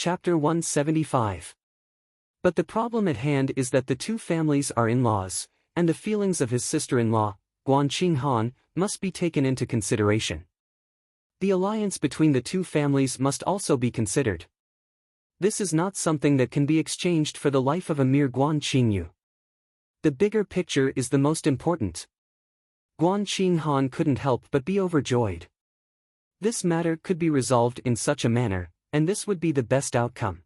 Chapter 175. But the problem at hand is that the two families are in-laws, and the feelings of his sister-in-law, Guan Qinghan, must be taken into consideration. The alliance between the two families must also be considered. This is not something that can be exchanged for the life of a mere Guan Qingyu. The bigger picture is the most important. Guan Qinghan couldn't help but be overjoyed. This matter could be resolved in such a manner, and this would be the best outcome.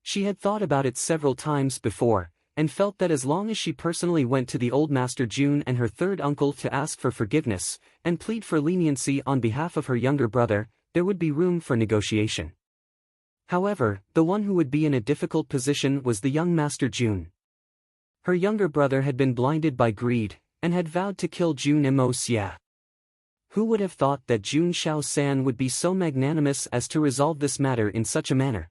She had thought about it several times before, and felt that as long as she personally went to the old Master Jun and her third uncle to ask for forgiveness, and plead for leniency on behalf of her younger brother, there would be room for negotiation. However, the one who would be in a difficult position was the young Master Jun. Her younger brother had been blinded by greed, and had vowed to kill Jun Mo Xia. Who would have thought that Jun Xiao-san would be so magnanimous as to resolve this matter in such a manner?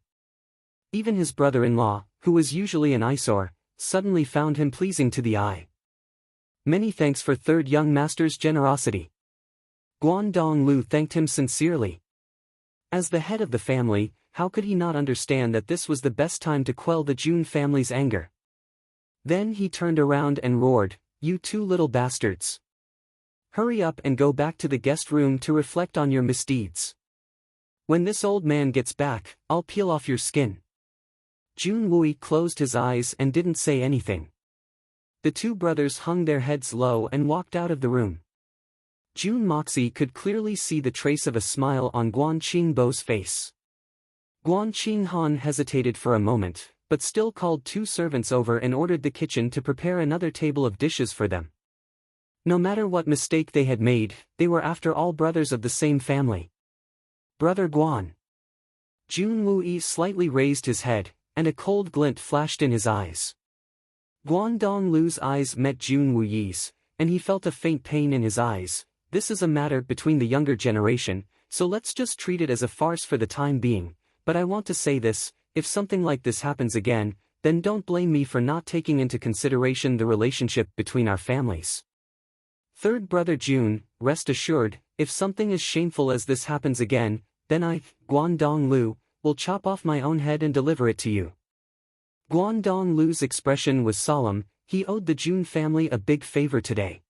Even his brother-in-law, who was usually an eyesore, suddenly found him pleasing to the eye. Many thanks for third young master's generosity. Guan Donglu thanked him sincerely. As the head of the family, how could he not understand that this was the best time to quell the Jun family's anger? Then he turned around and roared, "You two little bastards! Hurry up and go back to the guest room to reflect on your misdeeds. When this old man gets back, I'll peel off your skin." Jun Wui closed his eyes and didn't say anything. The two brothers hung their heads low and walked out of the room. Jun Moxie could clearly see the trace of a smile on Guan Qingbo's face. Guan Qinghan hesitated for a moment, but still called two servants over and ordered the kitchen to prepare another table of dishes for them. No matter what mistake they had made, they were after all brothers of the same family. "Brother Guan." Jun Wui slightly raised his head, and a cold glint flashed in his eyes. Guan Donglu's eyes met Jun Wuyi's, and he felt a faint pain in his eyes. This is a matter between the younger generation, so let's just treat it as a farce for the time being, but I want to say this, if something like this happens again, then don't blame me for not taking into consideration the relationship between our families. Third brother Jun, rest assured, if something as shameful as this happens again, then I, Guan Donglu, will chop off my own head and deliver it to you. Guan Donglu's expression was solemn. He owed the Jun family a big favor today.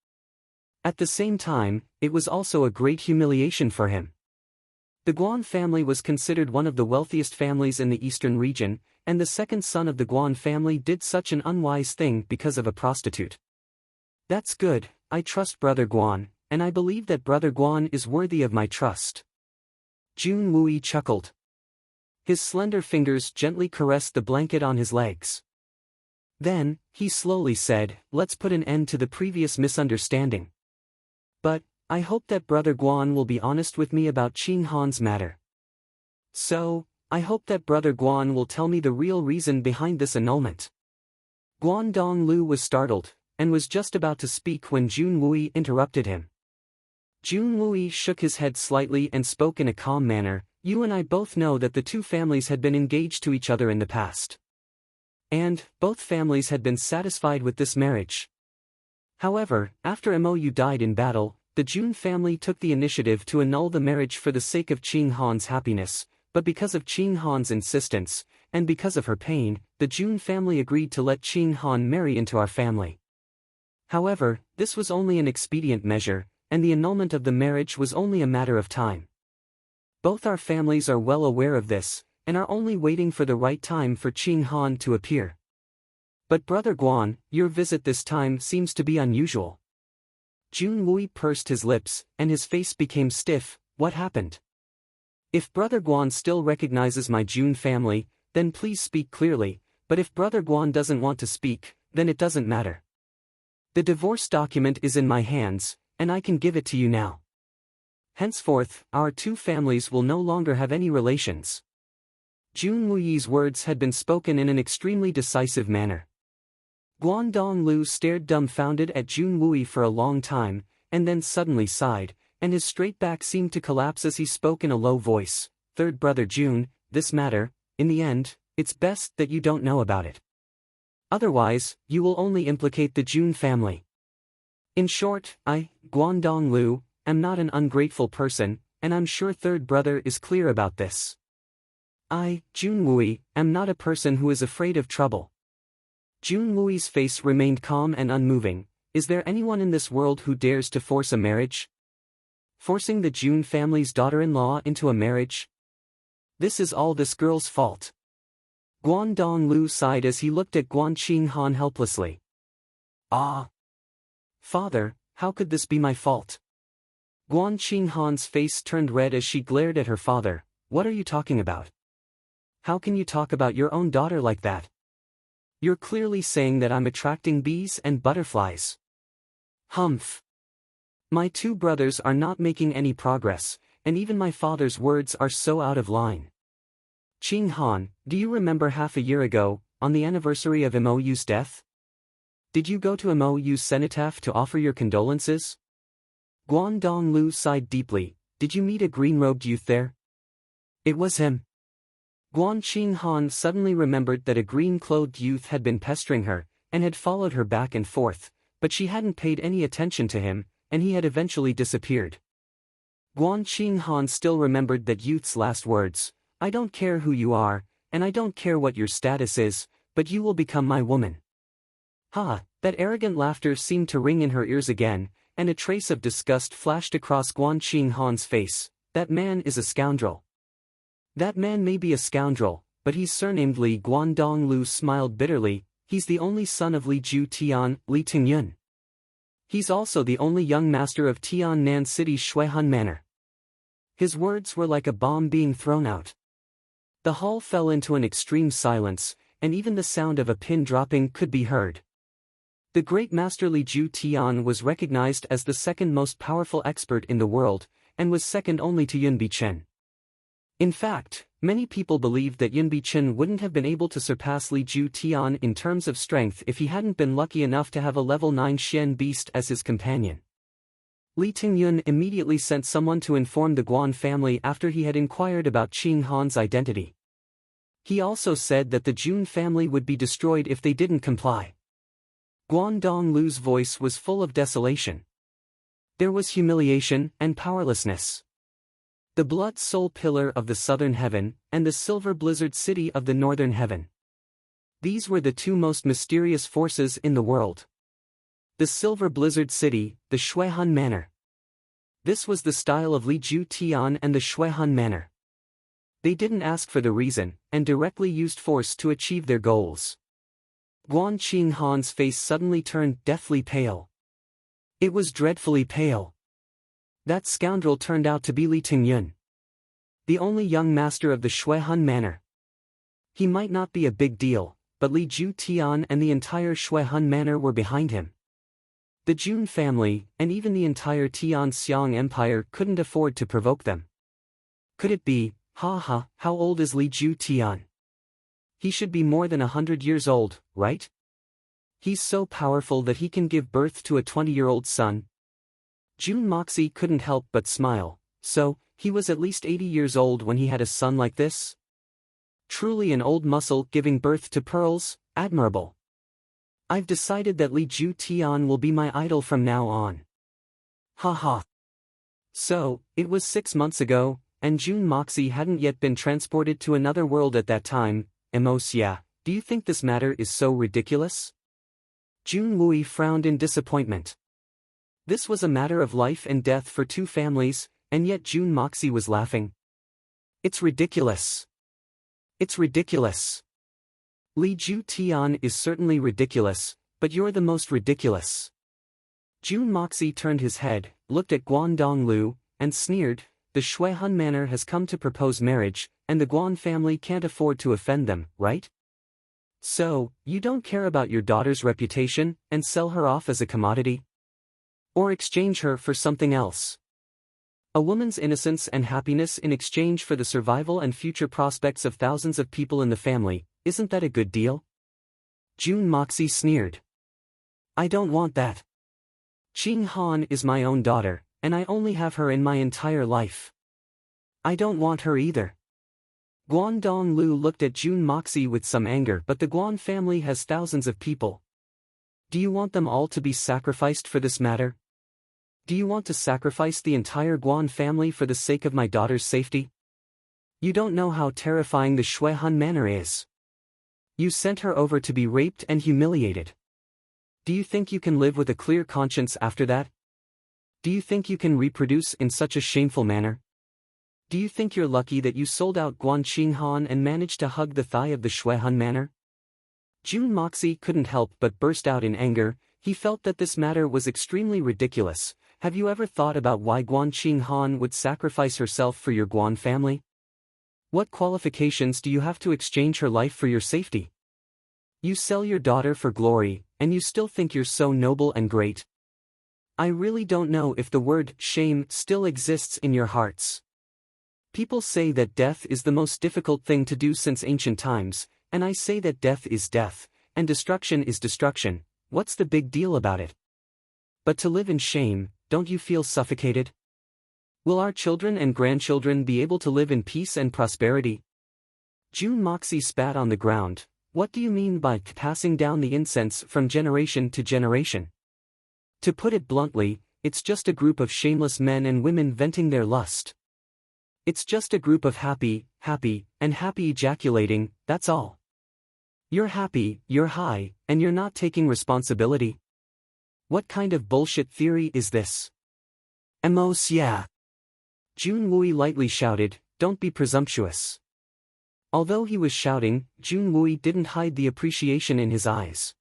At the same time, it was also a great humiliation for him. The Guan family was considered one of the wealthiest families in the eastern region, and the second son of the Guan family did such an unwise thing because of a prostitute. That's good. I trust Brother Guan, and I believe that Brother Guan is worthy of my trust. Jun Wui chuckled. His slender fingers gently caressed the blanket on his legs. Then, he slowly said, "Let's put an end to the previous misunderstanding. But, I hope that Brother Guan will be honest with me about Qinghan's matter. So, I hope that Brother Guan will tell me the real reason behind this annulment." Guan Donglu was startled, and was just about to speak when Jun Wui interrupted him. Jun Wui shook his head slightly and spoke in a calm manner, "You and I both know that the two families had been engaged to each other in the past. And, both families had been satisfied with this marriage. However, after Mou died in battle, the Jun family took the initiative to annul the marriage for the sake of Qinghan's happiness, but because of Qinghan's insistence, and because of her pain, the Jun family agreed to let Qinghan marry into our family. However, this was only an expedient measure, and the annulment of the marriage was only a matter of time. Both our families are well aware of this, and are only waiting for the right time for Qinghan to appear. But Brother Guan, your visit this time seems to be unusual." Jun Wui pursed his lips, and his face became stiff. What happened? If Brother Guan still recognizes my Jun family, then please speak clearly, but if Brother Guan doesn't want to speak, then it doesn't matter. The divorce document is in my hands, and I can give it to you now. Henceforth, our two families will no longer have any relations. Jun Wuyi's words had been spoken in an extremely decisive manner. Guan Donglu stared dumbfounded at Jun Wui for a long time, and then suddenly sighed, and his straight back seemed to collapse as he spoke in a low voice. "Third brother Jun, this matter, in the end, it's best that you don't know about it. Otherwise, you will only implicate the Jun family. In short, I, Guan Donglu, am not an ungrateful person, and I'm sure third brother is clear about this." I, Junwui, am not a person who is afraid of trouble. Junwui's face remained calm and unmoving. Is there anyone in this world who dares to force a marriage? Forcing the Jun family's daughter-in-law into a marriage? This is all this girl's fault. Guan Donglu sighed as he looked at Guan Qinghan helplessly. Ah! Father, how could this be my fault? Guan Qinghan's face turned red as she glared at her father. What are you talking about? How can you talk about your own daughter like that? You're clearly saying that I'm attracting bees and butterflies. Humph. My two brothers are not making any progress, and even my father's words are so out of line. Qinghan, do you remember half a year ago, on the anniversary of Mou's death? Did you go to Mou's cenotaph to offer your condolences? Guan Donglu sighed deeply. Did you meet a green-robed youth there? It was him. Guan Qinghan suddenly remembered that a green-clothed youth had been pestering her, and had followed her back and forth, but she hadn't paid any attention to him, and he had eventually disappeared. Guan Qinghan still remembered that youth's last words, I don't care who you are, and I don't care what your status is, but you will become my woman. Ha! That arrogant laughter seemed to ring in her ears again, and a trace of disgust flashed across Guan Qinghan's face. That man is a scoundrel. That man may be a scoundrel, but he's surnamed Li. Guan Donglu smiled bitterly. He's the only son of Li Ju Tian, Li Tingyun. He's also the only young master of Tiannan City's Shuihun Manor. His words were like a bomb being thrown out. The hall fell into an extreme silence, and even the sound of a pin dropping could be heard. The great master Li Ju Tian was recognized as the second most powerful expert in the world, and was second only to Yun Bichen. In fact, many people believed that Yun Bichen wouldn't have been able to surpass Li Ju Tian in terms of strength if he hadn't been lucky enough to have a level 9 Xian beast as his companion. Li Tingyun immediately sent someone to inform the Guan family after he had inquired about Qinghan's identity. He also said that the Jun family would be destroyed if they didn't comply. Guan Donglu's voice was full of desolation. There was humiliation and powerlessness. The blood soul pillar of the southern heaven, and the silver blizzard city of the northern heaven. These were the two most mysterious forces in the world. The silver blizzard city, the Shuihun Manor. This was the style of Li Ju Tian and the Shuihun Manor. They didn't ask for the reason, and directly used force to achieve their goals. Guan Qinghan's face suddenly turned deathly pale. It was dreadfully pale. That scoundrel turned out to be Li Tingyun, the only young master of the Shuihun Manor. He might not be a big deal, but Li Ju Tian and the entire Shuihun Manor were behind him. The Jun family, and even the entire Tianxiang Empire couldn't afford to provoke them. Could it be, how old is Li Ju Tian? He should be more than 100 years old, right? He's so powerful that he can give birth to a 20-year-old son. Jun Moxie couldn't help but smile. So, he was at least 80 years old when he had a son like this? Truly an old muscle giving birth to pearls, admirable. I've decided that Li Ju Tian will be my idol from now on. Ha. So, it was 6 months ago, and Jun Moxie hadn't yet been transported to another world at that time. Emosia, do you think this matter is so ridiculous? Jun Wui frowned in disappointment. This was a matter of life and death for two families, and yet Jun Moxie was laughing. It's ridiculous. It's ridiculous. Li Ju Tian is certainly ridiculous, but you're the most ridiculous. Jun Moxie turned his head, looked at Guan Donglu, and sneered. The Shuihun Manor has come to propose marriage, and the Guan family can't afford to offend them, right? So, you don't care about your daughter's reputation, and sell her off as a commodity? Or exchange her for something else? A woman's innocence and happiness in exchange for the survival and future prospects of thousands of people in the family, isn't that a good deal? Jun Moxie sneered. I don't want that. Qinghan is my own daughter, and I only have her in my entire life. I don't want her either. Guan Donglu looked at Jun Moxie with some anger, but the Guan family has thousands of people. Do you want them all to be sacrificed for this matter? Do you want to sacrifice the entire Guan family for the sake of my daughter's safety? You don't know how terrifying the Shuehan manor is. You sent her over to be raped and humiliated. Do you think you can live with a clear conscience after that? Do you think you can reproduce in such a shameful manner? Do you think you're lucky that you sold out Guan Qinghan and managed to hug the thigh of the Shuehan manor? Jun Moxie couldn't help but burst out in anger. He felt that this matter was extremely ridiculous. Have you ever thought about why Guan Qinghan would sacrifice herself for your Guan family? What qualifications do you have to exchange her life for your safety? You sell your daughter for glory, and you still think you're so noble and great? I really don't know if the word shame still exists in your hearts. People say that death is the most difficult thing to do since ancient times, and I say that death is death, and destruction is destruction. What's the big deal about it? But to live in shame, don't you feel suffocated? Will our children and grandchildren be able to live in peace and prosperity? Jun Moxie spat on the ground. What do you mean by passing down the incense from generation to generation? To put it bluntly, it's just a group of shameless men and women venting their lust. It's just a group of happy ejaculating, that's all. You're happy, you're high, and you're not taking responsibility? What kind of bullshit theory is this? Emos yeah. Jun Wui lightly shouted, don't be presumptuous. Although he was shouting, Jun Wui didn't hide the appreciation in his eyes.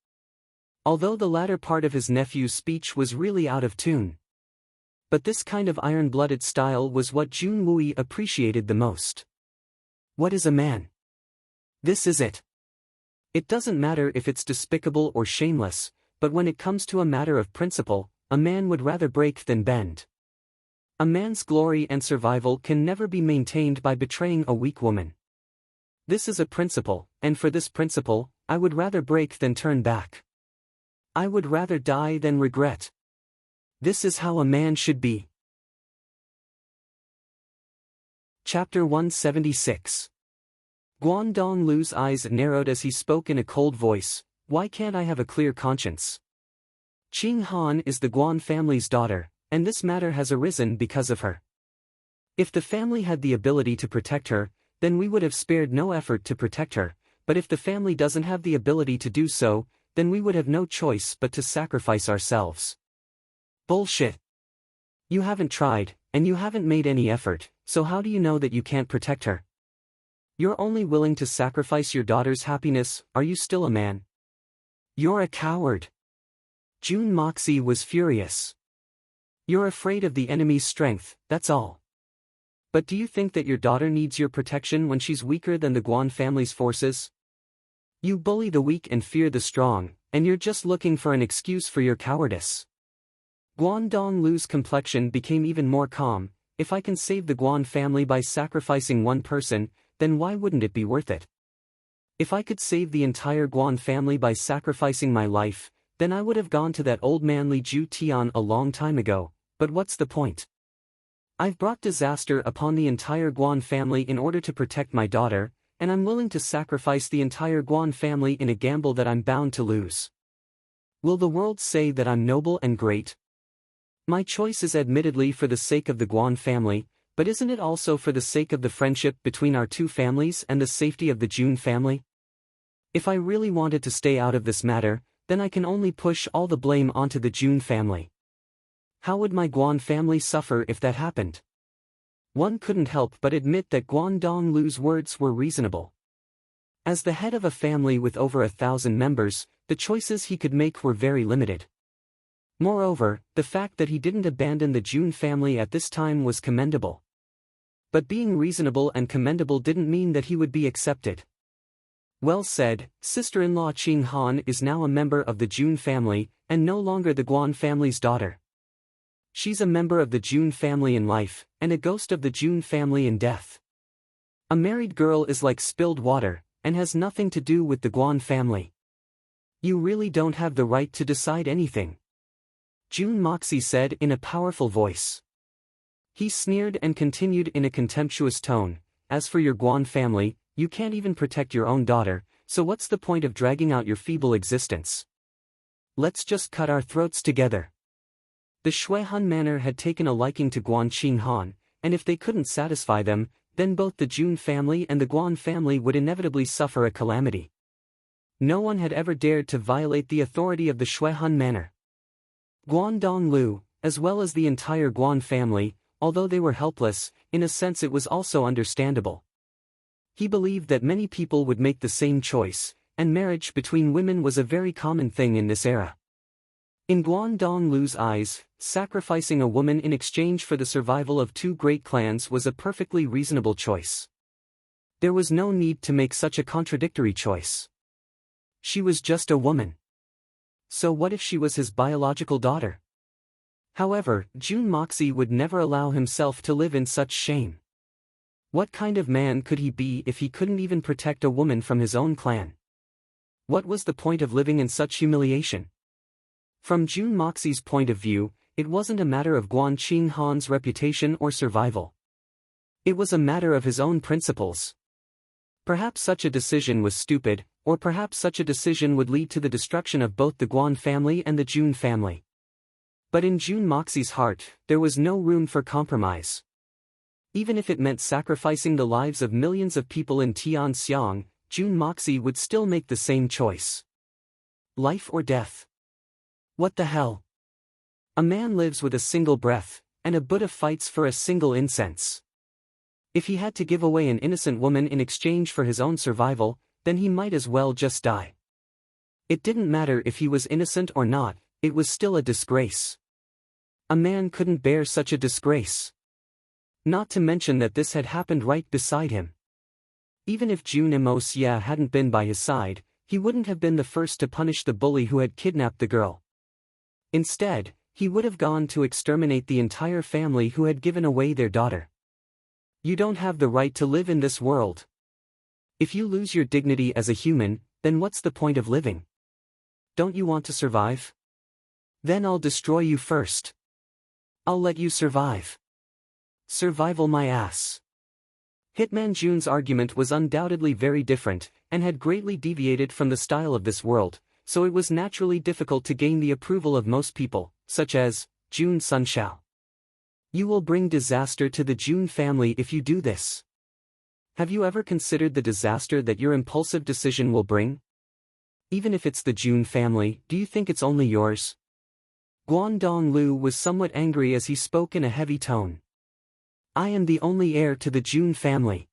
Although the latter part of his nephew's speech was really out of tune. But this kind of iron-blooded style was what Jun Wui appreciated the most. What is a man? This is it. It doesn't matter if it's despicable or shameless, but when it comes to a matter of principle, a man would rather break than bend. A man's glory and survival can never be maintained by betraying a weak woman. This is a principle, and for this principle, I would rather break than turn back. I would rather die than regret. This is how a man should be. Chapter 176. Guan Donglu's eyes narrowed as he spoke in a cold voice. Why can't I have a clear conscience? Qing Han is the Guan family's daughter, and this matter has arisen because of her. If the family had the ability to protect her, then we would have spared no effort to protect her, but if the family doesn't have the ability to do so, then we would have no choice but to sacrifice ourselves. Bullshit. You haven't tried, and you haven't made any effort, so how do you know that you can't protect her? You're only willing to sacrifice your daughter's happiness. Are you still a man? You're a coward. Jun Moxie was furious. You're afraid of the enemy's strength, that's all. But do you think that your daughter needs your protection when she's weaker than the Guan family's forces? You bully the weak and fear the strong, and you're just looking for an excuse for your cowardice. Guan Donglu's complexion became even more calm. If I can save the Guan family by sacrificing one person, then why wouldn't it be worth it? If I could save the entire Guan family by sacrificing my life, then I would have gone to that old man Li Ju Tian a long time ago, but what's the point? I've brought disaster upon the entire Guan family in order to protect my daughter, and I'm willing to sacrifice the entire Guan family in a gamble that I'm bound to lose. Will the world say that I'm noble and great? My choice is admittedly for the sake of the Guan family, but isn't it also for the sake of the friendship between our two families and the safety of the Jun family? If I really wanted to stay out of this matter, then I can only push all the blame onto the Jun family. How would my Guan family suffer if that happened? One couldn't help but admit that Guan Donglu's words were reasonable. As the head of a family with over 1,000 members, the choices he could make were very limited. Moreover, the fact that he didn't abandon the Jun family at this time was commendable. But being reasonable and commendable didn't mean that he would be accepted. Well said, sister-in-law Qing Han is now a member of the Jun family, and no longer the Guan family's daughter. She's a member of the Jun family in life, and a ghost of the Jun family in death. A married girl is like spilled water, and has nothing to do with the Guan family. You really don't have the right to decide anything. Jun Moxie said in a powerful voice. He sneered and continued in a contemptuous tone, as for your Guan family, you can't even protect your own daughter, so what's the point of dragging out your feeble existence? Let's just cut our throats together. The Shuehan manor had taken a liking to Guan Qinghan, and if they couldn't satisfy them, then both the Jun family and the Guan family would inevitably suffer a calamity. No one had ever dared to violate the authority of the Shuehan manor. Guan Donglu, as well as the entire Guan family, although they were helpless, in a sense it was also understandable. He believed that many people would make the same choice, and marriage between women was a very common thing in this era. In Guan Donglu's eyes, sacrificing a woman in exchange for the survival of two great clans was a perfectly reasonable choice. There was no need to make such a contradictory choice. She was just a woman. So what if she was his biological daughter? However, Jun Moxie would never allow himself to live in such shame. What kind of man could he be if he couldn't even protect a woman from his own clan? What was the point of living in such humiliation? From Jun Moxie's point of view, it wasn't a matter of Guan Qinghan's reputation or survival. It was a matter of his own principles. Perhaps such a decision was stupid, or perhaps such a decision would lead to the destruction of both the Guan family and the Jun family. But in Jun Moxie's heart, there was no room for compromise. Even if it meant sacrificing the lives of millions of people in Tianxiang, Jun Moxie would still make the same choice. Life or death. What the hell? A man lives with a single breath, and a Buddha fights for a single incense. If he had to give away an innocent woman in exchange for his own survival, then he might as well just die. It didn't matter if he was innocent or not, it was still a disgrace. A man couldn't bear such a disgrace. Not to mention that this had happened right beside him. Even if Jun Xia hadn't been by his side, he wouldn't have been the first to punish the bully who had kidnapped the girl. Instead, he would have gone to exterminate the entire family who had given away their daughter. You don't have the right to live in this world. If you lose your dignity as a human, then what's the point of living? Don't you want to survive? Then I'll destroy you first. I'll let you survive. Survival my ass. Hitman Jun's argument was undoubtedly very different, and had greatly deviated from the style of this world, so it was naturally difficult to gain the approval of most people, such as Jun Sunshao. You will bring disaster to the Jun family if you do this. Have you ever considered the disaster that your impulsive decision will bring? Even if it's the Jun family, do you think it's only yours? Guan Donglu was somewhat angry as he spoke in a heavy tone. I am the only heir to the Jun family.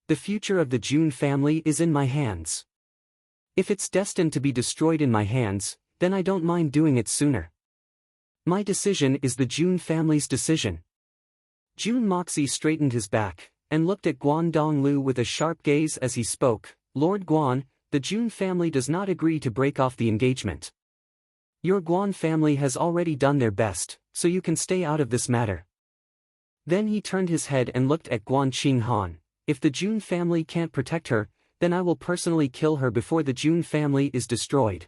The future of the Jun family is in my hands. If it's destined to be destroyed in my hands, then I don't mind doing it sooner. My decision is the Jun family's decision. Jun Moxie straightened his back, and looked at Guan Donglu with a sharp gaze as he spoke. Lord Guan, the Jun family does not agree to break off the engagement. Your Guan family has already done their best, so you can stay out of this matter. Then he turned his head and looked at Guan Qinghan. If the Jun family can't protect her, then I will personally kill her before the Jun family is destroyed.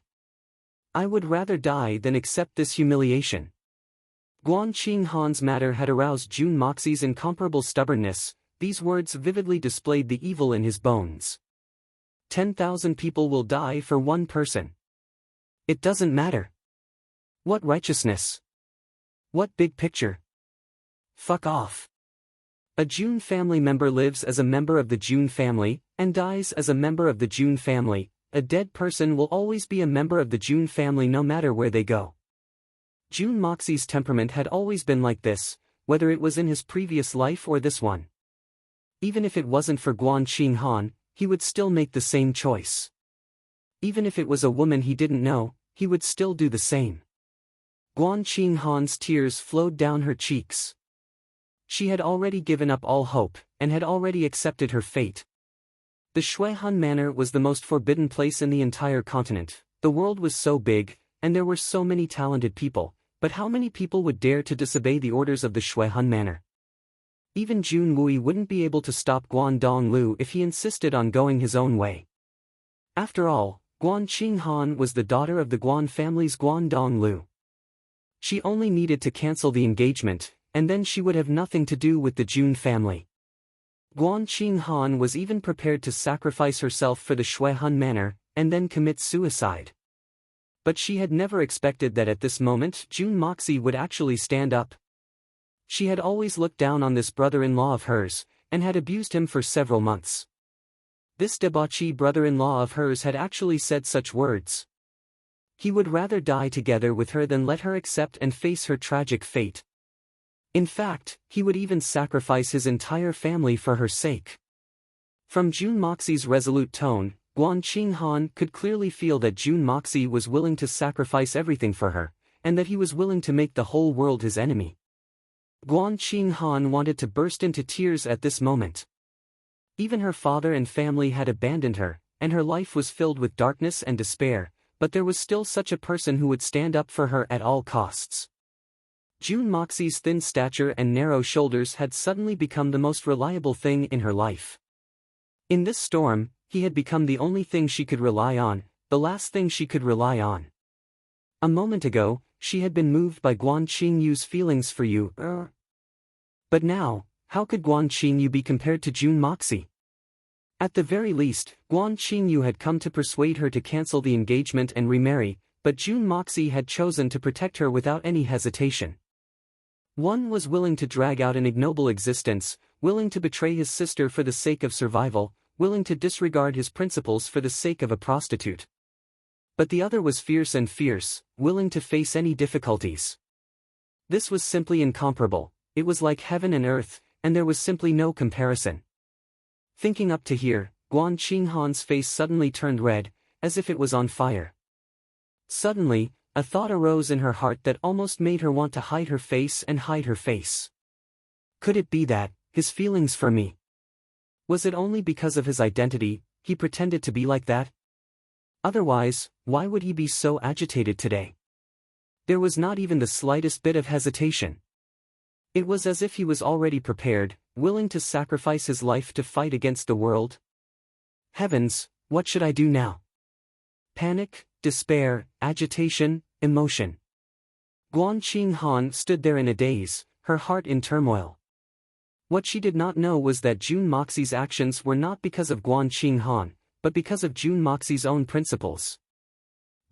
I would rather die than accept this humiliation. Guan Qinghan's matter had aroused Jun Moxie's incomparable stubbornness. These words vividly displayed the evil in his bones. 10,000 people will die for one person. It doesn't matter. What righteousness? What big picture? Fuck off. A Jun family member lives as a member of the Jun family, and dies as a member of the Jun family. A dead person will always be a member of the Jun family no matter where they go. Jun Moxie's temperament had always been like this, whether it was in his previous life or this one. Even if it wasn't for Guan Qinghan, he would still make the same choice. Even if it was a woman he didn't know, he would still do the same. Guan Qinghan's tears flowed down her cheeks. She had already given up all hope, and had already accepted her fate. The Shuehan Manor was the most forbidden place in the entire continent. The world was so big, and there were so many talented people, but how many people would dare to disobey the orders of the Shuehan Manor? Even Jun Wui wouldn't be able to stop Guan Donglu if he insisted on going his own way. After all, Guan Qinghan was the daughter of the Guan family's Guan Donglu. She only needed to cancel the engagement, and then she would have nothing to do with the Jun family. Guan Qinghan was even prepared to sacrifice herself for the Shuehan Manor, and then commit suicide. But she had never expected that at this moment Jun Moxie would actually stand up. She had always looked down on this brother-in-law of hers, and had abused him for several months. This debauchee brother-in-law of hers had actually said such words. He would rather die together with her than let her accept and face her tragic fate. In fact, he would even sacrifice his entire family for her sake. From June Moxie's resolute tone, Guan Qinghan could clearly feel that June Moxie was willing to sacrifice everything for her, and that he was willing to make the whole world his enemy. Guan Qinghan wanted to burst into tears at this moment. Even her father and family had abandoned her, and her life was filled with darkness and despair, but there was still such a person who would stand up for her at all costs. June Moxie's thin stature and narrow shoulders had suddenly become the most reliable thing in her life. In this storm, he had become the only thing she could rely on, the last thing she could rely on. A moment ago, she had been moved by Guan Qingyu's feelings for you. But now, how could Guan Qingyu be compared to June Moxie? At the very least, Guan Qingyu had come to persuade her to cancel the engagement and remarry, but June Moxie had chosen to protect her without any hesitation. One was willing to drag out an ignoble existence, willing to betray his sister for the sake of survival, willing to disregard his principles for the sake of a prostitute. But the other was fierce and fierce, willing to face any difficulties. This was simply incomparable. It was like heaven and earth, and there was simply no comparison. Thinking up to here, Guan Qinghan's face suddenly turned red, as if it was on fire. Suddenly, a thought arose in her heart that almost made her want to hide her face and hide her face. Could it be that, his feelings for me? Was it only because of his identity, he pretended to be like that? Otherwise, why would he be so agitated today? There was not even the slightest bit of hesitation. It was as if he was already prepared, willing to sacrifice his life to fight against the world. Heavens, what should I do now? Panic, despair, agitation, emotion. Guan Qinghan stood there in a daze, her heart in turmoil. What she did not know was that June Moxie's actions were not because of Guan Qinghan, but because of June Moxie's own principles.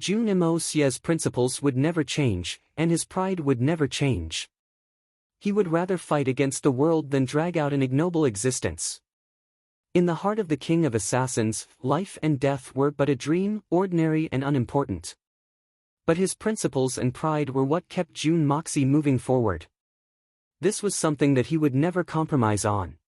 June Moxie's principles would never change, and his pride would never change. He would rather fight against the world than drag out an ignoble existence. In the heart of the king of assassins, life and death were but a dream, ordinary and unimportant. But his principles and pride were what kept June Moxie moving forward. This was something that he would never compromise on.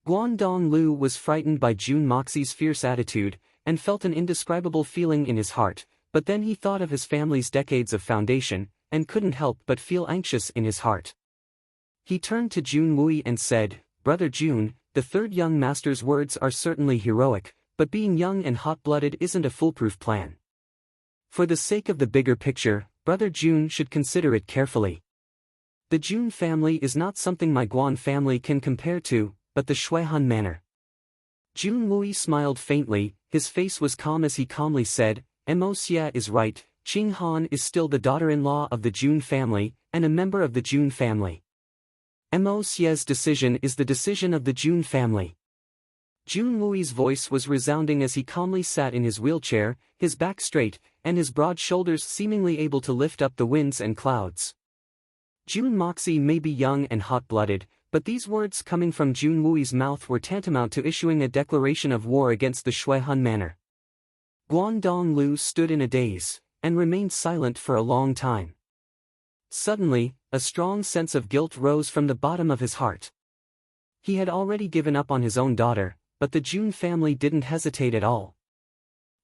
Guan Donglu was frightened by June Moxie's fierce attitude, and felt an indescribable feeling in his heart, but then he thought of his family's decades of foundation, and couldn't help but feel anxious in his heart. He turned to Jun Wui and said, "Brother Jun, the third young master's words are certainly heroic, but being young and hot-blooded isn't a foolproof plan. For the sake of the bigger picture, Brother Jun should consider it carefully. The Jun family is not something my Guan family can compare to, but the Shuihan manor." Jun Wui smiled faintly, his face was calm as he calmly said, "Xia is right, Qing Han is still the daughter-in-law of the Jun family, and a member of the Jun family. Xia's decision is the decision of the Jun family." Jun Wui's voice was resounding as he calmly sat in his wheelchair, his back straight, and his broad shoulders seemingly able to lift up the winds and clouds. June Moxie may be young and hot-blooded, but these words coming from Jun Wui's mouth were tantamount to issuing a declaration of war against the Shuihan manor. Guan Donglu stood in a daze, and remained silent for a long time. Suddenly, a strong sense of guilt rose from the bottom of his heart. He had already given up on his own daughter, but the Jun family didn't hesitate at all.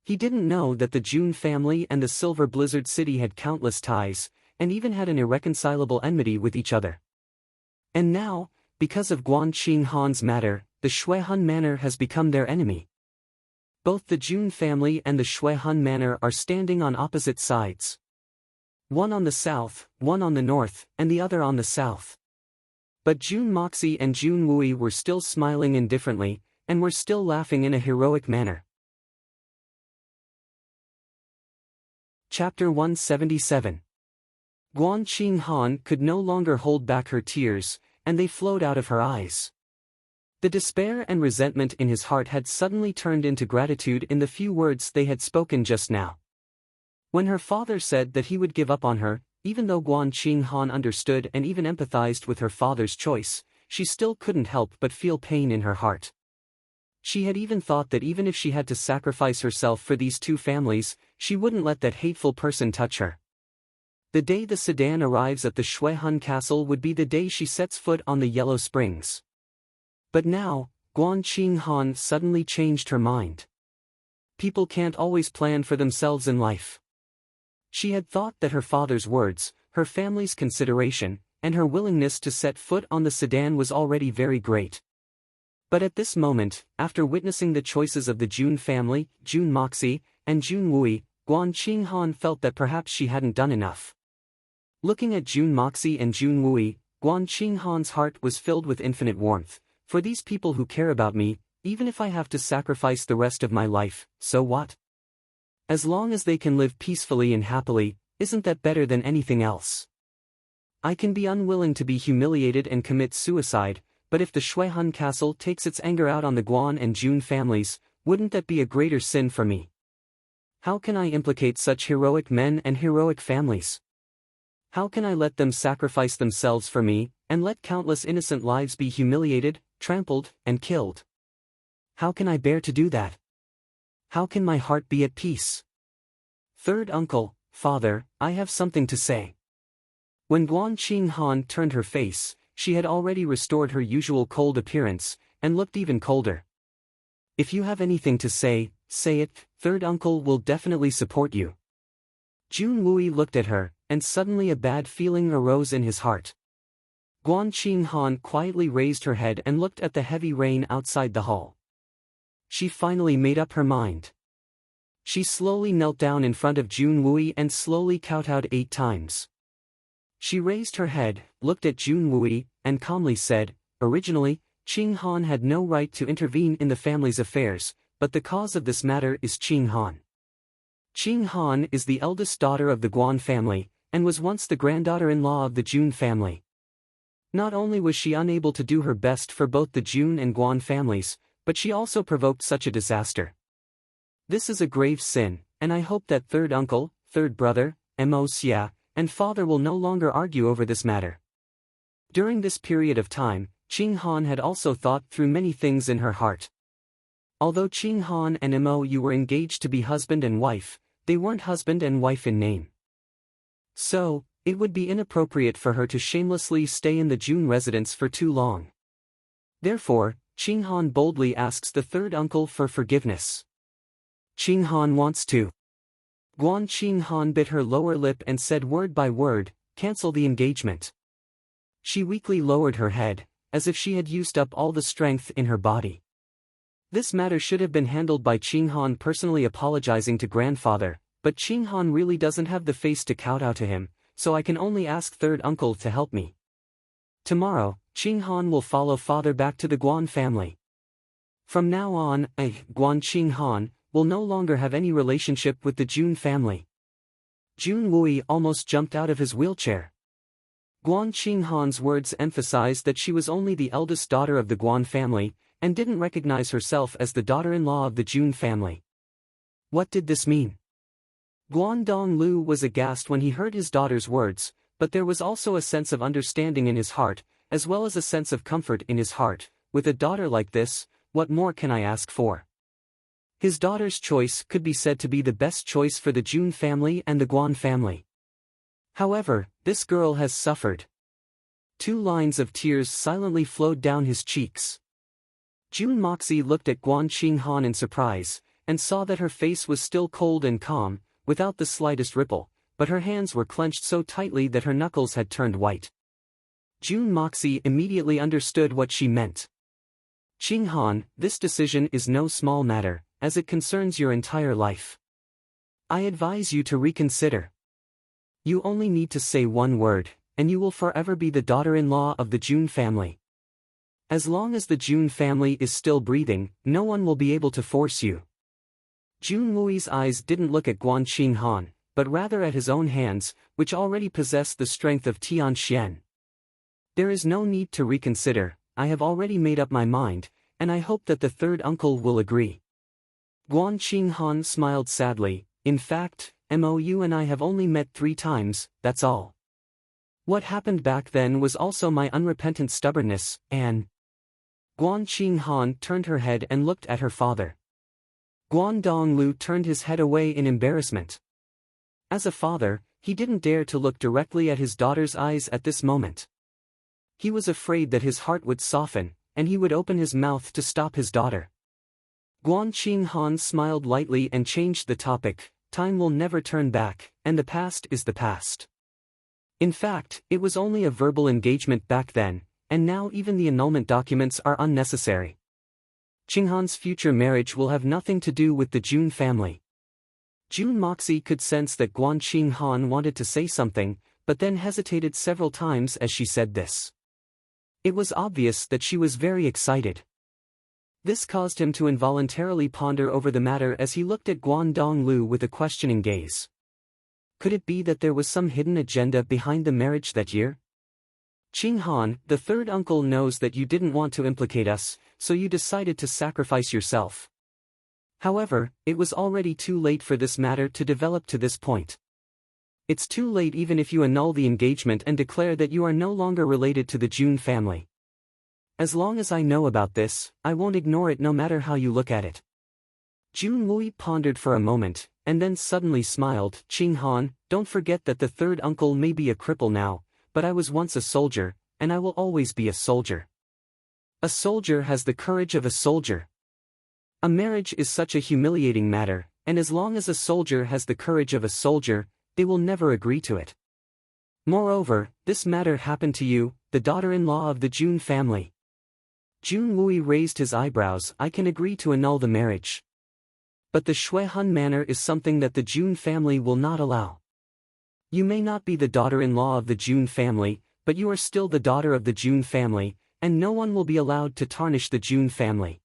He didn't know that the Jun family and the Silver Blizzard City had countless ties, and even had an irreconcilable enmity with each other. And now, because of Guan Qinghan's matter, the Shuihan manor has become their enemy. Both the Jun family and the Shuihan manor are standing on opposite sides. One on the south, one on the north, and the other on the south. But Jun Moxie and Jun Wui were still smiling indifferently, and were still laughing in a heroic manner. Chapter 177. Guan Qinghan could no longer hold back her tears, and they flowed out of her eyes. The despair and resentment in his heart had suddenly turned into gratitude in the few words they had spoken just now. When her father said that he would give up on her, even though Guan Qinghan understood and even empathized with her father's choice, she still couldn't help but feel pain in her heart. She had even thought that even if she had to sacrifice herself for these two families, she wouldn't let that hateful person touch her. The day the sedan arrives at the Shuihun castle would be the day she sets foot on the Yellow Springs. But now, Guan Qinghan suddenly changed her mind. People can't always plan for themselves in life. She had thought that her father's words, her family's consideration, and her willingness to set foot on the sedan was already very great. But at this moment, after witnessing the choices of the Jun family, Jun Moxie, and Jun Wui, Guan Qinghan felt that perhaps she hadn't done enough. Looking at Jun Moxie and Jun Wui, Guan Qinghan's heart was filled with infinite warmth. For these people who care about me, even if I have to sacrifice the rest of my life, so what? As long as they can live peacefully and happily, isn't that better than anything else? I can be unwilling to be humiliated and commit suicide, but if the Shuihun castle takes its anger out on the Guan and Jun families, wouldn't that be a greater sin for me? How can I implicate such heroic men and heroic families? How can I let them sacrifice themselves for me, and let countless innocent lives be humiliated, trampled, and killed? How can I bear to do that? How can my heart be at peace? Third uncle, father, I have something to say. When Guan Qinghan turned her face, she had already restored her usual cold appearance, and looked even colder. If you have anything to say, say it, third uncle will definitely support you. Jun Wui looked at her, and suddenly a bad feeling arose in his heart. Guan Qinghan quietly raised her head and looked at the heavy rain outside the hall. She finally made up her mind. She slowly knelt down in front of Jun Wui and slowly kowtowed 8 times. She raised her head, looked at Jun Wui, and calmly said, originally, Qinghan had no right to intervene in the family's affairs, but the cause of this matter is Qinghan. Qinghan is the eldest daughter of the Guan family, and was once the granddaughter-in-law of the Jun family. Not only was she unable to do her best for both the Jun and Guan families, but she also provoked such a disaster. This is a grave sin, and I hope that third uncle, third brother, Mo Xia, and father will no longer argue over this matter. During this period of time, Qinghan had also thought through many things in her heart. Although Qinghan and Mo Yu were engaged to be husband and wife, they weren't husband and wife in name. So, it would be inappropriate for her to shamelessly stay in the Jun residence for too long. Therefore, Qinghan boldly asks the third uncle for forgiveness. Qinghan wants to. Guan Qinghan bit her lower lip and said word by word, cancel the engagement. She weakly lowered her head, as if she had used up all the strength in her body. This matter should have been handled by Qinghan personally apologizing to grandfather, but Qinghan really doesn't have the face to kowtow to him, so I can only ask third uncle to help me. Tomorrow, Qinghan will follow father back to the Guan family. From now on, Guan Qinghan will no longer have any relationship with the Jun family. Jun Wui almost jumped out of his wheelchair. Guan Qinghan's words emphasized that she was only the eldest daughter of the Guan family, and didn't recognize herself as the daughter-in-law of the Jun family. What did this mean? Guan Donglu was aghast when he heard his daughter's words, but there was also a sense of understanding in his heart, as well as a sense of comfort in his heart. With a daughter like this, what more can I ask for? His daughter's choice could be said to be the best choice for the Jun family and the Guan family. However, this girl has suffered. 2 lines of tears silently flowed down his cheeks. Jun Moxie looked at Guan Qinghan in surprise, and saw that her face was still cold and calm, without the slightest ripple, but her hands were clenched so tightly that her knuckles had turned white. Jun Moxie immediately understood what she meant. Qinghan, this decision is no small matter, as it concerns your entire life. I advise you to reconsider. You only need to say one word, and you will forever be the daughter-in-law of the Jun family. As long as the Jun family is still breathing, no one will be able to force you. Jun Wui's eyes didn't look at Guan Qinghan, but rather at his own hands, which already possessed the strength of Tianxian. There is no need to reconsider, I have already made up my mind, and I hope that the third uncle will agree. Guan Qinghan smiled sadly, in fact, Mo Yu and I have only met 3 times, that's all. What happened back then was also my unrepentant stubbornness, Anne. Guan Qinghan turned her head and looked at her father. Guan Donglu turned his head away in embarrassment. As a father, he didn't dare to look directly at his daughter's eyes at this moment. He was afraid that his heart would soften, and he would open his mouth to stop his daughter. Guan Qinghan smiled lightly and changed the topic. Time will never turn back, and the past is the past. In fact, it was only a verbal engagement back then, and now even the annulment documents are unnecessary. Qinghan's future marriage will have nothing to do with the Jun family. Jun Moxie could sense that Guan Qinghan wanted to say something, but then hesitated several times as she said this. It was obvious that she was very excited. This caused him to involuntarily ponder over the matter as he looked at Guan Donglu with a questioning gaze. Could it be that there was some hidden agenda behind the marriage that year? Qinghan, the third uncle knows that you didn't want to implicate us, so you decided to sacrifice yourself. However, it was already too late for this matter to develop to this point. It's too late even if you annul the engagement and declare that you are no longer related to the Jun family. As long as I know about this, I won't ignore it no matter how you look at it. Jun Wui pondered for a moment, and then suddenly smiled. Qinghan, don't forget that the third uncle may be a cripple now, but I was once a soldier, and I will always be a soldier. A soldier has the courage of a soldier. A marriage is such a humiliating matter, and as long as a soldier has the courage of a soldier, they will never agree to it. Moreover, this matter happened to you, the daughter-in-law of the Jun family. Jun Wui raised his eyebrows. I can agree to annul the marriage. But the Shuihun manor is something that the Jun family will not allow. You may not be the daughter-in-law of the Jun family, but you are still the daughter of the Jun family, and no one will be allowed to tarnish the Jun family.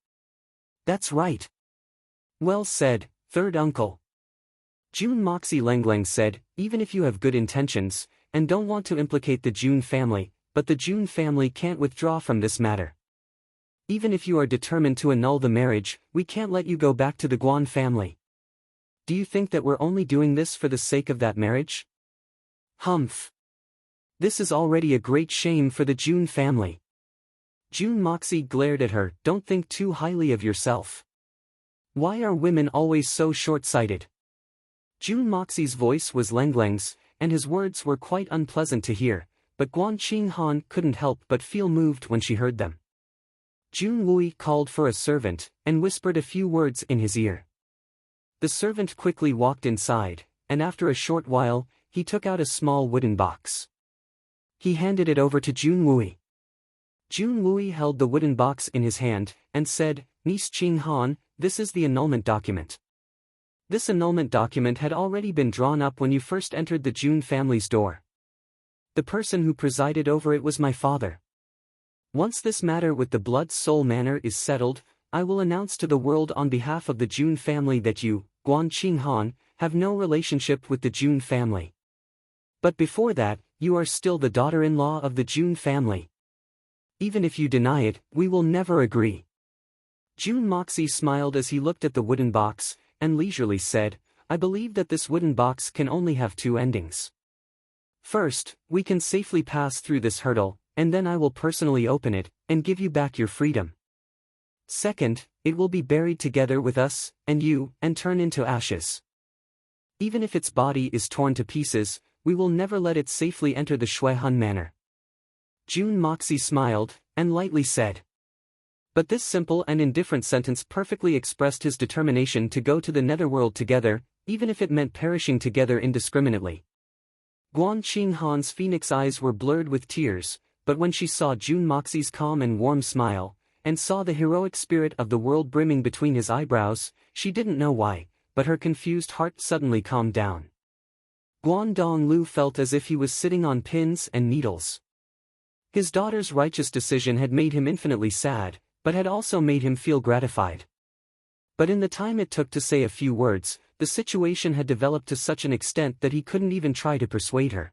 That's right. Well said, third uncle. Jun Moxie Lenglang said, even if you have good intentions, and don't want to implicate the Jun family, but the Jun family can't withdraw from this matter. Even if you are determined to annul the marriage, we can't let you go back to the Guan family. Do you think that we're only doing this for the sake of that marriage? Humph. This is already a great shame for the Jun family. Jun Moxie glared at her. Don't think too highly of yourself. Why are women always so short-sighted? Jun Moxie's voice was Lenglang's, and his words were quite unpleasant to hear, but Guan Qinghan couldn't help but feel moved when she heard them. Jun Wui called for a servant, and whispered a few words in his ear. The servant quickly walked inside, and after a short while, he took out a small wooden box. He handed it over to Jun Wui. Jun Wui held the wooden box in his hand, and said, Niece Qinghan, this is the annulment document. This annulment document had already been drawn up when you first entered the Jun family's door. The person who presided over it was my father. Once this matter with the Blood Soul Manor is settled, I will announce to the world on behalf of the Jun family that you, Guan Qinghan, have no relationship with the Jun family. But before that, you are still the daughter-in-law of the Jun family. Even if you deny it, we will never agree. Jun Moxie smiled as he looked at the wooden box, and leisurely said, I believe that this wooden box can only have two endings. First, we can safely pass through this hurdle, and then I will personally open it, and give you back your freedom. Second, it will be buried together with us, and you, and turn into ashes. Even if its body is torn to pieces, we will never let it safely enter the Shuihun Manor. Jun Moxie smiled, and lightly said. But this simple and indifferent sentence perfectly expressed his determination to go to the netherworld together, even if it meant perishing together indiscriminately. Guan Qinghan's phoenix eyes were blurred with tears, but when she saw Jun Moxie's calm and warm smile, and saw the heroic spirit of the world brimming between his eyebrows, she didn't know why, but her confused heart suddenly calmed down. Guan Donglu felt as if he was sitting on pins and needles. His daughter's righteous decision had made him infinitely sad, but had also made him feel gratified. But in the time it took to say a few words, the situation had developed to such an extent that he couldn't even try to persuade her.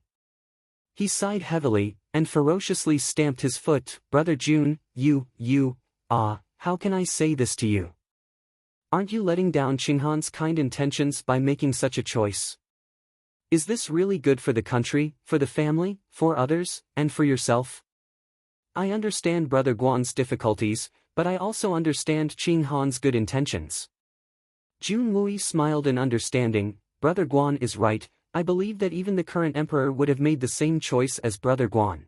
He sighed heavily, and ferociously stamped his foot. Brother Jun, how can I say this to you? Aren't you letting down Qinghan's kind intentions by making such a choice? Is this really good for the country, for the family, for others, and for yourself? I understand Brother Guan's difficulties, but I also understand Qing Han's good intentions. Jun Wui smiled in understanding. Brother Guan is right. I believe that even the current emperor would have made the same choice as Brother Guan.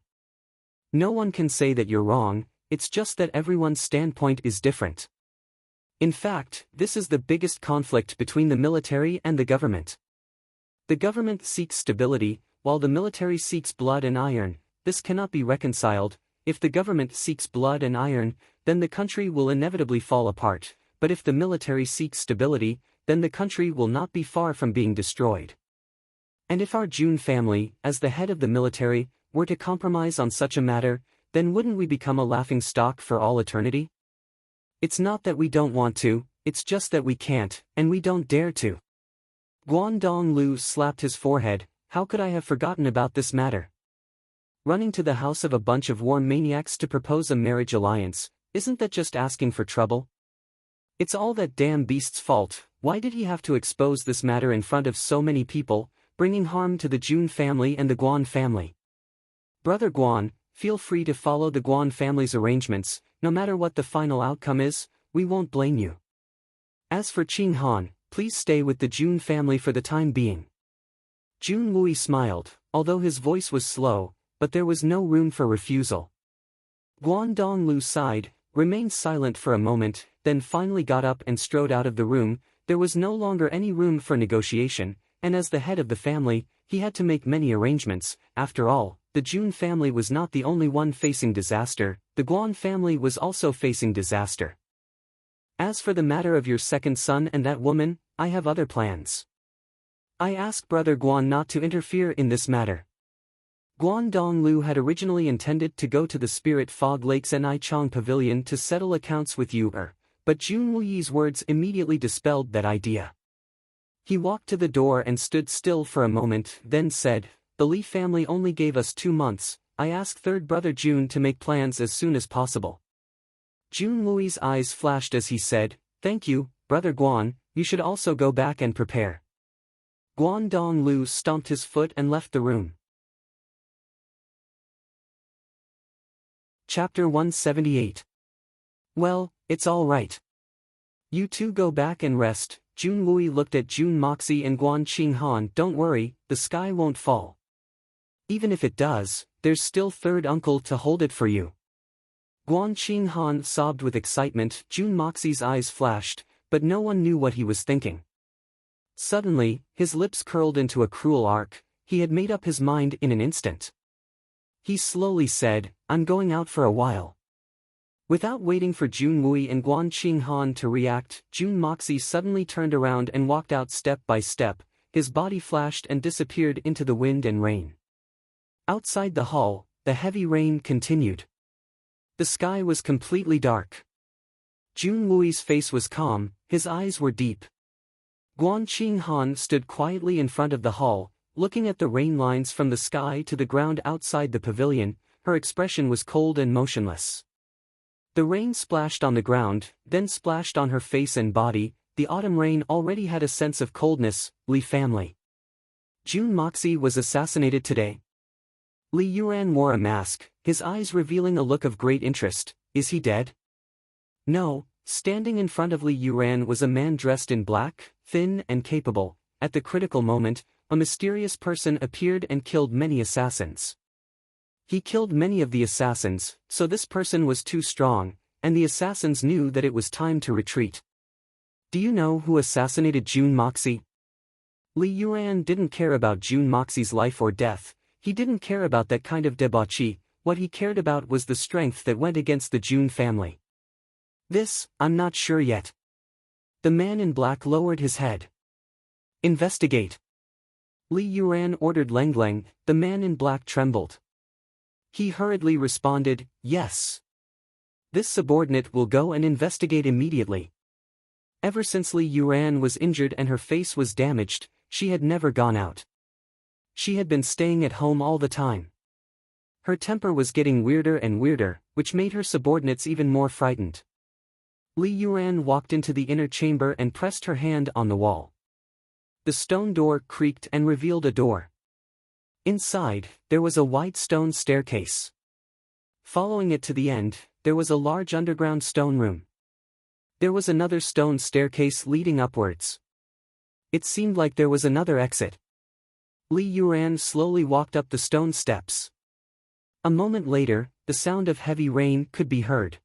No one can say that you're wrong, it's just that everyone's standpoint is different. In fact, this is the biggest conflict between the military and the government. The government seeks stability, while the military seeks blood and iron. This cannot be reconciled. If the government seeks blood and iron, then the country will inevitably fall apart, but if the military seeks stability, then the country will not be far from being destroyed. And if our Jun family, as the head of the military, were to compromise on such a matter, then wouldn't we become a laughingstock for all eternity? It's not that we don't want to, it's just that we can't, and we don't dare to. Guangdong Lu slapped his forehead. How could I have forgotten about this matter? Running to the house of a bunch of war maniacs to propose a marriage alliance, isn't that just asking for trouble? It's all that damn beast's fault. Why did he have to expose this matter in front of so many people, bringing harm to the Jun family and the Guan family? Brother Guan, feel free to follow the Guan family's arrangements. No matter what the final outcome is, we won't blame you. As for Qing Han, please stay with the Jun family for the time being. Jun Wui smiled, although his voice was slow, but there was no room for refusal. Guangdong Lu sighed, remained silent for a moment, then finally got up and strode out of the room. There was no longer any room for negotiation, and as the head of the family, he had to make many arrangements. After all, the Jun family was not the only one facing disaster, the Guan family was also facing disaster. As for the matter of your second son and that woman, I have other plans. I ask Brother Guan not to interfere in this matter. Guangdong Lu had originally intended to go to the Spirit Fog Lakes Nichang Pavilion to settle accounts with Yu, but Jun Wuyi's words immediately dispelled that idea. He walked to the door and stood still for a moment, then said, "The Li family only gave us 2 months, I ask third brother Jun to make plans as soon as possible." Jun Wuyi's eyes flashed as he said, "Thank you, Brother Guan, you should also go back and prepare." Guangdong Lu stomped his foot and left the room. Chapter 178. Well, it's all right. You two go back and rest. Jun Wui looked at Jun Moxie and Guan Qinghan. Don't worry, the sky won't fall. Even if it does, there's still third uncle to hold it for you. Guan Qinghan sobbed with excitement. Jun Moxie's eyes flashed, but no one knew what he was thinking. Suddenly, his lips curled into a cruel arc. He had made up his mind in an instant. He slowly said, "I'm going out for a while." Without waiting for Jun Wui and Guan Qinghan to react, Jun Moxie suddenly turned around and walked out step by step. His body flashed and disappeared into the wind and rain. Outside the hall, the heavy rain continued. The sky was completely dark. Jun Wui's face was calm, his eyes were deep. Guan Qinghan stood quietly in front of the hall, looking at the rain lines from the sky to the ground outside the pavilion. Her expression was cold and motionless. The rain splashed on the ground, then splashed on her face and body. The autumn rain already had a sense of coldness. Li family. Jun Moxie was assassinated today. Li Yuan wore a mask, his eyes revealing a look of great interest. Is he dead? No. Standing in front of Li Yuan was a man dressed in black, thin and capable. At the critical moment, a mysterious person appeared and killed many assassins. He killed many of the assassins, so this person was too strong, and the assassins knew that it was time to retreat. Do you know who assassinated Jun Moxie? Li Yuan didn't care about Jun Moxie's life or death. He didn't care about that kind of debauchery. What he cared about was the strength that went against the Jun family. This, I'm not sure yet. The man in black lowered his head. Investigate. Li Yuan ordered Lengleng. The man in black trembled. He hurriedly responded, "Yes. This subordinate will go and investigate immediately." Ever since Li Yuan was injured and her face was damaged, she had never gone out. She had been staying at home all the time. Her temper was getting weirder and weirder, which made her subordinates even more frightened. Li Yuan walked into the inner chamber and pressed her hand on the wall. The stone door creaked and revealed a door. Inside, there was a wide stone staircase. Following it to the end, there was a large underground stone room. There was another stone staircase leading upwards. It seemed like there was another exit. Li Yuran slowly walked up the stone steps. A moment later, the sound of heavy rain could be heard.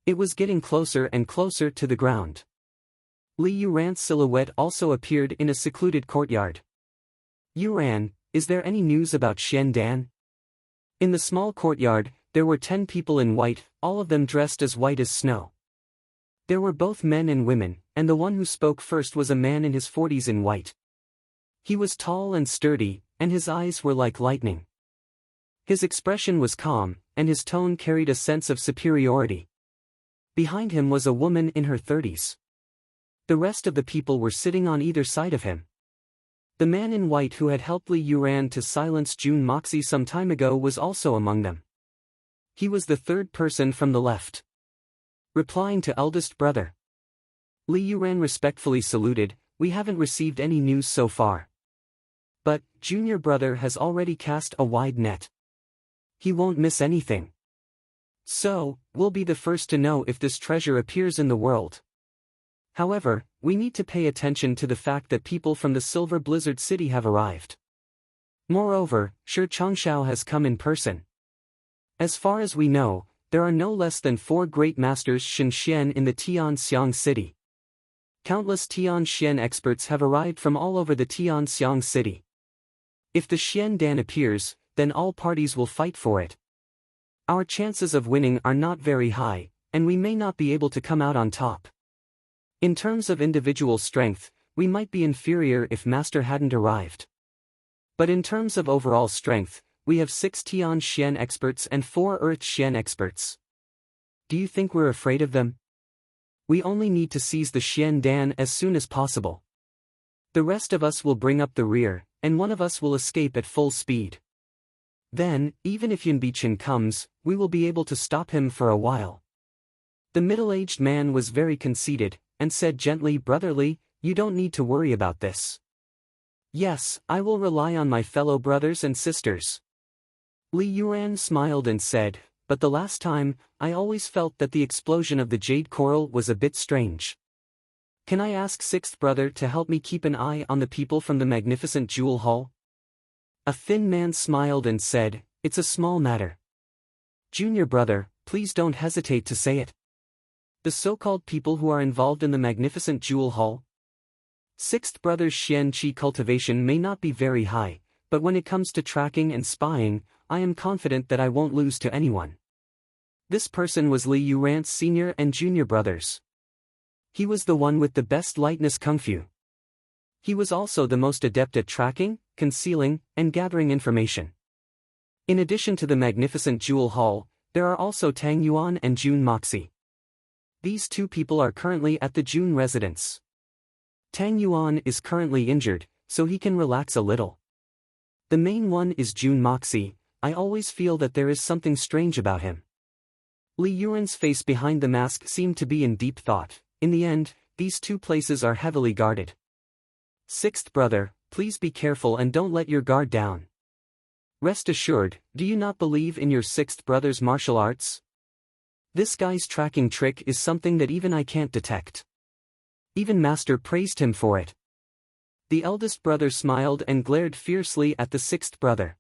It was getting closer and closer to the ground. Li Yuran's silhouette also appeared in a secluded courtyard. Yuran, is there any news about Xian Dan? In the small courtyard, there were 10 people in white, all of them dressed as white as snow. There were both men and women, and the one who spoke first was a man in his 40s in white. He was tall and sturdy, and his eyes were like lightning. His expression was calm, and his tone carried a sense of superiority. Behind him was a woman in her 30s. The rest of the people were sitting on either side of him. The man in white who had helped Li Yuran to silence Jun Moxie some time ago was also among them. He was the third person from the left. Replying to eldest brother, Li Yuran respectfully saluted, "We haven't received any news so far. But, junior brother has already cast a wide net. He won't miss anything. So, we'll be the first to know if this treasure appears in the world. However, we need to pay attention to the fact that people from the Silver Blizzard City have arrived. Moreover, Shi Changshao has come in person. As far as we know, there are no less than 4 great masters Shenxian in the Tianxiang city. Countless Tianxian experts have arrived from all over the Tianxiang city. If the Xian Dan appears, then all parties will fight for it. Our chances of winning are not very high, and we may not be able to come out on top. In terms of individual strength, we might be inferior if Master hadn't arrived. But in terms of overall strength, we have 6 Tianxian experts and 4 Earth Xian experts. Do you think we're afraid of them? We only need to seize the Xian Dan as soon as possible. The rest of us will bring up the rear, and one of us will escape at full speed. Then, even if Yun Bichen comes, we will be able to stop him for a while." The middle-aged man was very conceited, and said gently, "Brotherly, you don't need to worry about this. Yes, I will rely on my fellow brothers and sisters." Li Yuran smiled and said, "But the last time, I always felt that the explosion of the jade coral was a bit strange. Can I ask 6th brother to help me keep an eye on the people from the magnificent jewel hall?" A thin man smiled and said, "It's a small matter. Junior brother, please don't hesitate to say it. The so-called people who are involved in the magnificent jewel hall? 6th brother's Xian Qi cultivation may not be very high, but when it comes to tracking and spying, I am confident that I won't lose to anyone." This person was Li Yuran's senior and junior brothers. He was the one with the best lightness kung fu. He was also the most adept at tracking, concealing, and gathering information. In addition to the magnificent jewel hall, there are also Tang Yuan and Jun Moxie. These 2 people are currently at the Jun residence. Tang Yuan is currently injured, so he can relax a little. The main one is Jun Moxie. I always feel that there is something strange about him. Li Yuran's face behind the mask seemed to be in deep thought. In the end, these 2 places are heavily guarded. 6th brother, please be careful and don't let your guard down. Rest assured, do you not believe in your 6th brother's martial arts? This guy's tracking trick is something that even I can't detect. Even Master praised him for it." The eldest brother smiled and glared fiercely at the 6th brother.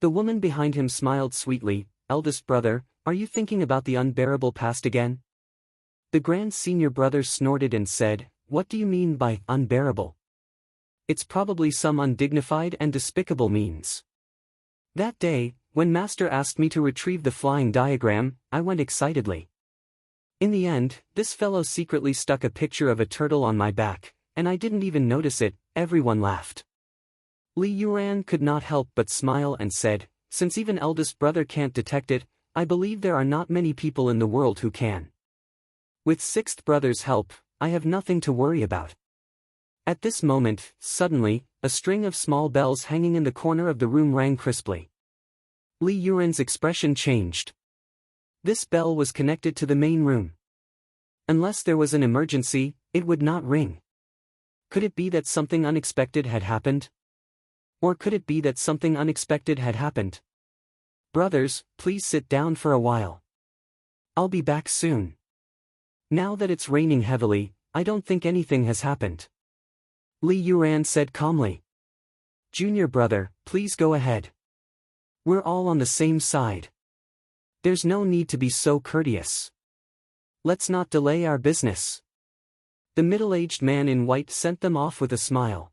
The woman behind him smiled sweetly. "Eldest brother, are you thinking about the unbearable past again?" The grand senior brother snorted and said, "What do you mean by unbearable? It's probably some undignified and despicable means. That day, when Master asked me to retrieve the flying diagram, I went excitedly. In the end, this fellow secretly stuck a picture of a turtle on my back, and I didn't even notice it." Everyone laughed. Li Yuran could not help but smile and said, "Since even eldest brother can't detect it, I believe there are not many people in the world who can. With 6th brother's help, I have nothing to worry about." At this moment, suddenly, a string of small bells hanging in the corner of the room rang crisply. Li Yuran's expression changed. This bell was connected to the main room. Unless there was an emergency, it would not ring. Could it be that something unexpected had happened? Or could it be that something unexpected had happened? Brothers, please sit down for a while. I'll be back soon. Now that it's raining heavily, I don't think anything has happened. Li Yuan said calmly. Junior brother, please go ahead. We're all on the same side. There's no need to be so courteous. Let's not delay our business. The middle-aged man in white sent them off with a smile.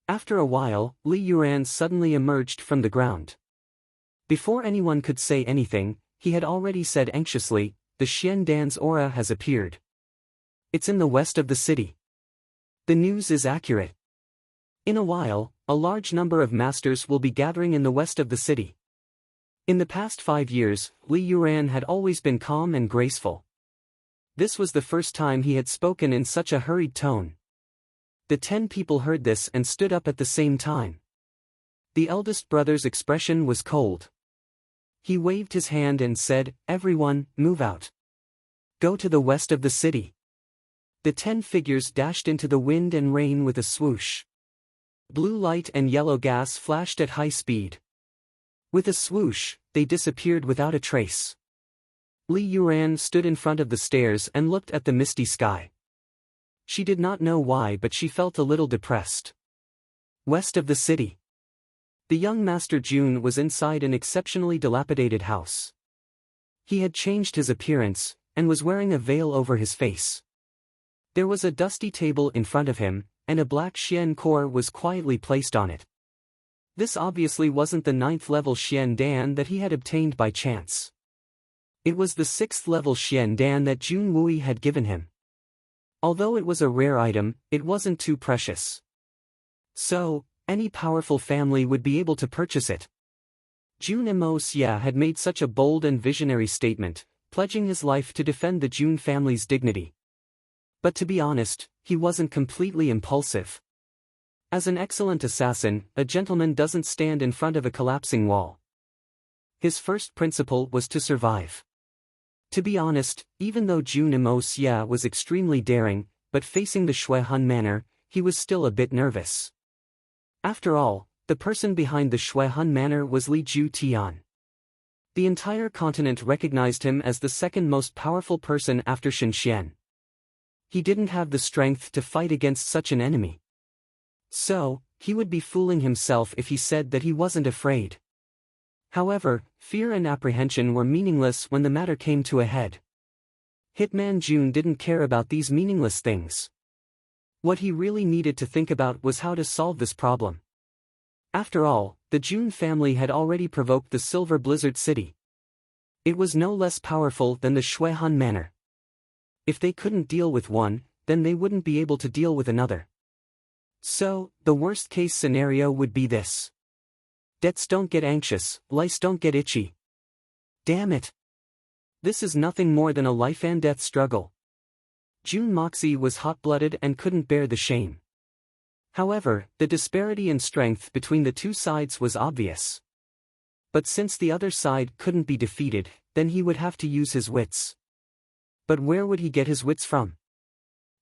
After a while, Li Yuan suddenly emerged from the ground. Before anyone could say anything, he had already said anxiously, the Xian Dan's aura has appeared. It's in the west of the city. The news is accurate. In a while, a large number of masters will be gathering in the west of the city. In the past 5 years, Li Yuan had always been calm and graceful. This was the first time he had spoken in such a hurried tone. The 10 people heard this and stood up at the same time. The eldest brother's expression was cold. He waved his hand and said, "Everyone, move out. Go to the west of the city." The 10 figures dashed into the wind and rain with a swoosh. Blue light and yellow gas flashed at high speed. With a swoosh, they disappeared without a trace. Li Yuan stood in front of the stairs and looked at the misty sky. She did not know why, but she felt a little depressed. West of the city. The young Master Jun was inside an exceptionally dilapidated house. He had changed his appearance, and was wearing a veil over his face. There was a dusty table in front of him, and a black Xian core was quietly placed on it. This obviously wasn't the 9th level Xian Dan that he had obtained by chance. It was the 6th level Xian Dan that Jun Wui had given him. Although it was a rare item, it wasn't too precious. So, any powerful family would be able to purchase it. Jun Emo Xia had made such a bold and visionary statement, pledging his life to defend the Jun family's dignity. But to be honest, he wasn't completely impulsive. As an excellent assassin, a gentleman doesn't stand in front of a collapsing wall. His first principle was to survive. To be honest, even though Jun Emo Xia was extremely daring, but facing the Shui Han Manor, he was still a bit nervous. After all, the person behind the Shui Han Manor was Li Ju Tian. The entire continent recognized him as the second most powerful person after Shenxian. He didn't have the strength to fight against such an enemy. So, he would be fooling himself if he said that he wasn't afraid. However, fear and apprehension were meaningless when the matter came to a head. Hitman Jun didn't care about these meaningless things. What he really needed to think about was how to solve this problem. After all, the Jun family had already provoked the Silver Blizzard City. It was no less powerful than the Shui Han Manor. If they couldn't deal with one, then they wouldn't be able to deal with another. So, the worst-case scenario would be this. Debts don't get anxious, lice don't get itchy. Damn it! This is nothing more than a life-and-death struggle. Jun Moxie was hot-blooded and couldn't bear the shame. However, the disparity in strength between the two sides was obvious. But since the other side couldn't be defeated, then he would have to use his wits. But where would he get his wits from?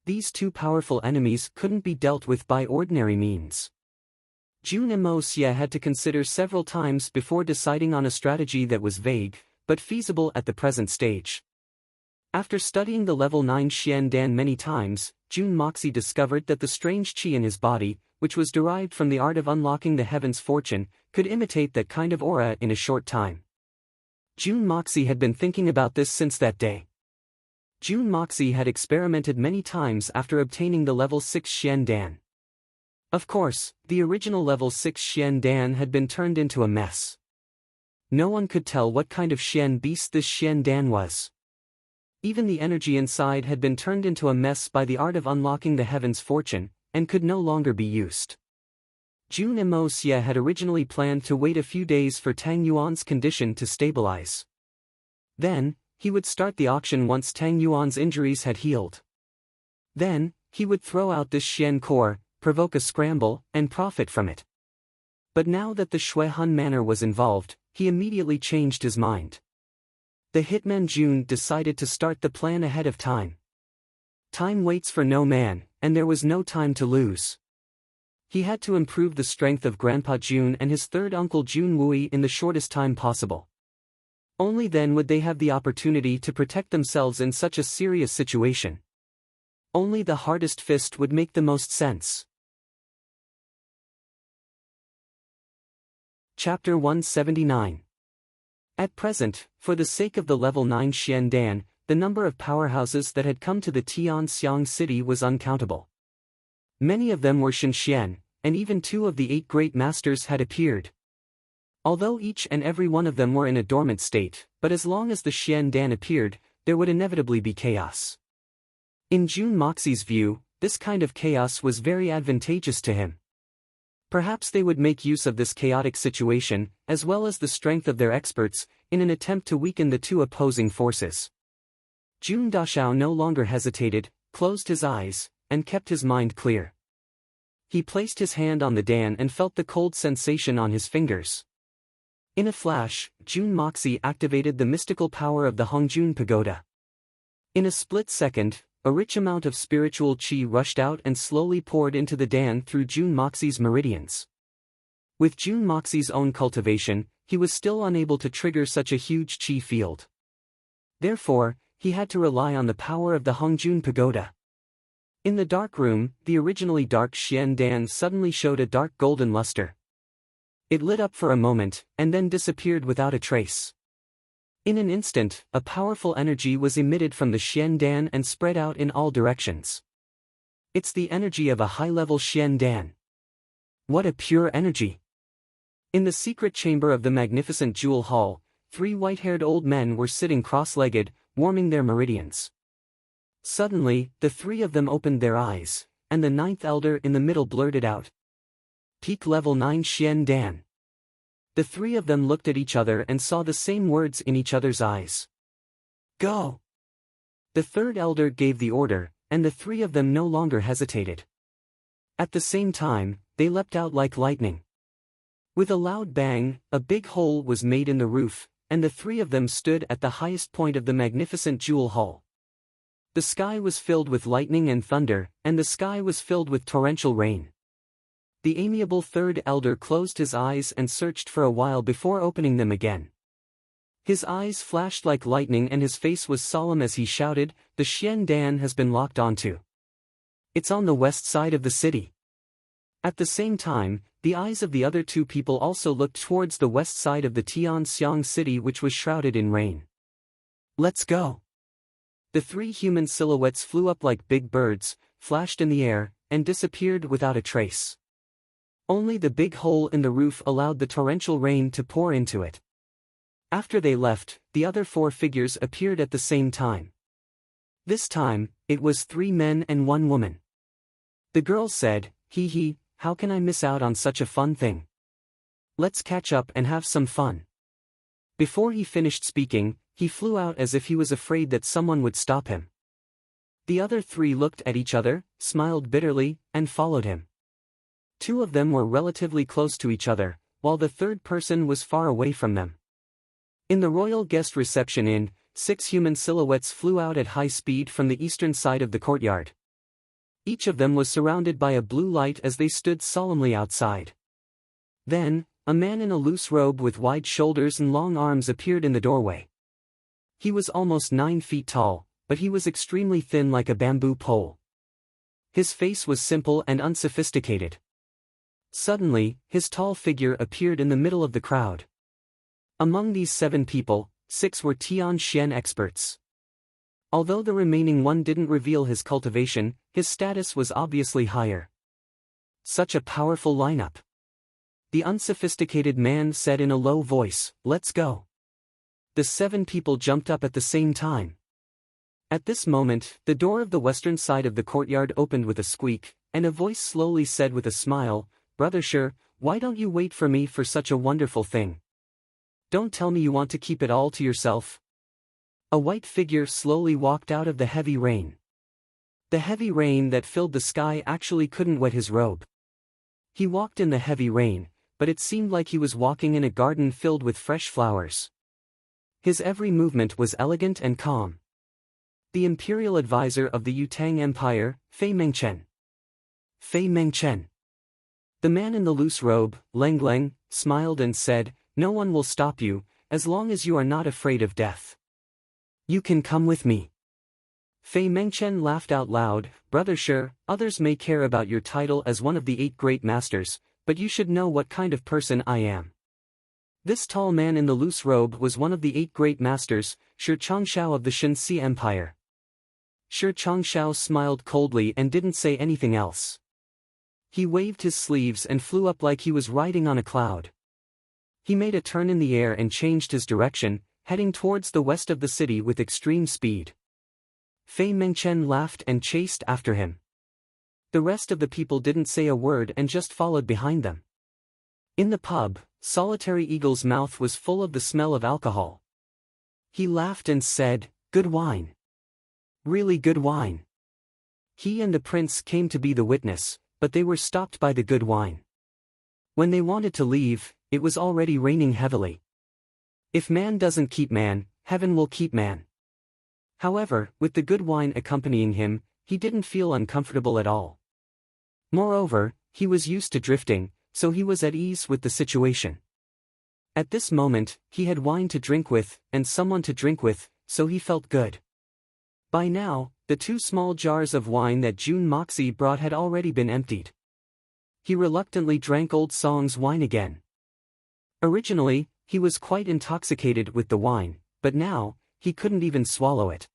These two powerful enemies couldn't be dealt with by ordinary means. Jun Emo Xia had to consider several times before deciding on a strategy that was vague, but feasible at the present stage. After studying the level 9 Xian Dan many times, Jun Moxie discovered that the strange qi in his body, which was derived from the art of unlocking the heaven's fortune, could imitate that kind of aura in a short time. Jun Moxie had been thinking about this since that day. Jun Moxie had experimented many times after obtaining the level 6 Xian Dan. Of course, the original level 6 Xian Dan had been turned into a mess. No one could tell what kind of Xian beast this Xian Dan was. Even the energy inside had been turned into a mess by the art of unlocking the heaven's fortune, and could no longer be used. Jun Emo Xia had originally planned to wait a few days for Tang Yuan's condition to stabilize. Then, he would start the auction once Tang Yuan's injuries had healed. Then, he would throw out this Xian core, provoke a scramble, and profit from it. But now that the Shui Han Manor was involved, he immediately changed his mind. The hitman Jun decided to start the plan ahead of time. Time waits for no man, and there was no time to lose. He had to improve the strength of Grandpa Jun and his third uncle Jun Wui in the shortest time possible. Only then would they have the opportunity to protect themselves in such a serious situation. Only the hardest fist would make the most sense. Chapter 179. At present, for the sake of the level 9 Xian Dan, the number of powerhouses that had come to the Tianxiang city was uncountable. Many of them were Shenxian, and even 2 of the 8 great masters had appeared. Although each and every one of them were in a dormant state, but as long as the Xian Dan appeared, there would inevitably be chaos. In Jun Moxie's view, this kind of chaos was very advantageous to him. Perhaps they would make use of this chaotic situation, as well as the strength of their experts, in an attempt to weaken the 2 opposing forces. Jun Dashao no longer hesitated, closed his eyes, and kept his mind clear. He placed his hand on the Dan and felt the cold sensation on his fingers. In a flash, Jun Moxie activated the mystical power of the Hongjun Pagoda. In a split second, a rich amount of spiritual qi rushed out and slowly poured into the Dan through Jun Moxie's meridians. With Jun Moxie's own cultivation, he was still unable to trigger such a huge qi field. Therefore, he had to rely on the power of the Hongjun Pagoda. In the dark room, the originally dark Xian Dan suddenly showed a dark golden luster. It lit up for a moment, and then disappeared without a trace. In an instant, a powerful energy was emitted from the Xian Dan and spread out in all directions. It's the energy of a high-level Xian Dan. What a pure energy! In the secret chamber of the magnificent Jewel Hall, 3 white-haired old men were sitting cross-legged, warming their meridians. Suddenly, the 3 of them opened their eyes, and the 9th elder in the middle blurted out, "Peak level 9 Xian Dan." The 3 of them looked at each other and saw the same words in each other's eyes. "Go!" The 3rd elder gave the order, and the 3 of them no longer hesitated. At the same time, they leapt out like lightning. With a loud bang, a big hole was made in the roof, and the 3 of them stood at the highest point of the magnificent Jewel Hall. The sky was filled with lightning and thunder, and the sky was filled with torrential rain. The amiable 3rd elder closed his eyes and searched for a while before opening them again. His eyes flashed like lightning and his face was solemn as he shouted, "The Xian Dan has been locked onto. It's on the west side of the city." At the same time, the eyes of the other 2 people also looked towards the west side of the Tianxiang city, which was shrouded in rain. "Let's go!" The 3 human silhouettes flew up like big birds, flashed in the air, and disappeared without a trace. Only the big hole in the roof allowed the torrential rain to pour into it. After they left, the other 4 figures appeared at the same time. This time, it was 3 men and 1 woman. The girl said, "Hee, how can I miss out on such a fun thing? Let's catch up and have some fun." Before he finished speaking, he flew out as if he was afraid that someone would stop him. The other 3 looked at each other, smiled bitterly, and followed him. 2 of them were relatively close to each other, while the 3rd person was far away from them. In the royal guest reception inn, 6 human silhouettes flew out at high speed from the eastern side of the courtyard. Each of them was surrounded by a blue light as they stood solemnly outside. Then, a man in a loose robe with wide shoulders and long arms appeared in the doorway. He was almost 9 feet tall, but he was extremely thin like a bamboo pole. His face was simple and unsophisticated. Suddenly, his tall figure appeared in the middle of the crowd. Among these 7 people, 6 were Tianxian experts. Although the remaining 1 didn't reveal his cultivation, his status was obviously higher. Such a powerful lineup. The unsophisticated man said in a low voice, "Let's go." The 7 people jumped up at the same time. At this moment, the door of the western side of the courtyard opened with a squeak, and a voice slowly said with a smile, "Brother Sher, why don't you wait for me for such a wonderful thing? Don't tell me you want to keep it all to yourself." A white figure slowly walked out of the heavy rain. The heavy rain that filled the sky actually couldn't wet his robe. He walked in the heavy rain, but it seemed like he was walking in a garden filled with fresh flowers. His every movement was elegant and calm. the imperial advisor of the Yutang Empire, Fei Mengchen. Fei Mengchen. The man in the loose robe, Leng Leng, smiled and said, "No one will stop you, as long as you are not afraid of death. You can come with me." Fei Mengchen laughed out loud, "Brother Shi, others may care about your title as one of the 8 great masters, but you should know what kind of person I am." This tall man in the loose robe was one of the 8 great masters, Shi Changshao of the Shenxi Empire. Shi Changshao smiled coldly and didn't say anything else. He waved his sleeves and flew up like he was riding on a cloud. He made a turn in the air and changed his direction, heading towards the west of the city with extreme speed. Fei Mengchen laughed and chased after him. The rest of the people didn't say a word and just followed behind them. In the pub, Solitary Eagle's mouth was full of the smell of alcohol. He laughed and said, "Good wine. Really good wine." He and the prince came to be the witness, but they were stopped by the good wine. When they wanted to leave, it was already raining heavily. If man doesn't keep man, heaven will keep man. However, with the good wine accompanying him, he didn't feel uncomfortable at all. Moreover, he was used to drifting, so he was at ease with the situation. At this moment, he had wine to drink with, and someone to drink with, so he felt good. By now, the 2 small jars of wine that Jun Moxie brought had already been emptied. He reluctantly drank Old Song's wine again. Originally, he was quite intoxicated with the wine, but now, he couldn't even swallow it.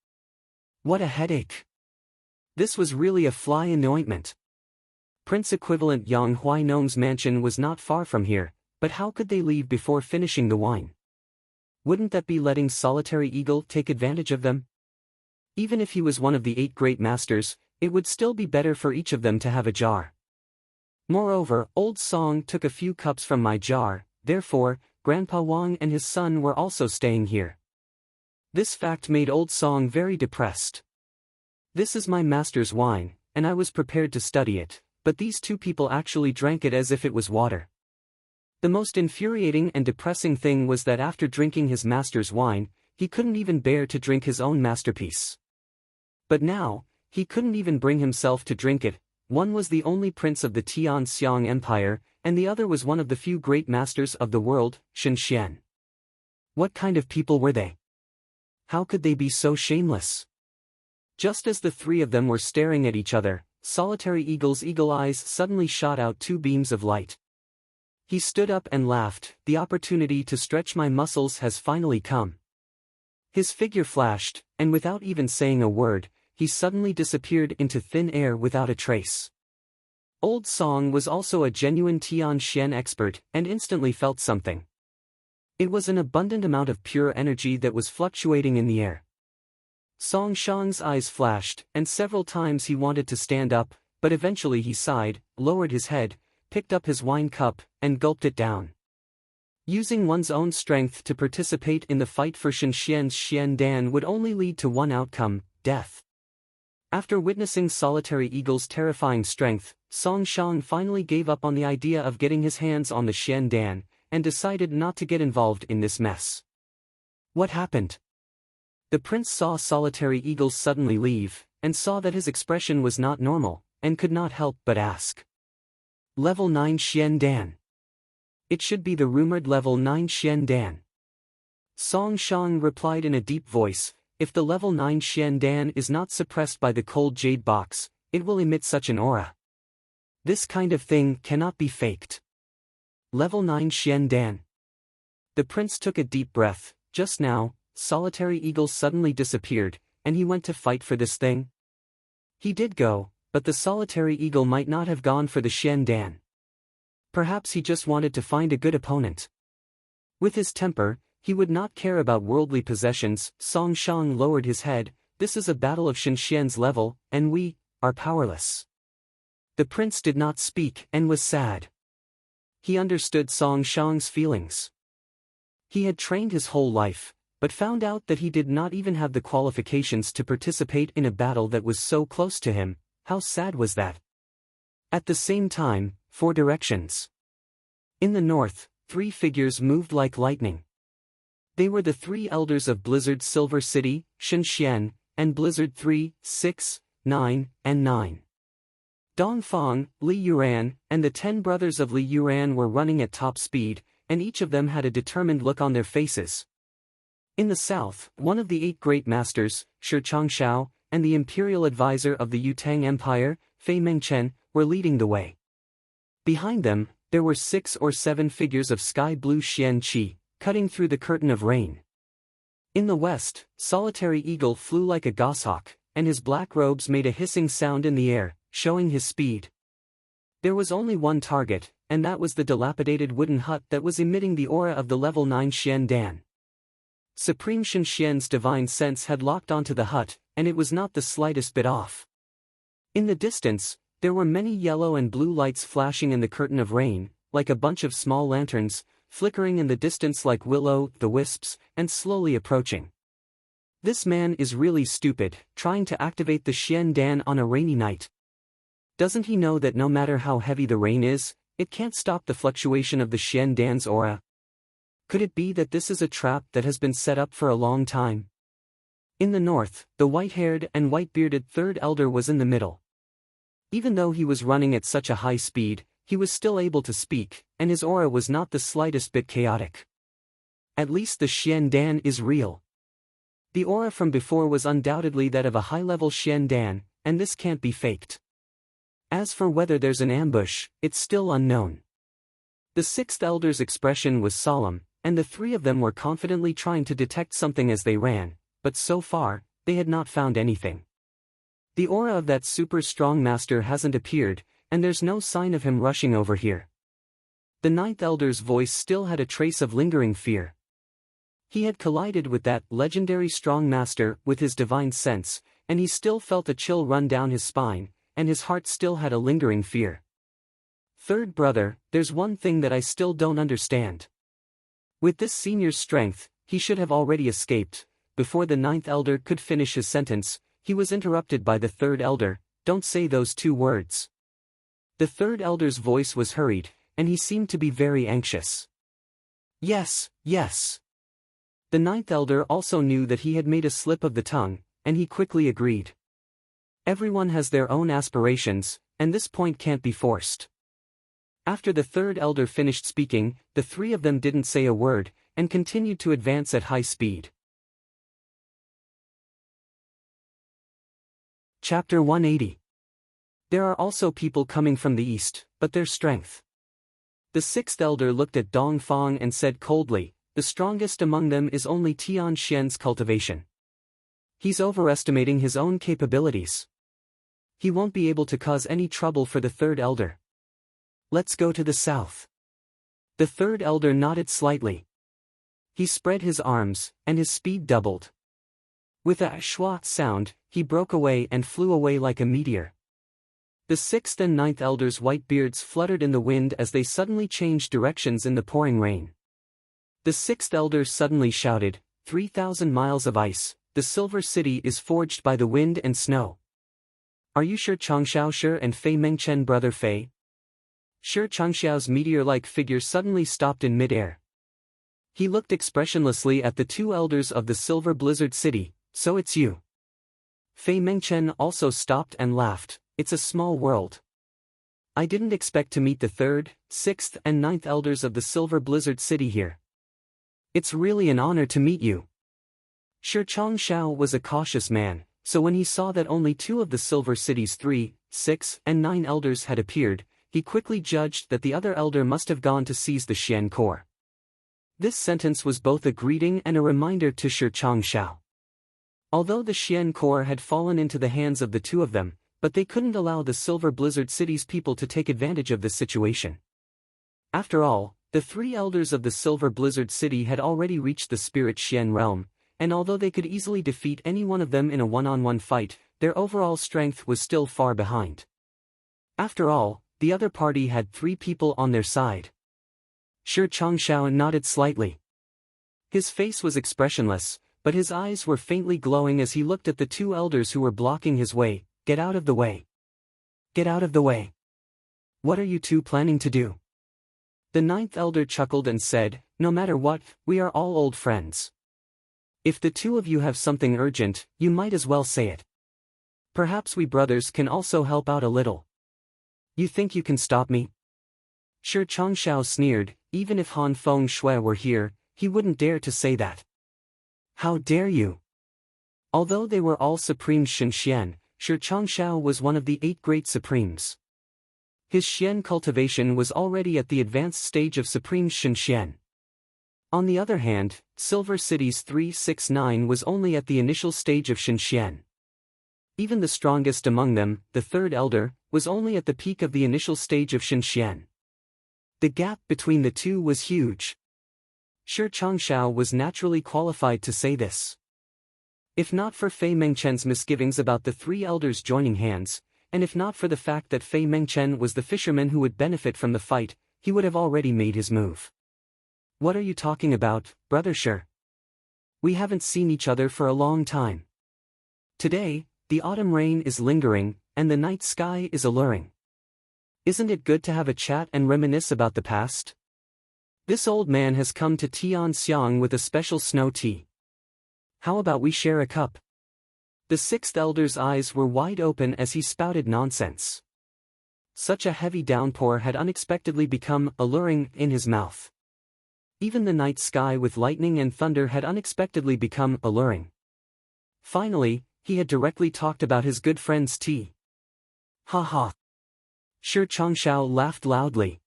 What a headache! This was really a fly in the ointment. Prince equivalent Yang Huainong's mansion was not far from here, but how could they leave before finishing the wine? Wouldn't that be letting Solitary Eagle take advantage of them? Even if he was one of the 8 great masters, it would still be better for each of them to have a jar. Moreover, Old Song took a few cups from my jar, therefore, Grandpa Wang and his son were also staying here. This fact made Old Song very depressed. This is my master's wine, and I was prepared to study it, but these 2 people actually drank it as if it was water. The most infuriating and depressing thing was that after drinking his master's wine, he couldn't even bear to drink his own masterpiece. But now, he couldn't even bring himself to drink it. One was the only prince of the Tianxiang Empire, and the other was one of the few great masters of the world, Shenxian. What kind of people were they? How could they be so shameless? Just as the 3 of them were staring at each other, Solitary Eagle's eagle eyes suddenly shot out 2 beams of light. He stood up and laughed, "The opportunity to stretch my muscles has finally come." His figure flashed, and without even saying a word, he suddenly disappeared into thin air without a trace. Old Song was also a genuine Tianxian expert and instantly felt something. It was an abundant amount of pure energy that was fluctuating in the air. Song Shang's eyes flashed, and several times he wanted to stand up, but eventually he sighed, lowered his head, picked up his wine cup, and gulped it down. Using one's own strength to participate in the fight for Shenxian's Xian Dan would only lead to one outcome, death. After witnessing Solitary Eagle's terrifying strength, Song Shang finally gave up on the idea of getting his hands on the Xian Dan, and decided not to get involved in this mess. What happened? The prince saw Solitary Eagle suddenly leave, and saw that his expression was not normal, and could not help but ask. Level 9 Xian Dan. It should be the rumored level 9 Xian Dan. Song Shang replied in a deep voice, "If the level 9 Xian Dan is not suppressed by the cold jade box, it will emit such an aura. This kind of thing cannot be faked." Level 9 Xian Dan. The prince took a deep breath. Just now, Solitary Eagle suddenly disappeared, and he went to fight for this thing? He did go, but the Solitary Eagle might not have gone for the Xian Dan. Perhaps he just wanted to find a good opponent. With his temper, he would not care about worldly possessions. Song Shang lowered his head. This is a battle of Shenxian's level, and we are powerless. The prince did not speak and was sad. He understood Song Shang's feelings. He had trained his whole life, but found out that he did not even have the qualifications to participate in a battle that was so close to him. How sad was that? At the same time, 4 directions. In the north, 3 figures moved like lightning. They were the 3 elders of Blizzard's Silver City, Shenxian, and Blizzard 3, 6, 9, and 9. Dongfang, Li Yuran, and the 10 brothers of Li Yuran were running at top speed, and each of them had a determined look on their faces. In the south, one of the 8 great masters, Shi Changshao, and the imperial advisor of the Yutang Empire, Fei Mengchen, were leading the way. Behind them, there were 6 or 7 figures of sky-blue Xian Qi, cutting through the curtain of rain. In the west, Solitary Eagle flew like a goshawk, and his black robes made a hissing sound in the air, showing his speed. There was only one target, and that was the dilapidated wooden hut that was emitting the aura of the level 9 Xian Dan. Supreme Shen Xian's divine sense had locked onto the hut, and it was not the slightest bit off. In the distance, there were many yellow and blue lights flashing in the curtain of rain, like a bunch of small lanterns, flickering in the distance like will-o'-the-wisps, and slowly approaching. This man is really stupid, trying to activate the Xian Dan on a rainy night. Doesn't he know that no matter how heavy the rain is, it can't stop the fluctuation of the Xian Dan's aura? Could it be that this is a trap that has been set up for a long time? In the north, the white-haired and white-bearded third elder was in the middle. Even though he was running at such a high speed, he was still able to speak, and his aura was not the slightest bit chaotic. At least the Xian Dan is real. The aura from before was undoubtedly that of a high-level Xian Dan, and this can't be faked. As for whether there's an ambush, it's still unknown. The 6th elder's expression was solemn, and the 3 of them were confidently trying to detect something as they ran, but so far, they had not found anything. The aura of that super strong master hasn't appeared, and there's no sign of him rushing over here. The 9th elder's voice still had a trace of lingering fear. He had collided with that legendary strong master with his divine sense, and he still felt a chill run down his spine, and his heart still had a lingering fear. Third brother, there's one thing that I still don't understand. With this senior's strength, he should have already escaped. Before the 9th elder could finish his sentence, he was interrupted by the 3rd elder. Don't say those 2 words. The 3rd elder's voice was hurried, and he seemed to be very anxious. Yes, yes. The 9th elder also knew that he had made a slip of the tongue, and he quickly agreed. Everyone has their own aspirations, and this point can't be forced. After the 3rd elder finished speaking, the 3 of them didn't say a word, and continued to advance at high speed. Chapter 180. There are also people coming from the east, but their strength. The 6th elder looked at Dongfang and said coldly, the strongest among them is only Tian Xian's cultivation. He's overestimating his own capabilities. He won't be able to cause any trouble for the 3rd elder. Let's go to the south. The 3rd elder nodded slightly. He spread his arms, and his speed doubled. With a schwa sound, he broke away and flew away like a meteor. The 6th and 9th elders' white beards fluttered in the wind as they suddenly changed directions in the pouring rain. The 6th elder suddenly shouted, 3,000 miles of ice, the silver city is forged by the wind and snow. Are you sure Changshao Shi and Fei Mengchen brother Fei? Shi Changshao's meteor-like figure suddenly stopped in mid-air. He looked expressionlessly at the 2 elders of the silver blizzard city. So it's you. Fei Mengchen also stopped and laughed. It's a small world. I didn't expect to meet the 3rd, 6th and 9th elders of the silver blizzard city here. It's really an honor to meet you. Shi Changshao was a cautious man, so when he saw that only 2 of the silver city's 3, 6 and 9 elders had appeared, he quickly judged that the other elder must have gone to seize the Xian core. This sentence was both a greeting and a reminder to Shi Changshao. Although the Xian core had fallen into the hands of the 2 of them, but they couldn't allow the Silver Blizzard City's people to take advantage of this situation. After all, the 3 elders of the Silver Blizzard City had already reached the Spirit Xian realm, and although they could easily defeat any one of them in a one-on-one fight, their overall strength was still far behind. After all, the other party had 3 people on their side. Shi Changshao nodded slightly. His face was expressionless, but his eyes were faintly glowing as he looked at the 2 elders who were blocking his way. Get out of the way. Get out of the way. What are you 2 planning to do? The 9th elder chuckled and said, no matter what, we are all old friends. If the two of you have something urgent, you might as well say it. Perhaps we brothers can also help out a little. You think you can stop me? Shi Changshao sneered. Even if Han Feng Shui were here, he wouldn't dare to say that. How dare you? Although they were all supreme Shenxian, Shi Changshao was one of the 8 great supremes. His Xian cultivation was already at the advanced stage of supreme Shenxian. On the other hand, Silver City's 369 was only at the initial stage of Shenxian. Even the strongest among them, the third elder, was only at the peak of the initial stage of Shenxian. The gap between the two was huge. Shi Changshao was naturally qualified to say this. If not for Fei Mengchen's misgivings about the 3 elders joining hands, and if not for the fact that Fei Mengchen was the fisherman who would benefit from the fight, he would have already made his move. What are you talking about, Brother Shi? We haven't seen each other for a long time. Today, the autumn rain is lingering, and the night sky is alluring. Isn't it good to have a chat and reminisce about the past? This old man has come to Tianxiang with a special snow tea. How about we share a cup? The 6th elder's eyes were wide open as he spouted nonsense. Such a heavy downpour had unexpectedly become alluring in his mouth. Even the night sky with lightning and thunder had unexpectedly become alluring. Finally, he had directly talked about his good friend's tea. Ha ha! Shi Changshao laughed loudly.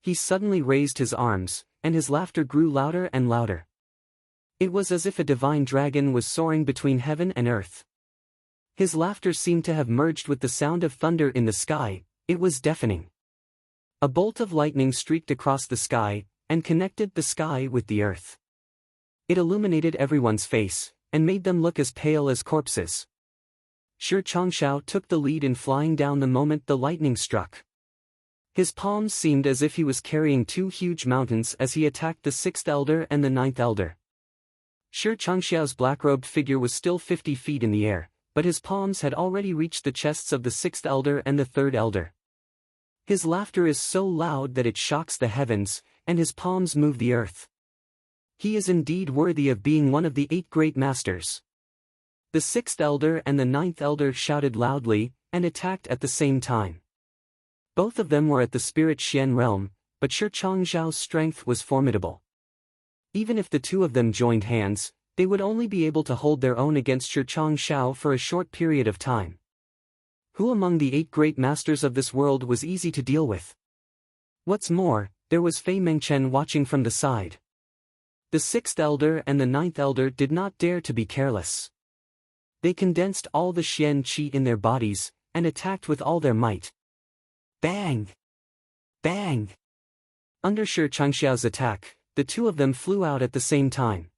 He suddenly raised his arms, and his laughter grew louder and louder. It was as if a divine dragon was soaring between heaven and earth. His laughter seemed to have merged with the sound of thunder in the sky. It was deafening. A bolt of lightning streaked across the sky, and connected the sky with the earth. It illuminated everyone's face, and made them look as pale as corpses. Shi Changshao took the lead in flying down the moment the lightning struck. His palms seemed as if he was carrying 2 huge mountains as he attacked the 6th elder and the 9th elder. Shi Changshao's black-robed figure was still 50 feet in the air, but his palms had already reached the chests of the 6th elder and the 3rd elder. His laughter is so loud that it shocks the heavens, and his palms move the earth. He is indeed worthy of being one of the 8 great masters. The 6th elder and the 9th elder shouted loudly, and attacked at the same time. Both of them were at the spirit Xian realm, but Shi Changzhao's strength was formidable. Even if the two of them joined hands, they would only be able to hold their own against Shi Changzhao for a short period of time. Who among the 8 great masters of this world was easy to deal with? What's more, there was Fei Mengchen watching from the side. The 6th elder and the 9th elder did not dare to be careless. They condensed all the Xian qi in their bodies, and attacked with all their might. Bang! Bang! Under Shi Changxiao's attack, the two of them flew out at the same time.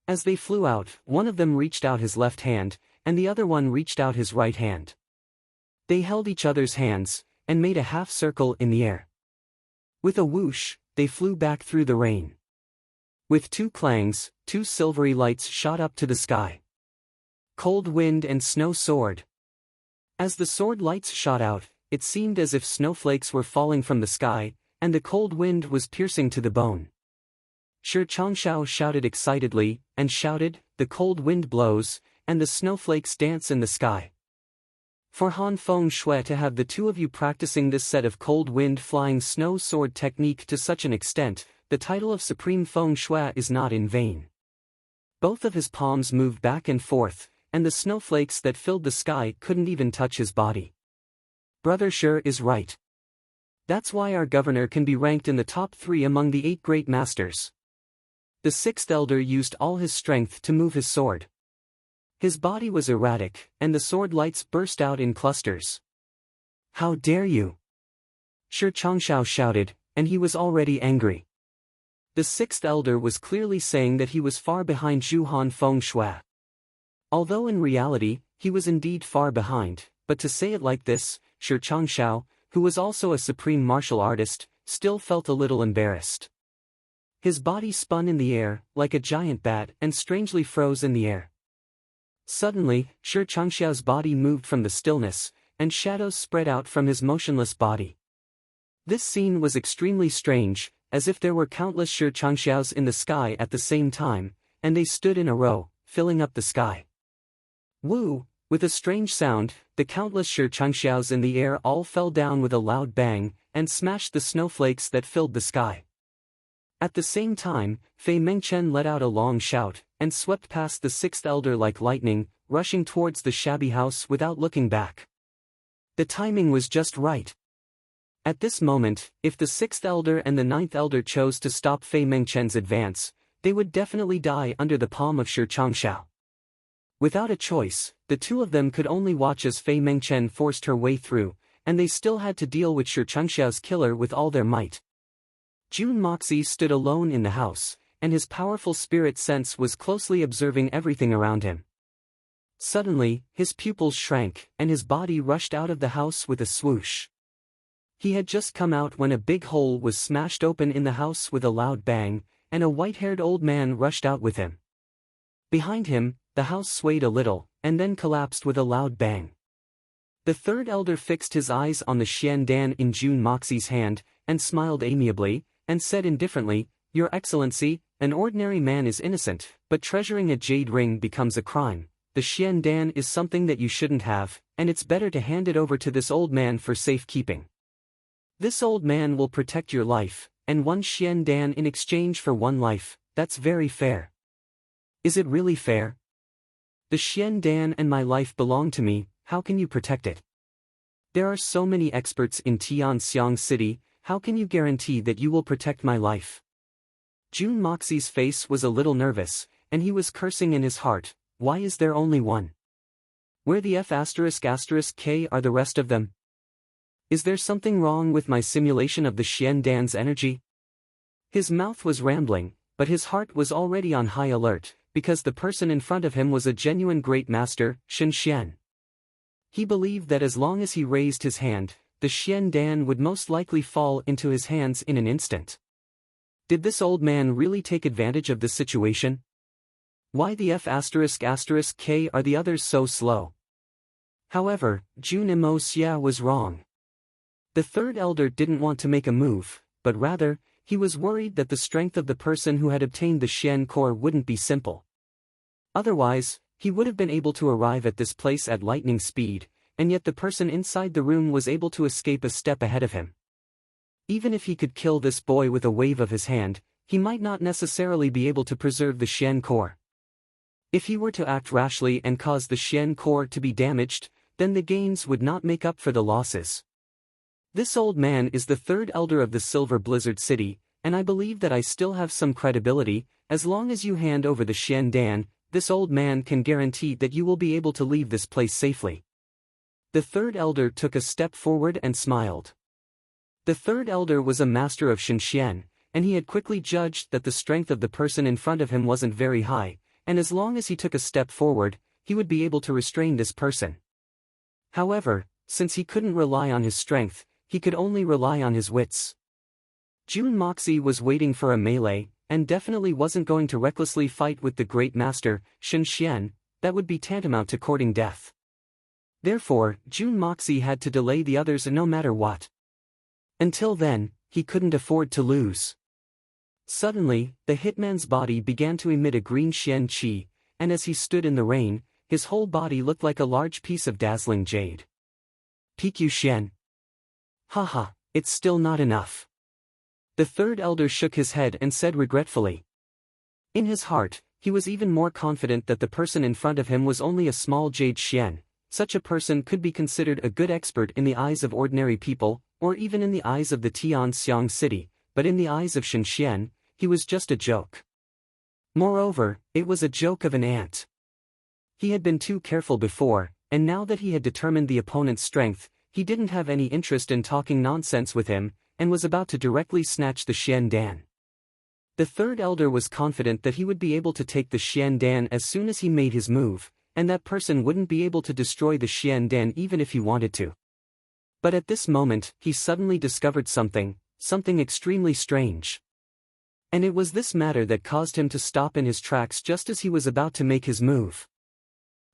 As they flew out, one of them reached out his left hand, and the other one reached out his right hand. They held each other's hands, and made a half-circle in the air. With a whoosh, they flew back through the rain. With 2 clangs, 2 silvery lights shot up to the sky. Cold wind and snow sword. As the sword lights shot out, it seemed as if snowflakes were falling from the sky, and the cold wind was piercing to the bone. Shi Changshao shouted excitedly, and shouted, "The cold wind blows, and the snowflakes dance in the sky." For Han Feng Shui to have the two of you practicing this set of cold wind flying snow sword technique to such an extent, the title of Supreme Feng Shui is not in vain. Both of his palms moved back and forth, and the snowflakes that filled the sky couldn't even touch his body. Brother Shi is right. That's why our governor can be ranked in the top 3 among the 8 great masters. The 6th elder used all his strength to move his sword. His body was erratic, and the sword lights burst out in clusters. How dare you! Shi Changshao shouted, and he was already angry. The 6th elder was clearly saying that he was far behind Zhu Han Feng Shui. Although in reality, he was indeed far behind, but to say it like this, Shi Changshao, who was also a supreme martial artist, still felt a little embarrassed. His body spun in the air, like a giant bat, and strangely froze in the air. Suddenly, Shi Changxiao's body moved from the stillness, and shadows spread out from his motionless body. This scene was extremely strange, as if there were countless Shi Changxiaos in the sky at the same time, and they stood in a row, filling up the sky. Woo! With a strange sound, the countless Shirchangxiaos in the air all fell down with a loud bang, and smashed the snowflakes that filled the sky. At the same time, Fei Mengchen let out a long shout, and swept past the sixth elder like lightning, rushing towards the shabby house without looking back. The timing was just right. At this moment, if the sixth elder and the ninth elder chose to stop Fei Mengchen's advance, they would definitely die under the palm of Shirchangxiao. Without a choice, the two of them could only watch as Fei Mengchen forced her way through, and they still had to deal with Shirchangxiao's killer with all their might. Jun Moxie stood alone in the house, and his powerful spirit sense was closely observing everything around him. Suddenly, his pupils shrank, and his body rushed out of the house with a swoosh. He had just come out when a big hole was smashed open in the house with a loud bang, and a white-haired old man rushed out with him. Behind him, the house swayed a little, and then collapsed with a loud bang. The third elder fixed his eyes on the Xian Dan in Jun Moxie's hand, and smiled amiably, and said indifferently, "Your Excellency, an ordinary man is innocent, but treasuring a jade ring becomes a crime. The Xian Dan is something that you shouldn't have, and it's better to hand it over to this old man for safekeeping. This old man will protect your life, and one Xian Dan in exchange for one life, that's very fair." "Is it really fair? The Xian Dan and my life belong to me, how can you protect it? There are so many experts in Tianxiang City, how can you guarantee that you will protect my life?" Jun Moxie's face was a little nervous, and he was cursing in his heart, why is there only one? Where the F***K are the rest of them? Is there something wrong with my simulation of the Xian Dan's energy? His mouth was rambling, but his heart was already on high alert, because the person in front of him was a genuine great master, Shen Xian. He believed that as long as he raised his hand, the Xian Dan would most likely fall into his hands in an instant. Did this old man really take advantage of this situation? Why the F***K are the others so slow? However, Jun Mo Xia was wrong. The third elder didn't want to make a move, but rather, he was worried that the strength of the person who had obtained the Xian core wouldn't be simple. Otherwise, he would have been able to arrive at this place at lightning speed, and yet the person inside the room was able to escape a step ahead of him. Even if he could kill this boy with a wave of his hand, he might not necessarily be able to preserve the Xian core. If he were to act rashly and cause the Xian core to be damaged, then the gains would not make up for the losses. This old man is the third elder of the Silver Blizzard City, and I believe that I still have some credibility. As long as you hand over the Xian Dan, this old man can guarantee that you will be able to leave this place safely." The third elder took a step forward and smiled. The third elder was a master of Shenxian, and he had quickly judged that the strength of the person in front of him wasn't very high, and as long as he took a step forward, he would be able to restrain this person. However, since he couldn't rely on his strength, he could only rely on his wits. Jun Moxie was waiting for a melee, and definitely wasn't going to recklessly fight with the great master, Shen Xian, that would be tantamount to courting death. Therefore, Jun Moxie had to delay the others no matter what. Until then, he couldn't afford to lose. Suddenly, the hitman's body began to emit a green Xian qi, and as he stood in the rain, his whole body looked like a large piece of dazzling jade. "PQ Xian. Haha, it's still not enough." The third elder shook his head and said regretfully. In his heart, he was even more confident that the person in front of him was only a small jade Xian. Such a person could be considered a good expert in the eyes of ordinary people, or even in the eyes of the Tianxiang City, but in the eyes of Shen Xian, he was just a joke. Moreover, it was a joke of an ant. He had been too careful before, and now that he had determined the opponent's strength, he didn't have any interest in talking nonsense with him, and was about to directly snatch the Xian Dan. The third elder was confident that he would be able to take the Xian Dan as soon as he made his move, and that person wouldn't be able to destroy the Xian Dan even if he wanted to. But at this moment, he suddenly discovered something extremely strange. And it was this matter that caused him to stop in his tracks just as he was about to make his move.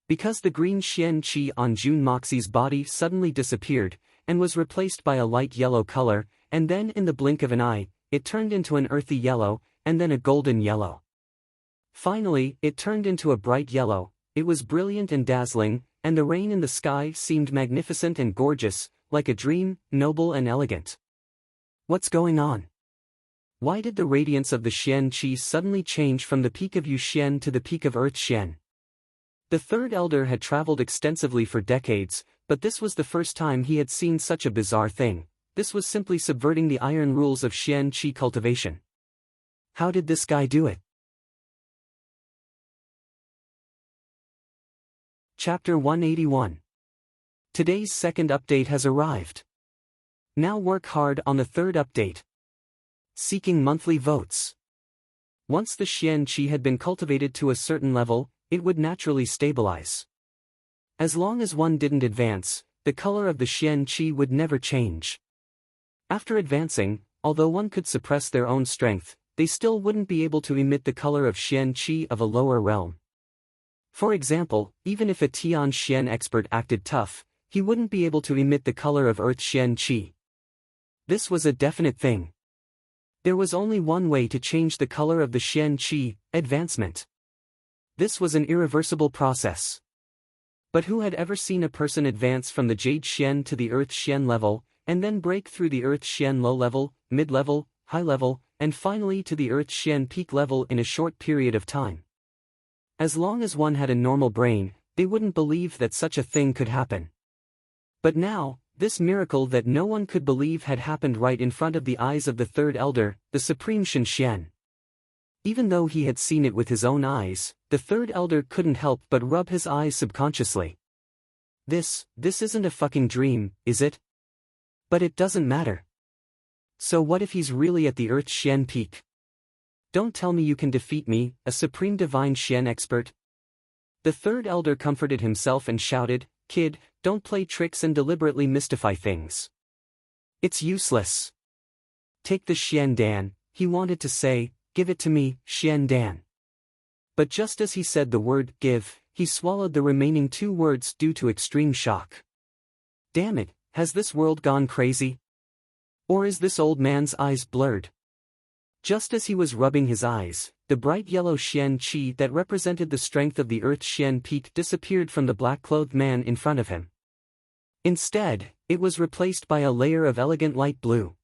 Because the green Xian Qi on Jun Moxie's body suddenly disappeared, and was replaced by a light yellow color, and then in the blink of an eye, it turned into an earthy yellow, and then a golden yellow. Finally, it turned into a bright yellow. It was brilliant and dazzling, and the rain in the sky seemed magnificent and gorgeous, like a dream, noble and elegant. What's going on? Why did the radiance of the Xian Qi suddenly change from the peak of Yu Xian to the peak of Earth Xian? The third elder had traveled extensively for decades, but this was the first time he had seen such a bizarre thing. This was simply subverting the iron rules of Xian Qi cultivation. How did this guy do it? Chapter 181. Today's second update has arrived. Now work hard on the third update. Seeking monthly votes. Once the Xian Qi had been cultivated to a certain level, it would naturally stabilize. As long as one didn't advance, the color of the Xian Qi would never change. After advancing, although one could suppress their own strength, they still wouldn't be able to emit the color of Xian Qi of a lower realm. For example, even if a Tian Xian expert acted tough, he wouldn't be able to emit the color of Earth Xian Qi. This was a definite thing. There was only one way to change the color of the Xian Qi: advancement. This was an irreversible process. But who had ever seen a person advance from the Jade Xian to the Earth Xian level, and then break through the Earth Xian low level, mid level, high level, and finally to the Earth Xian peak level in a short period of time? As long as one had a normal brain, they wouldn't believe that such a thing could happen. But now, this miracle that no one could believe had happened right in front of the eyes of the third elder, the supreme Shenxian. Even though he had seen it with his own eyes, the third elder couldn't help but rub his eyes subconsciously. This isn't a fucking dream, is it? But it doesn't matter. So what if he's really at the Earth Xian peak? Don't tell me you can defeat me, a supreme divine Xian expert. The third elder comforted himself and shouted, "Kid, don't play tricks and deliberately mystify things. It's useless. Take the Xian Dan," he wanted to say, "Give it to me, Xian Dan." But just as he said the word give, he swallowed the remaining two words due to extreme shock. Damn it, has this world gone crazy? Or is this old man's eyes blurred? Just as he was rubbing his eyes, the bright yellow Xian Qi that represented the strength of the Earth Xian peak disappeared from the black-clothed man in front of him. Instead, it was replaced by a layer of elegant light blue.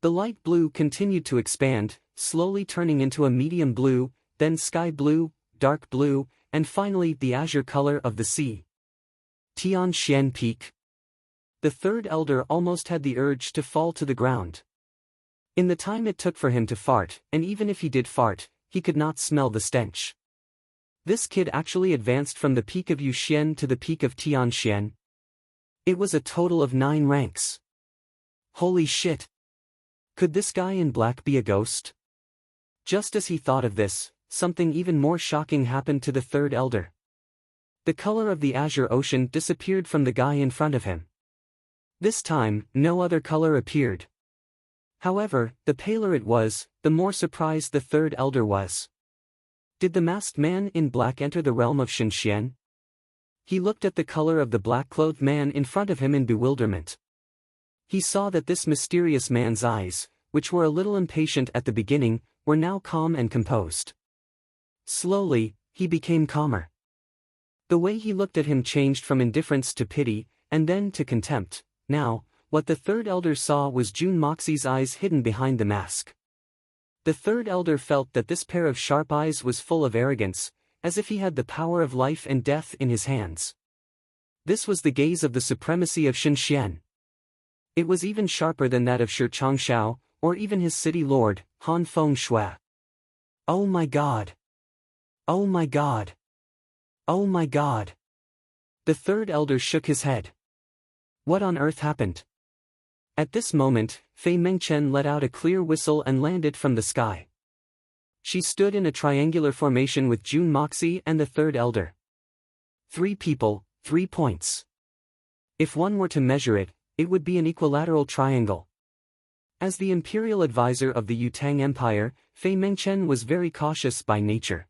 The light blue continued to expand, slowly turning into a medium blue, then sky blue, dark blue, and finally the azure color of the sea. Tian Xian Peak. The third elder almost had the urge to fall to the ground. In the time it took for him to fart, and even if he did fart, he could not smell the stench. This kid actually advanced from the peak of Yu Xian to the peak of Tian Xian. It was a total of 9 ranks. Holy shit! Could this guy in black be a ghost? Just as he thought of this, something even more shocking happened to the third elder. The color of the azure ocean disappeared from the guy in front of him. This time, no other color appeared. However, the paler it was, the more surprised the third elder was. Did the masked man in black enter the realm of Shenxian? He looked at the color of the black-clothed man in front of him in bewilderment. He saw that this mysterious man's eyes, which were a little impatient at the beginning, were now calm and composed. Slowly, he became calmer. The way he looked at him changed from indifference to pity, and then to contempt. Now, what the third elder saw was Jun Moxie's eyes hidden behind the mask. The third elder felt that this pair of sharp eyes was full of arrogance, as if he had the power of life and death in his hands. This was the gaze of the supremacy of Shenxian. It was even sharper than that of Shi Changshao, or even his city lord, Han Feng Shui. Oh my god! Oh my god! Oh my god! The third elder shook his head. What on earth happened? At this moment, Fei Mengchen let out a clear whistle and landed from the sky. She stood in a triangular formation with Jun Moxie and the third elder. 3 people, 3 points. If one were to measure it, it would be an equilateral triangle. As the imperial advisor of the Yutang Empire, Fei Mengchen was very cautious by nature.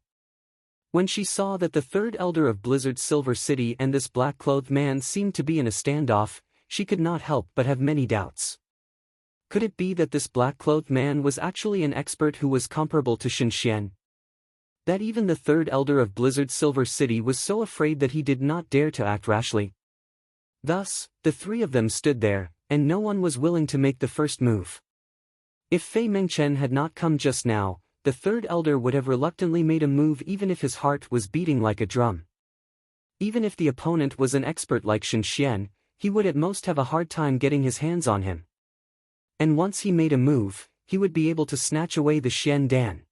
When she saw that the third elder of Blizzard's Silver City and this black-clothed man seemed to be in a standoff, she could not help but have many doubts. Could it be that this black-clothed man was actually an expert who was comparable to Shenxian? that even the third elder of Blizzard Silver City was so afraid that he did not dare to act rashly. Thus, the three of them stood there, and no one was willing to make the first move. If Fei Mengchen had not come just now, the third elder would have reluctantly made a move even if his heart was beating like a drum. Even if the opponent was an expert like Shen Xian, he would at most have a hard time getting his hands on him. And once he made a move, he would be able to snatch away the Xian Dan.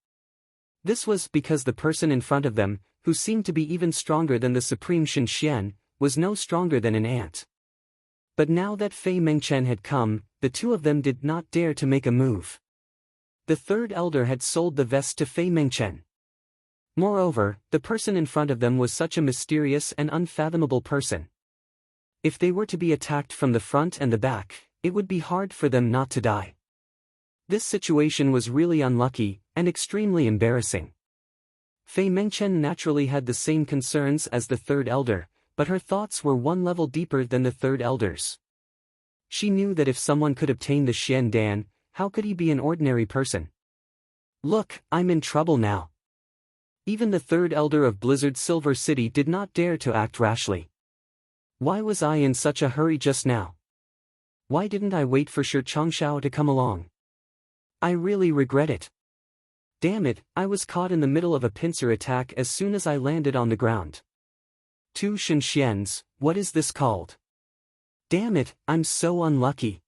This was because the person in front of them, who seemed to be even stronger than the supreme Shen Xian, was no stronger than an ant. But now that Fei Mengchen had come, the two of them did not dare to make a move. The third elder had sold the vest to Fei Mengchen. Moreover, the person in front of them was such a mysterious and unfathomable person. If they were to be attacked from the front and the back, it would be hard for them not to die. This situation was really unlucky, and extremely embarrassing. Fei Mengchen naturally had the same concerns as the third elder, but her thoughts were one level deeper than the third elder's. She knew that if someone could obtain the Xian Dan, how could he be an ordinary person? Look, I'm in trouble now. Even the third elder of Blizzard Silver City did not dare to act rashly. Why was I in such a hurry just now? Why didn't I wait for Shi Changshao to come along? I really regret it. Damn it, I was caught in the middle of a pincer attack as soon as I landed on the ground. Two Shen Xians, what is this called? Damn it, I'm so unlucky.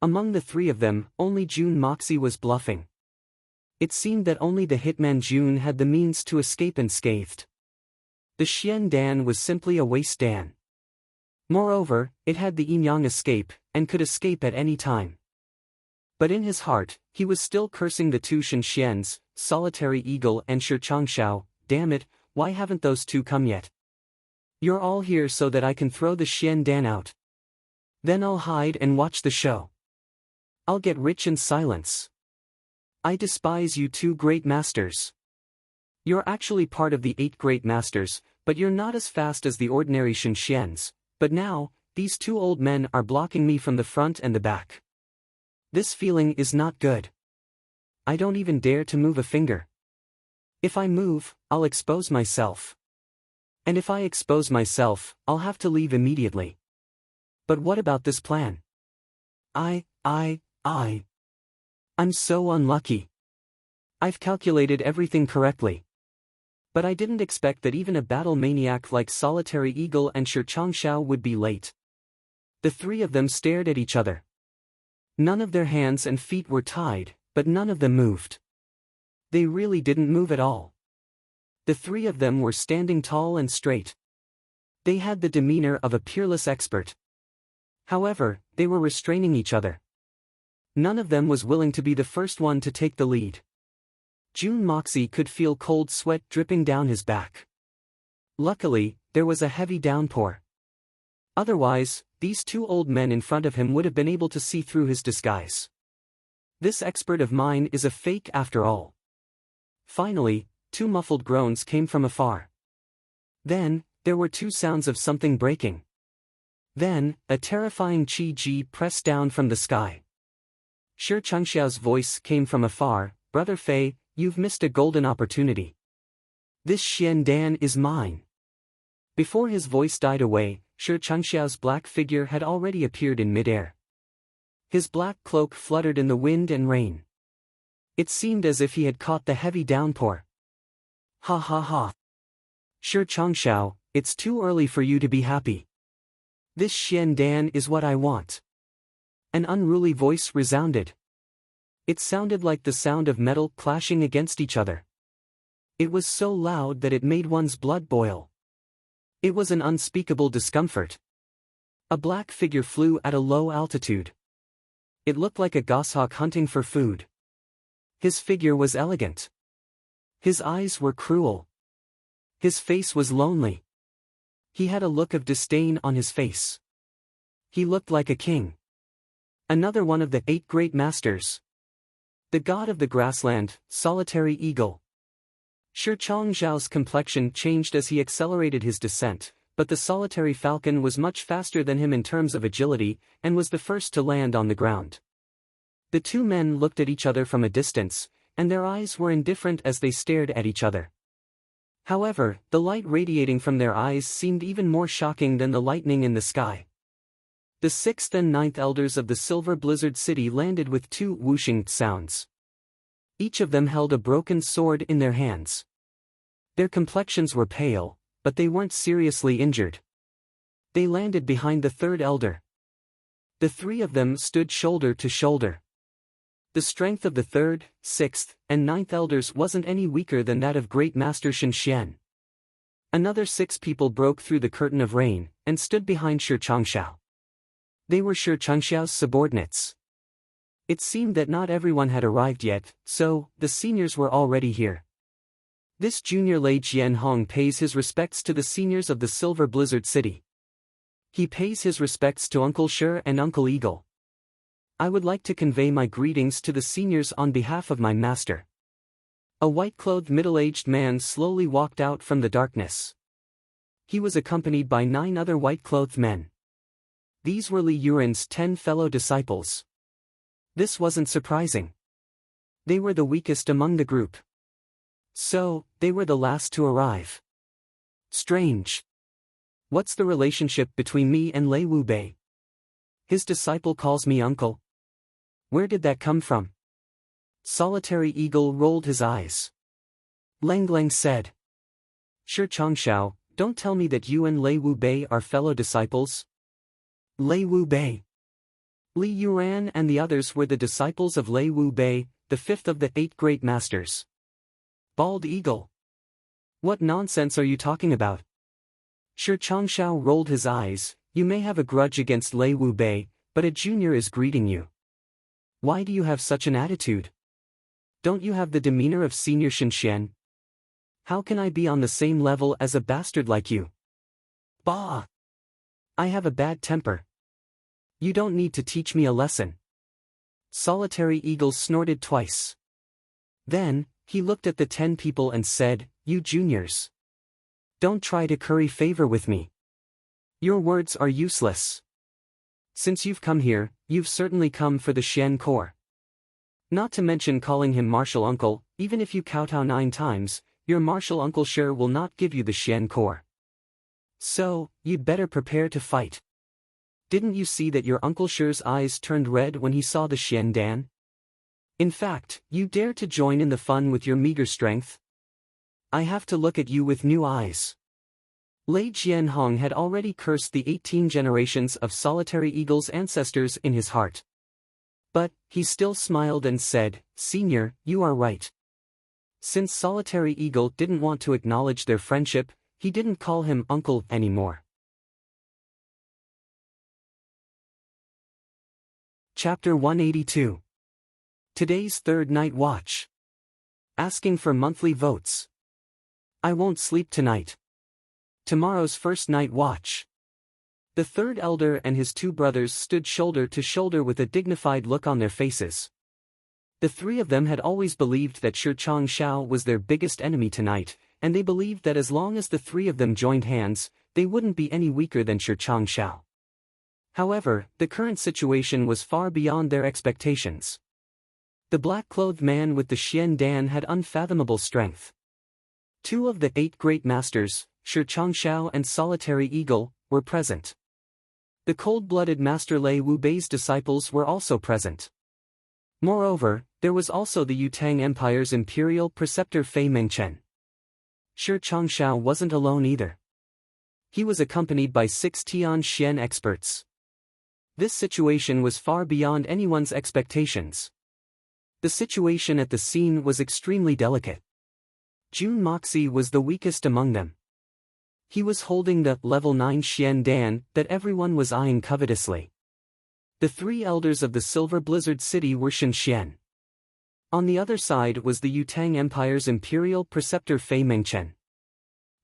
Among the three of them, only Jun Moxie was bluffing. It seemed that only the hitman Jun had the means to escape unscathed. The Xian Dan was simply a waste Dan. Moreover, it had the yin-yang escape, and could escape at any time. But in his heart, he was still cursing the two Shen Xians, Solitary Eagle and Shi Changshao. Damn it, why haven't those two come yet? You're all here so that I can throw the Xian Dan out. Then I'll hide and watch the show. I'll get rich in silence. I despise you two great masters. You're actually part of the 8 great masters, but you're not as fast as the ordinary Shen Xians. But now, these two old men are blocking me from the front and the back. This feeling is not good. I don't even dare to move a finger. If I move, I'll expose myself. And if I expose myself, I'll have to leave immediately. But what about this plan? I'm so unlucky. I've calculated everything correctly. But I didn't expect that even a battle maniac like Solitary Eagle and Shi Changshao would be late. The three of them stared at each other. None of their hands and feet were tied, but none of them moved. They really didn't move at all. The three of them were standing tall and straight. They had the demeanor of a peerless expert. However, they were restraining each other. None of them was willing to be the first one to take the lead. Jun Moxie could feel cold sweat dripping down his back. Luckily, there was a heavy downpour. Otherwise, these two old men in front of him would have been able to see through his disguise. This expert of mine is a fake after all. Finally, two muffled groans came from afar. Then, there were two sounds of something breaking. Then, a terrifying Qi pressed down from the sky. Shi Changxiao's voice came from afar, "Brother Fei, you've missed a golden opportunity. This Xian Dan is mine." Before his voice died away, Shi Changxiao's black figure had already appeared in midair. His black cloak fluttered in the wind and rain. It seemed as if he had caught the heavy downpour. Ha ha ha. Shi Changxiao, it's too early for you to be happy. This Xian Dan is what I want. An unruly voice resounded. It sounded like the sound of metal clashing against each other. It was so loud that it made one's blood boil. It was an unspeakable discomfort. A black figure flew at a low altitude. It looked like a goshawk hunting for food. His figure was elegant. His eyes were cruel. His face was lonely. He had a look of disdain on his face. He looked like a king. Another one of the 8 great masters. The god of the grassland, Solitary Eagle. Shi Changzhao's complexion changed as he accelerated his descent, but the solitary falcon was much faster than him in terms of agility, and was the first to land on the ground. The two men looked at each other from a distance, and their eyes were indifferent as they stared at each other. However, the light radiating from their eyes seemed even more shocking than the lightning in the sky. The 6th and 9th elders of the Silver Blizzard City landed with 2 whooshing sounds. Each of them held a broken sword in their hands. Their complexions were pale, but they weren't seriously injured. They landed behind the 3rd elder. The 3 of them stood shoulder to shoulder. The strength of the 3rd, 6th, and 9th elders wasn't any weaker than that of Great Master Shen Xian. Another 6 people broke through the curtain of rain, and stood behind Shi Changshao. They were Shi Changxiao's subordinates. It seemed that not everyone had arrived yet, so, the seniors were already here. This junior Lei Jianhong pays his respects to the seniors of the Silver Blizzard City. He pays his respects to Uncle Shi and Uncle Eagle. I would like to convey my greetings to the seniors on behalf of my master. A white-clothed middle-aged man slowly walked out from the darkness. He was accompanied by 9 other white-clothed men. These were Li Yuren's 10 fellow disciples. This wasn't surprising. They were the weakest among the group. So, they were the last to arrive. Strange. What's the relationship between me and Lei Wu Bei? His disciple calls me uncle. Where did that come from? Solitary Eagle rolled his eyes. Leng Leng said. Shi Changshao, don't tell me that you and Lei Wu Bei are fellow disciples. Lei Wu Bei. Li Yuran and the others were the disciples of Lei Wu Bei, the 5th of the 8 great masters. Bald Eagle. What nonsense are you talking about? Shi Changshao rolled his eyes. You may have a grudge against Lei Wu Bei, but a junior is greeting you. Why do you have such an attitude? Don't you have the demeanor of senior Shen Xian? How can I be on the same level as a bastard like you? Bah! I have a bad temper. You don't need to teach me a lesson. Solitary Eagle snorted twice. Then, he looked at the 10 people and said, You juniors. Don't try to curry favor with me. Your words are useless. Since you've come here, you've certainly come for the Xian Corps. Not to mention calling him martial uncle, even if you kowtow 9 times, your martial uncle sure will not give you the Xian Corps. So, you'd better prepare to fight. Didn't you see that your Uncle Shi's eyes turned red when he saw the Xian Dan? In fact, you dare to join in the fun with your meager strength? I have to look at you with new eyes. Lei Jianhong had already cursed the 18 generations of Solitary Eagle's ancestors in his heart. But, he still smiled and said, Senior, you are right. Since Solitary Eagle didn't want to acknowledge their friendship, he didn't call him uncle anymore. Chapter 182. Today's 3rd night watch. Asking for monthly votes. I won't sleep tonight. Tomorrow's first night watch. The 3rd elder and his 2 brothers stood shoulder to shoulder with a dignified look on their faces. The 3 of them had always believed that Shi Changshao was their biggest enemy tonight, and they believed that as long as the 3 of them joined hands, they wouldn't be any weaker than Shi Changshao. However, the current situation was far beyond their expectations. The black-clothed man with the Xian Dan had unfathomable strength. 2 of the 8 great masters, Shi Changshao and Solitary Eagle, were present. The cold-blooded Master Lei Wu Bei's disciples were also present. Moreover, there was also the Yutang Empire's imperial preceptor Fei Mengchen. Shi Changshao wasn't alone either. He was accompanied by 6 Tian Xian experts. This situation was far beyond anyone's expectations. The situation at the scene was extremely delicate. Jun Moxie was the weakest among them. He was holding the level 9 Xian Dan that everyone was eyeing covetously. The 3 elders of the Silver Blizzard City were Shen Xian. On the other side was the Yutang Empire's imperial preceptor Fei Mengchen.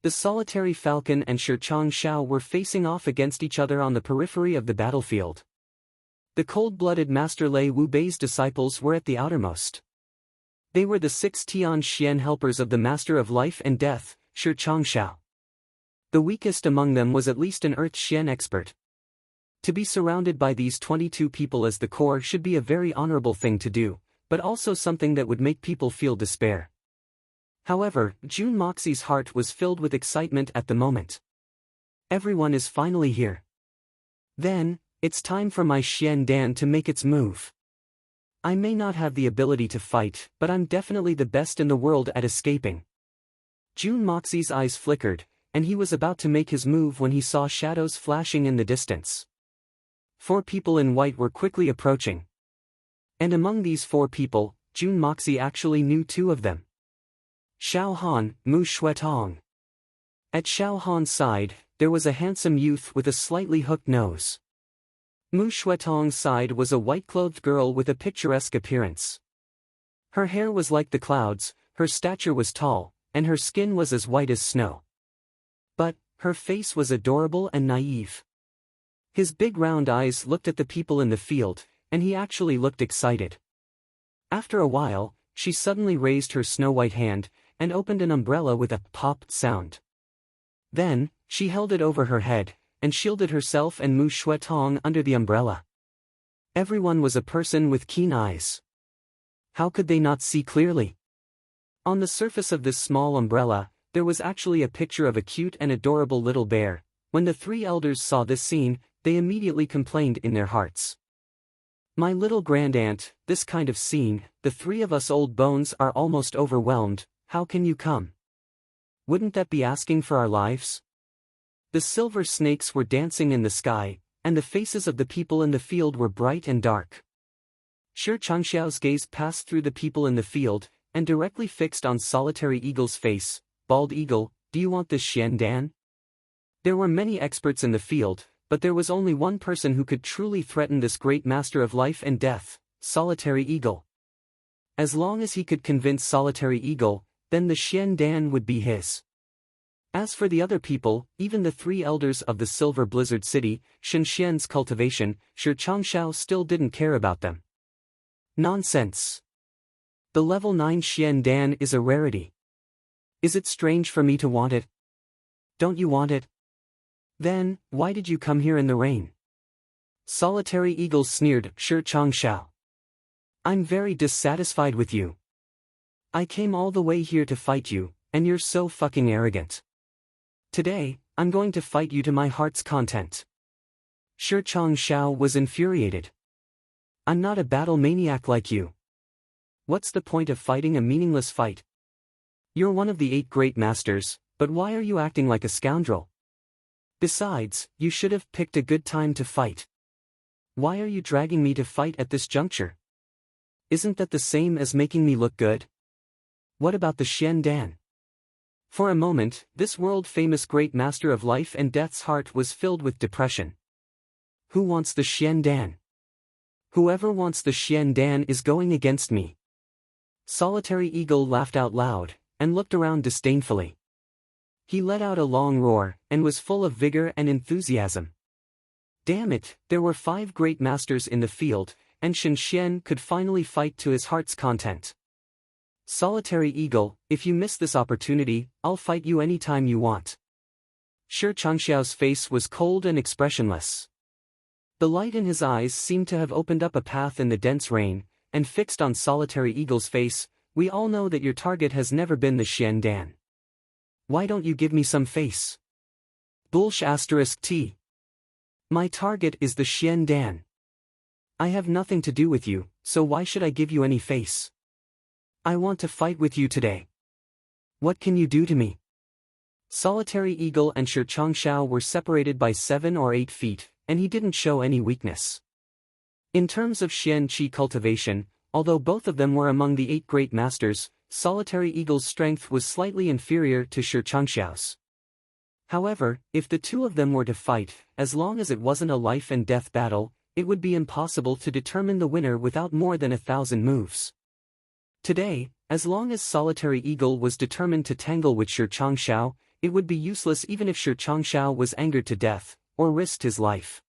The Solitary Falcon and Shi Changshao were facing off against each other on the periphery of the battlefield. The cold-blooded Master Lei Wu Bei's disciples were at the outermost. They were the 6 Tian Xian helpers of the Master of Life and Death, Shi Changshao. The weakest among them was at least an Earth Xian expert. To be surrounded by these 22 people as the core should be a very honorable thing to do, but also something that would make people feel despair. However, Jun Moxie's heart was filled with excitement at the moment. Everyone is finally here. Then, it's time for my Xian Dan to make its move. I may not have the ability to fight, but I'm definitely the best in the world at escaping. Jun Moxie's eyes flickered, and he was about to make his move when he saw shadows flashing in the distance. 4 people in white were quickly approaching. And among these 4 people, Jun Moxie actually knew 2 of them. Xiao Han, Mu Shuetong. At Xiao Han's side, there was a handsome youth with a slightly hooked nose. Mu Shuetong's side was a white-clothed girl with a picturesque appearance. Her hair was like the clouds, her stature was tall, and her skin was as white as snow. But, her face was adorable and naive. His big round eyes looked at the people in the field, and he actually looked excited. After a while, she suddenly raised her snow-white hand, and opened an umbrella with a pop sound. Then, she held it over her head, and shielded herself and Mu Shuetong under the umbrella. Everyone was a person with keen eyes. How could they not see clearly? On the surface of this small umbrella, there was actually a picture of a cute and adorable little bear. When the 3 elders saw this scene, they immediately complained in their hearts. My little grandaunt, this kind of scene, the 3 of us old bones are almost overwhelmed, how can you come? Wouldn't that be asking for our lives? The silver snakes were dancing in the sky, and the faces of the people in the field were bright and dark. Shi Changxiao's gaze passed through the people in the field, and directly fixed on Solitary Eagle's face. Bald Eagle, do you want this Xian Dan? There were many experts in the field, but there was only one person who could truly threaten this great master of life and death, Solitary Eagle. As long as he could convince Solitary Eagle, then the Xian Dan would be his. As for the other people, even the 3 elders of the Silver Blizzard City, Shen Xian's cultivation, Shi Changxiao still didn't care about them. Nonsense. The level 9 Xian Dan is a rarity. Is it strange for me to want it? Don't you want it? Then, why did you come here in the rain? Solitary Eagle sneered Shi Changxiao. I'm very dissatisfied with you. I came all the way here to fight you, and you're so fucking arrogant. Today, I'm going to fight you to my heart's content. Shi Changxiao was infuriated. I'm not a battle maniac like you. What's the point of fighting a meaningless fight? You're one of the 8 great masters, but why are you acting like a scoundrel? Besides, you should have picked a good time to fight. Why are you dragging me to fight at this juncture? Isn't that the same as making me look good? What about the Xian Dan? For a moment, this world-famous great master of life and death's heart was filled with depression. Who wants the Xian Dan? Whoever wants the Xian Dan is going against me. Solitary Eagle laughed out loud, and looked around disdainfully. He let out a long roar, and was full of vigor and enthusiasm. Damn it, there were 5 great masters in the field, and Shen Xian could finally fight to his heart's content. Solitary Eagle, if you miss this opportunity, I'll fight you anytime you want. Shi Changxiao's face was cold and expressionless. The light in his eyes seemed to have opened up a path in the dense rain, and fixed on Solitary Eagle's face. We all know that your target has never been the Xian Dan. Why don't you give me some face? Bullsh *T. My target is the Xian Dan. I have nothing to do with you, so why should I give you any face? I want to fight with you today. What can you do to me? Solitary Eagle and Shi Changxiao were separated by 7 or 8 feet, and he didn't show any weakness. In terms of Xian Qi cultivation, although both of them were among the 8 great masters, Solitary Eagle's strength was slightly inferior to Shi Changxiao's. However, if the 2 of them were to fight, as long as it wasn't a life-and-death battle, it would be impossible to determine the winner without more than 1,000 moves. Today, as long as Solitary Eagle was determined to tangle with Shi Changxiao, it would be useless even if Shi Changxiao was angered to death, or risked his life.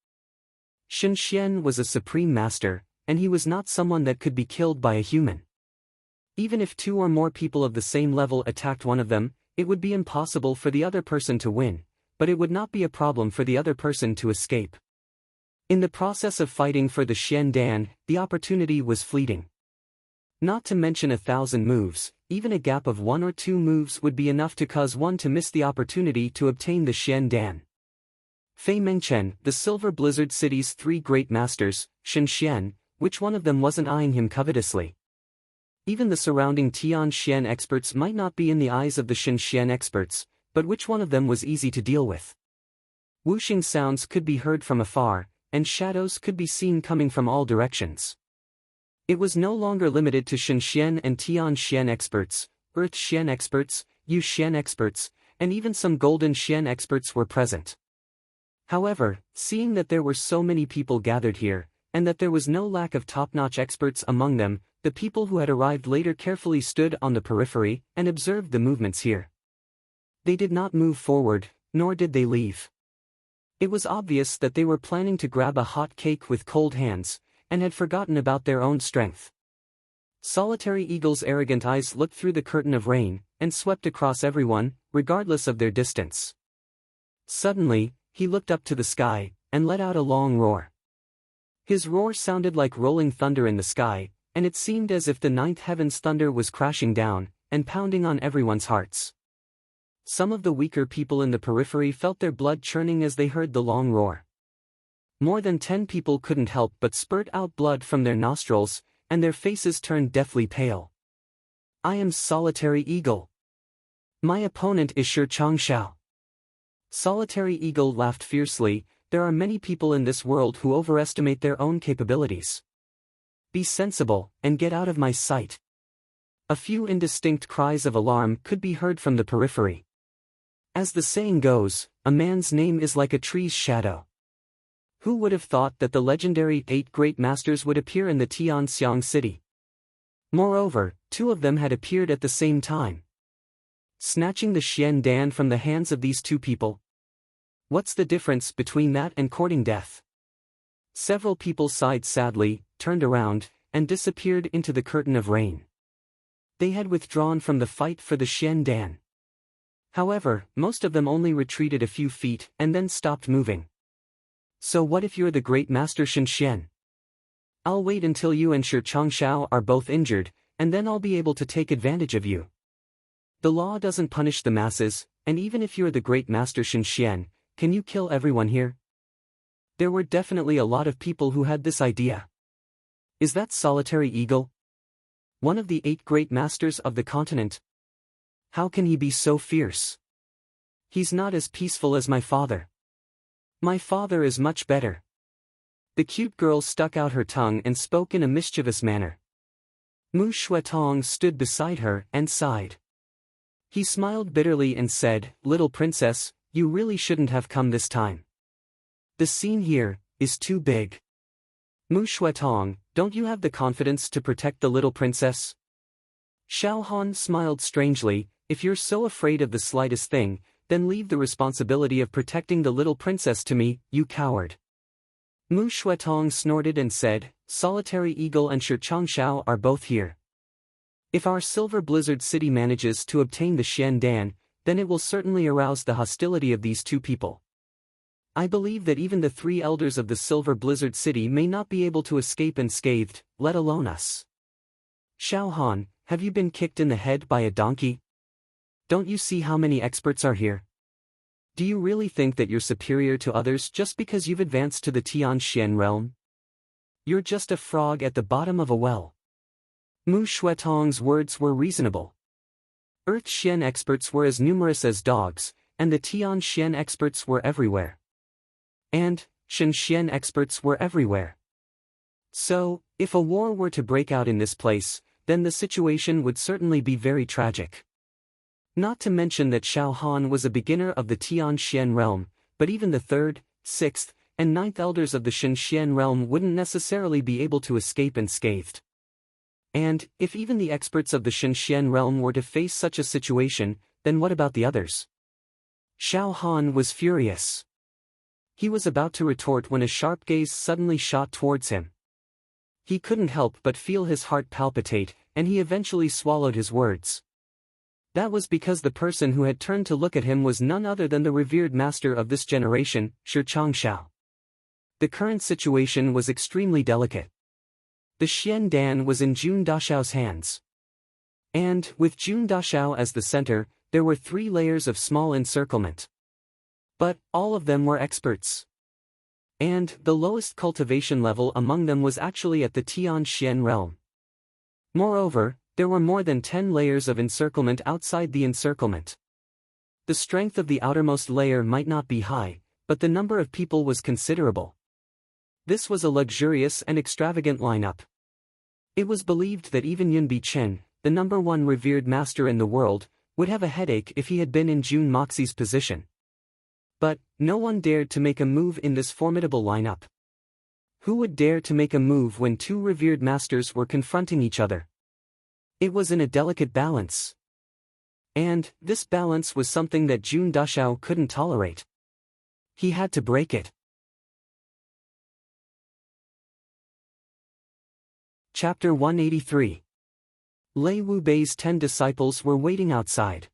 Shen Xian was a supreme master, and he was not someone that could be killed by a human. Even if 2 or more people of the same level attacked one of them, it would be impossible for the other person to win, but it would not be a problem for the other person to escape. In the process of fighting for the Xian Dan, the opportunity was fleeting. Not to mention 1,000 moves, even a gap of 1 or 2 moves would be enough to cause one to miss the opportunity to obtain the Xian Dan. Fei Mengchen, the Silver Blizzard City's 3 great masters, Shen Xian, which one of them wasn't eyeing him covetously? Even the surrounding Tian Xian experts might not be in the eyes of the Shen Xian experts, but which one of them was easy to deal with? Whooshing sounds could be heard from afar, and shadows could be seen coming from all directions. It was no longer limited to Shen Xian and Tian Xian experts, Earth Xian experts, Yu Xian experts, and even some Golden Xian experts were present. However, seeing that there were so many people gathered here, and that there was no lack of top-notch experts among them, the people who had arrived later carefully stood on the periphery and observed the movements here. They did not move forward, nor did they leave. It was obvious that they were planning to grab a hot cake with cold hands, and had forgotten about their own strength. Solitary Eagle's arrogant eyes looked through the curtain of rain, and swept across everyone, regardless of their distance. Suddenly, he looked up to the sky, and let out a long roar. His roar sounded like rolling thunder in the sky, and it seemed as if the ninth heaven's thunder was crashing down, and pounding on everyone's hearts. Some of the weaker people in the periphery felt their blood churning as they heard the long roar. More than 10 people couldn't help but spurt out blood from their nostrils, and their faces turned deathly pale. I am Solitary Eagle. My opponent is Shi Changshao. Solitary Eagle laughed fiercely. There are many people in this world who overestimate their own capabilities. Be sensible, and get out of my sight. A few indistinct cries of alarm could be heard from the periphery. As the saying goes, a man's name is like a tree's shadow. Who would have thought that the legendary 8 great masters would appear in the Tianxiang city? Moreover, 2 of them had appeared at the same time. Snatching the Xian Dan from the hands of these 2 people? What's the difference between that and courting death? Several people sighed sadly, turned around, and disappeared into the curtain of rain. They had withdrawn from the fight for the Xian Dan. However, most of them only retreated a few feet and then stopped moving. So what if you're the great master Shen Xian? I'll wait until you and Shi Changshao are both injured, and then I'll be able to take advantage of you. The law doesn't punish the masses, and even if you're the great master Shen Xian, can you kill everyone here? There were definitely a lot of people who had this idea. Is that Solitary Eagle? One of the 8 great masters of the continent? How can he be so fierce? He's not as peaceful as my father. My father is much better. The cute girl stuck out her tongue and spoke in a mischievous manner. Mu Shuetong stood beside her and sighed. He smiled bitterly and said, "Little princess, you really shouldn't have come this time. The scene here is too big. Mu Shuetong, don't you have the confidence to protect the little princess?" Xiao Han smiled strangely. If you're so afraid of the slightest thing, then leave the responsibility of protecting the little princess to me, you coward. Mu Shuetong snorted and said, Solitary Eagle and Shi Changshao are both here. If our Silver Blizzard City manages to obtain the Xian Dan, then it will certainly arouse the hostility of these 2 people. I believe that even the 3 elders of the Silver Blizzard City may not be able to escape unscathed, let alone us. Xiao Han, have you been kicked in the head by a donkey? Don't you see how many experts are here? Do you really think that you're superior to others just because you've advanced to the Tianxian realm? You're just a frog at the bottom of a well. Mu Shuetong's words were reasonable. Earth Xian experts were as numerous as dogs, and the Tianxian experts were everywhere. And Shen Xian experts were everywhere. So, if a war were to break out in this place, then the situation would certainly be very tragic. Not to mention that Xiao Han was a beginner of the Tianxian realm, but even the 3rd, 6th, and 9th elders of the Shen Xian realm wouldn't necessarily be able to escape unscathed. And, if even the experts of the Shen Xian realm were to face such a situation, then what about the others? Xiao Han was furious. He was about to retort when a sharp gaze suddenly shot towards him. He couldn't help but feel his heart palpitate, and he eventually swallowed his words. That was because the person who had turned to look at him was none other than the revered master of this generation, Shi Changshao. The current situation was extremely delicate. The Xian Dan was in Jun Dashao's hands. And, with Jun Dashao as the center, there were 3 layers of small encirclement. But, all of them were experts. And, the lowest cultivation level among them was actually at the Tian Xian realm. Moreover, there were more than 10 layers of encirclement outside the encirclement. The strength of the outermost layer might not be high, but the number of people was considerable. This was a luxurious and extravagant lineup. It was believed that even Yun Bichen, the #1 revered master in the world, would have a headache if he had been in Jun Moxi's position. But, no one dared to make a move in this formidable lineup. Who would dare to make a move when 2 revered masters were confronting each other? It was in a delicate balance. And, this balance was something that Jun Dashao couldn't tolerate. He had to break it. Chapter 183. Lei Wubei's 10 disciples were waiting outside.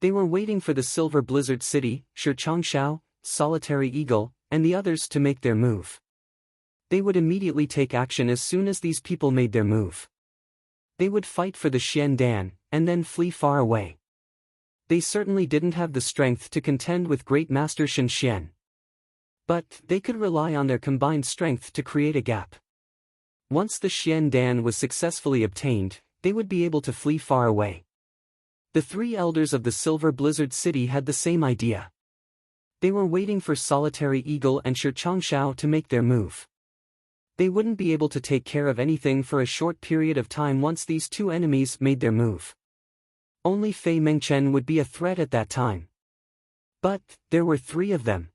They were waiting for the Silver Blizzard City, Shi Changshao, Solitary Eagle, and the others to make their move. They would immediately take action as soon as these people made their move. They would fight for the Xian Dan, and then flee far away. They certainly didn't have the strength to contend with Great Master Shen Xian. But, they could rely on their combined strength to create a gap. Once the Xian Dan was successfully obtained, they would be able to flee far away. The 3 elders of the Silver Blizzard City had the same idea. They were waiting for Solitary Eagle and Shi Changshao to make their move. They wouldn't be able to take care of anything for a short period of time once these 2 enemies made their move. Only Fei Mengchen would be a threat at that time. But, there were 3 of them.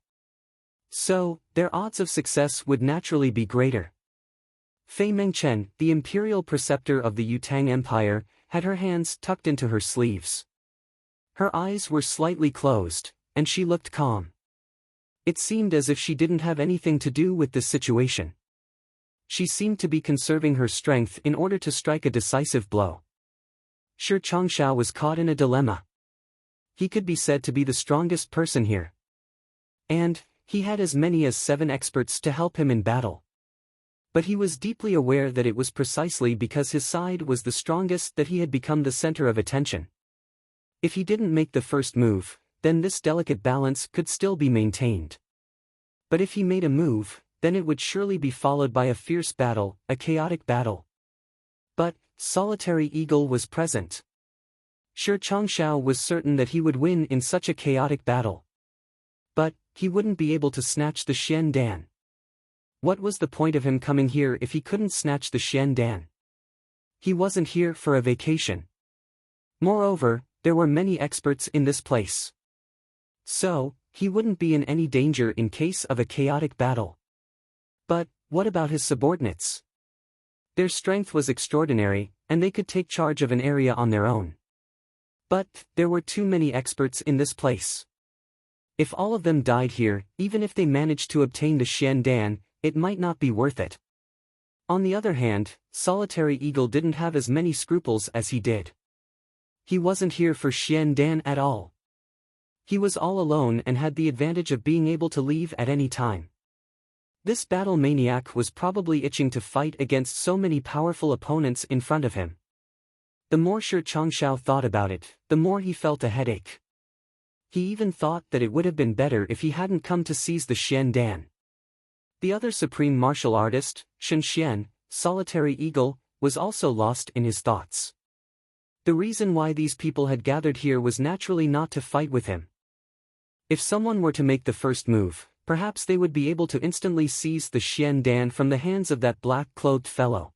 So, their odds of success would naturally be greater. Fei Mengchen, the imperial preceptor of the Yutang Empire, had her hands tucked into her sleeves. Her eyes were slightly closed, and she looked calm. It seemed as if she didn't have anything to do with this situation. She seemed to be conserving her strength in order to strike a decisive blow. Shi Changshao was caught in a dilemma. He could be said to be the strongest person here. And, he had as many as 7 experts to help him in battle. But he was deeply aware that it was precisely because his side was the strongest that he had become the center of attention. If he didn't make the first move, then this delicate balance could still be maintained. But if he made a move, then it would surely be followed by a fierce battle, a chaotic battle. But, Solitary Eagle was present. Shi Changshao was certain that he would win in such a chaotic battle. But, he wouldn't be able to snatch the Xian Dan. What was the point of him coming here if he couldn't snatch the Xian Dan? He wasn't here for a vacation. Moreover, there were many experts in this place. So, he wouldn't be in any danger in case of a chaotic battle. But, what about his subordinates? Their strength was extraordinary, and they could take charge of an area on their own. But, there were too many experts in this place. If all of them died here, even if they managed to obtain the Xian Dan, it might not be worth it. On the other hand, Solitary Eagle didn't have as many scruples as he did. He wasn't here for Xian Dan at all. He was all alone and had the advantage of being able to leave at any time. This battle maniac was probably itching to fight against so many powerful opponents in front of him. The more Shi Changshao thought about it, the more he felt a headache. He even thought that it would have been better if he hadn't come to seize the Xian Dan. The other supreme martial artist, Shen Xian, Solitary Eagle, was also lost in his thoughts. The reason why these people had gathered here was naturally not to fight with him. If someone were to make the first move, perhaps they would be able to instantly seize the Xian Dan from the hands of that black-clothed fellow.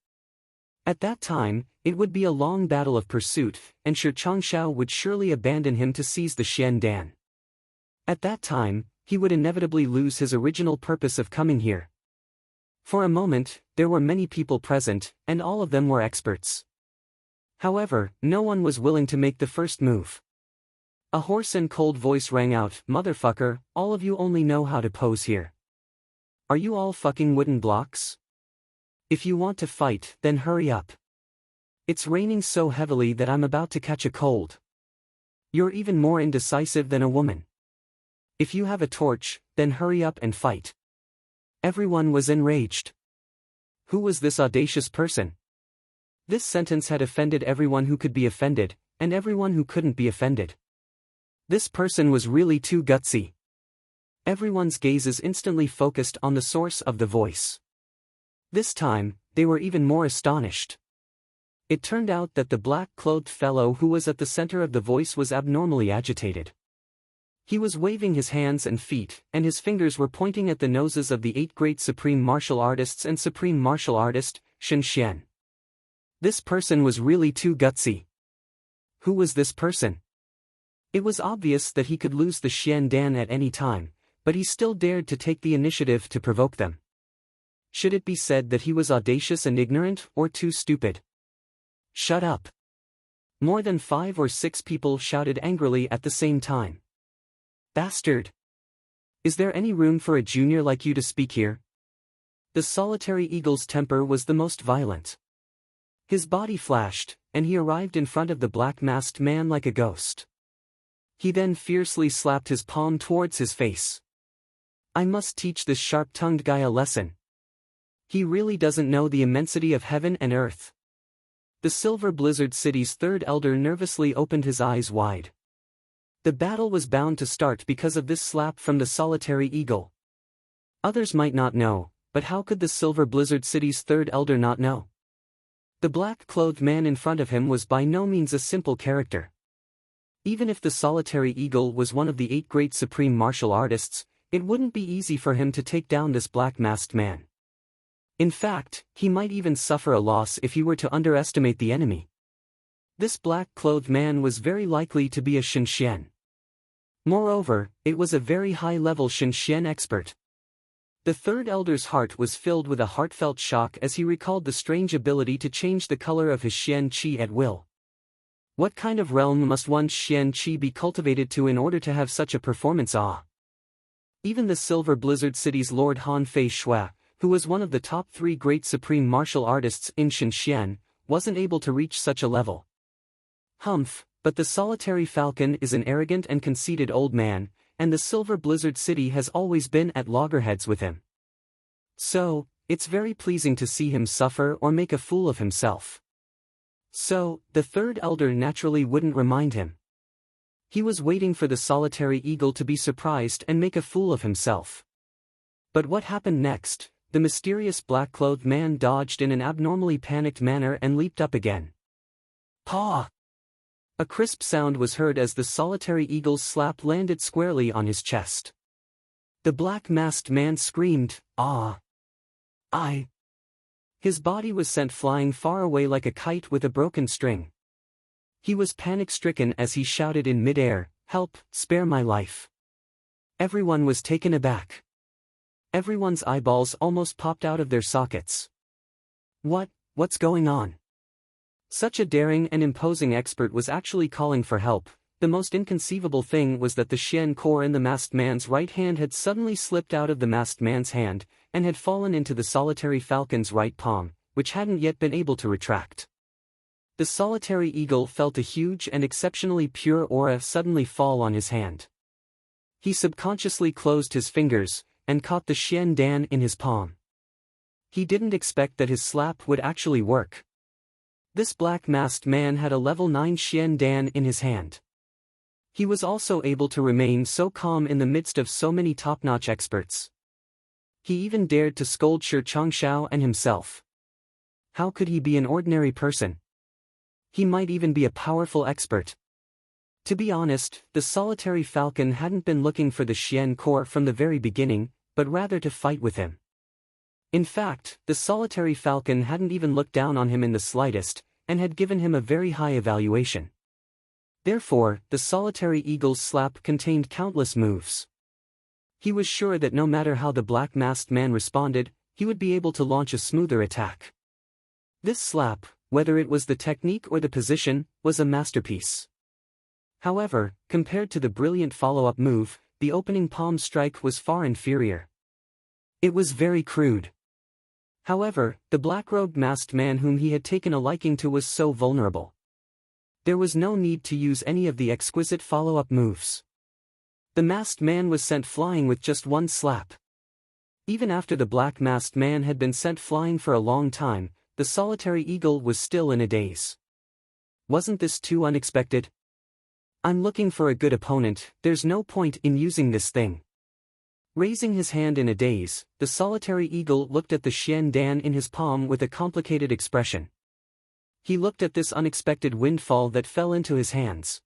At that time, it would be a long battle of pursuit, and Shi Changshao would surely abandon him to seize the Xian Dan. At that time, he would inevitably lose his original purpose of coming here. For a moment, there were many people present, and all of them were experts. However, no one was willing to make the first move. A hoarse and cold voice rang out, "Motherfucker, all of you only know how to pose here. Are you all fucking wooden blocks? If you want to fight, then hurry up. It's raining so heavily that I'm about to catch a cold. You're even more indecisive than a woman. If you have a torch, then hurry up and fight." Everyone was enraged. Who was this audacious person? This sentence had offended everyone who could be offended, and everyone who couldn't be offended. This person was really too gutsy. Everyone's gazes instantly focused on the source of the voice. This time, they were even more astonished. It turned out that the black-clothed fellow who was at the center of the voice was abnormally agitated. He was waving his hands and feet, and his fingers were pointing at the noses of the 8 great supreme martial artists and supreme martial artist, Shen Xian. This person was really too gutsy. Who was this person? It was obvious that he could lose the Xian Dan at any time, but he still dared to take the initiative to provoke them. Should it be said that he was audacious and ignorant, or too stupid? Shut up! More than 5 or 6 people shouted angrily at the same time. Bastard! Is there any room for a junior like you to speak here? The solitary eagle's temper was the most violent. His body flashed, and he arrived in front of the black-masked man like a ghost. He then fiercely slapped his palm towards his face. I must teach this sharp-tongued guy a lesson. He really doesn't know the immensity of heaven and earth. The Silver Blizzard City's 3rd elder nervously opened his eyes wide. The battle was bound to start because of this slap from the solitary eagle. Others might not know, but how could the Silver Blizzard City's 3rd elder not know? The black-clothed man in front of him was by no means a simple character. Even if the solitary eagle was one of the 8 great supreme martial artists, it wouldn't be easy for him to take down this black-masked man. In fact, he might even suffer a loss if he were to underestimate the enemy. This black-clothed man was very likely to be a Shen Xian. Moreover, it was a very high-level Shen Xian expert. The 3rd elder's heart was filled with a heartfelt shock as he recalled the strange ability to change the color of his Xian Qi at will. What kind of realm must one's Xian Qi be cultivated to in order to have such a performance? Even the Silver Blizzard City's Lord Han Fei Shui, who was one of the top 3 great supreme martial artists in Shen Xian, wasn't able to reach such a level. Humph, but the solitary falcon is an arrogant and conceited old man, and the Silver Blizzard City has always been at loggerheads with him. So, it's very pleasing to see him suffer or make a fool of himself. So, the 3rd elder naturally wouldn't remind him. He was waiting for the solitary eagle to be surprised and make a fool of himself. But what happened next? The mysterious black-clothed man dodged in an abnormally panicked manner and leaped up again. Paw! A crisp sound was heard as the solitary eagle's slap landed squarely on his chest. The black-masked man screamed, "Ah! I!" His body was sent flying far away like a kite with a broken string. He was panic-stricken as he shouted in mid-air, "Help, spare my life!" Everyone was taken aback. Everyone's eyeballs almost popped out of their sockets. What's going on? Such a daring and imposing expert was actually calling for help. The most inconceivable thing was that the Xian core in the masked man's right hand had suddenly slipped out of the masked man's hand, and had fallen into the solitary falcon's right palm, which hadn't yet been able to retract. The solitary eagle felt a huge and exceptionally pure aura suddenly fall on his hand. He subconsciously closed his fingers, and caught the Xian Dan in his palm. He didn't expect that his slap would actually work. This black-masked man had a level 9 Xian Dan in his hand. He was also able to remain so calm in the midst of so many top-notch experts. He even dared to scold Shi Changshao and himself. How could he be an ordinary person? He might even be a powerful expert. To be honest, the solitary falcon hadn't been looking for the Xian core from the very beginning, but rather to fight with him. In fact, the solitary falcon hadn't even looked down on him in the slightest, and had given him a very high evaluation. Therefore, the solitary eagle's slap contained countless moves. He was sure that no matter how the black-masked man responded, he would be able to launch a smoother attack. This slap, whether it was the technique or the position, was a masterpiece. However, compared to the brilliant follow-up move, the opening palm strike was far inferior. It was very crude. However, the black-robed masked man whom he had taken a liking to was so vulnerable. There was no need to use any of the exquisite follow-up moves. The masked man was sent flying with just one slap. Even after the black-masked man had been sent flying for a long time, the solitary eagle was still in a daze. Wasn't this too unexpected? I'm looking for a good opponent, there's no point in using this thing. Raising his hand in a daze, the solitary eagle looked at the Xian Dan in his palm with a complicated expression. He looked at this unexpected windfall that fell into his hands.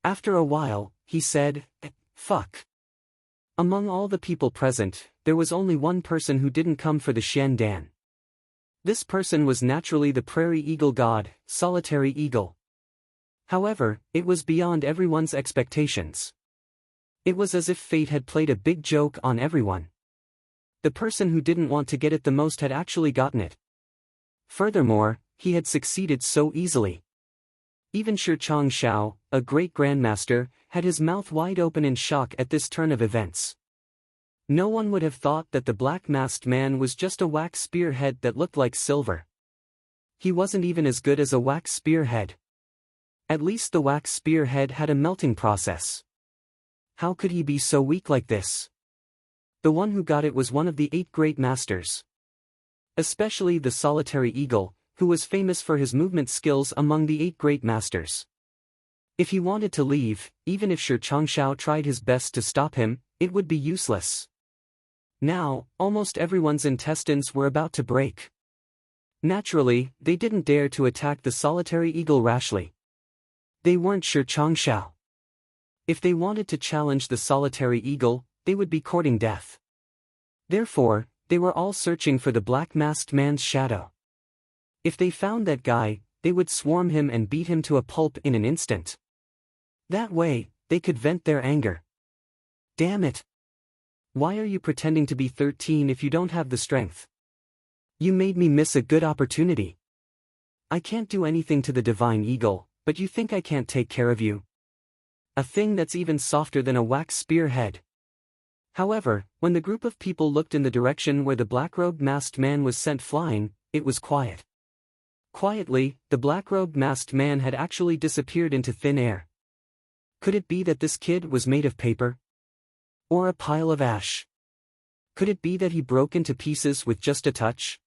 After a while, he said, "Fuck." Among all the people present, there was only one person who didn't come for the Xian Dan. This person was naturally the prairie eagle god, Solitary Eagle. However, it was beyond everyone's expectations. It was as if fate had played a big joke on everyone. The person who didn't want to get it the most had actually gotten it. Furthermore, he had succeeded so easily. Even Shi Changshao, a great grandmaster, had his mouth wide open in shock at this turn of events. No one would have thought that the black-masked man was just a wax spearhead that looked like silver. He wasn't even as good as a wax spearhead. At least the wax spearhead had a melting process. How could he be so weak like this? The one who got it was one of the 8 great masters. Especially the solitary eagle, who was famous for his movement skills among the 8 great masters. If he wanted to leave, even if Shi Changshao tried his best to stop him, it would be useless. Now, almost everyone's intestines were about to break. Naturally, they didn't dare to attack the solitary eagle rashly. They weren't Shi Changshao. If they wanted to challenge the solitary eagle, they would be courting death. Therefore, they were all searching for the black-masked man's shadow. If they found that guy, they would swarm him and beat him to a pulp in an instant. That way, they could vent their anger. Damn it! Why are you pretending to be 13 if you don't have the strength? You made me miss a good opportunity. I can't do anything to the divine eagle, but you think I can't take care of you? A thing that's even softer than a wax spearhead. However, when the group of people looked in the direction where the black-robed masked man was sent flying, it was quiet. Quietly, the black-robed masked man had actually disappeared into thin air. Could it be that this kid was made of paper? Or a pile of ash? Could it be that he broke into pieces with just a touch?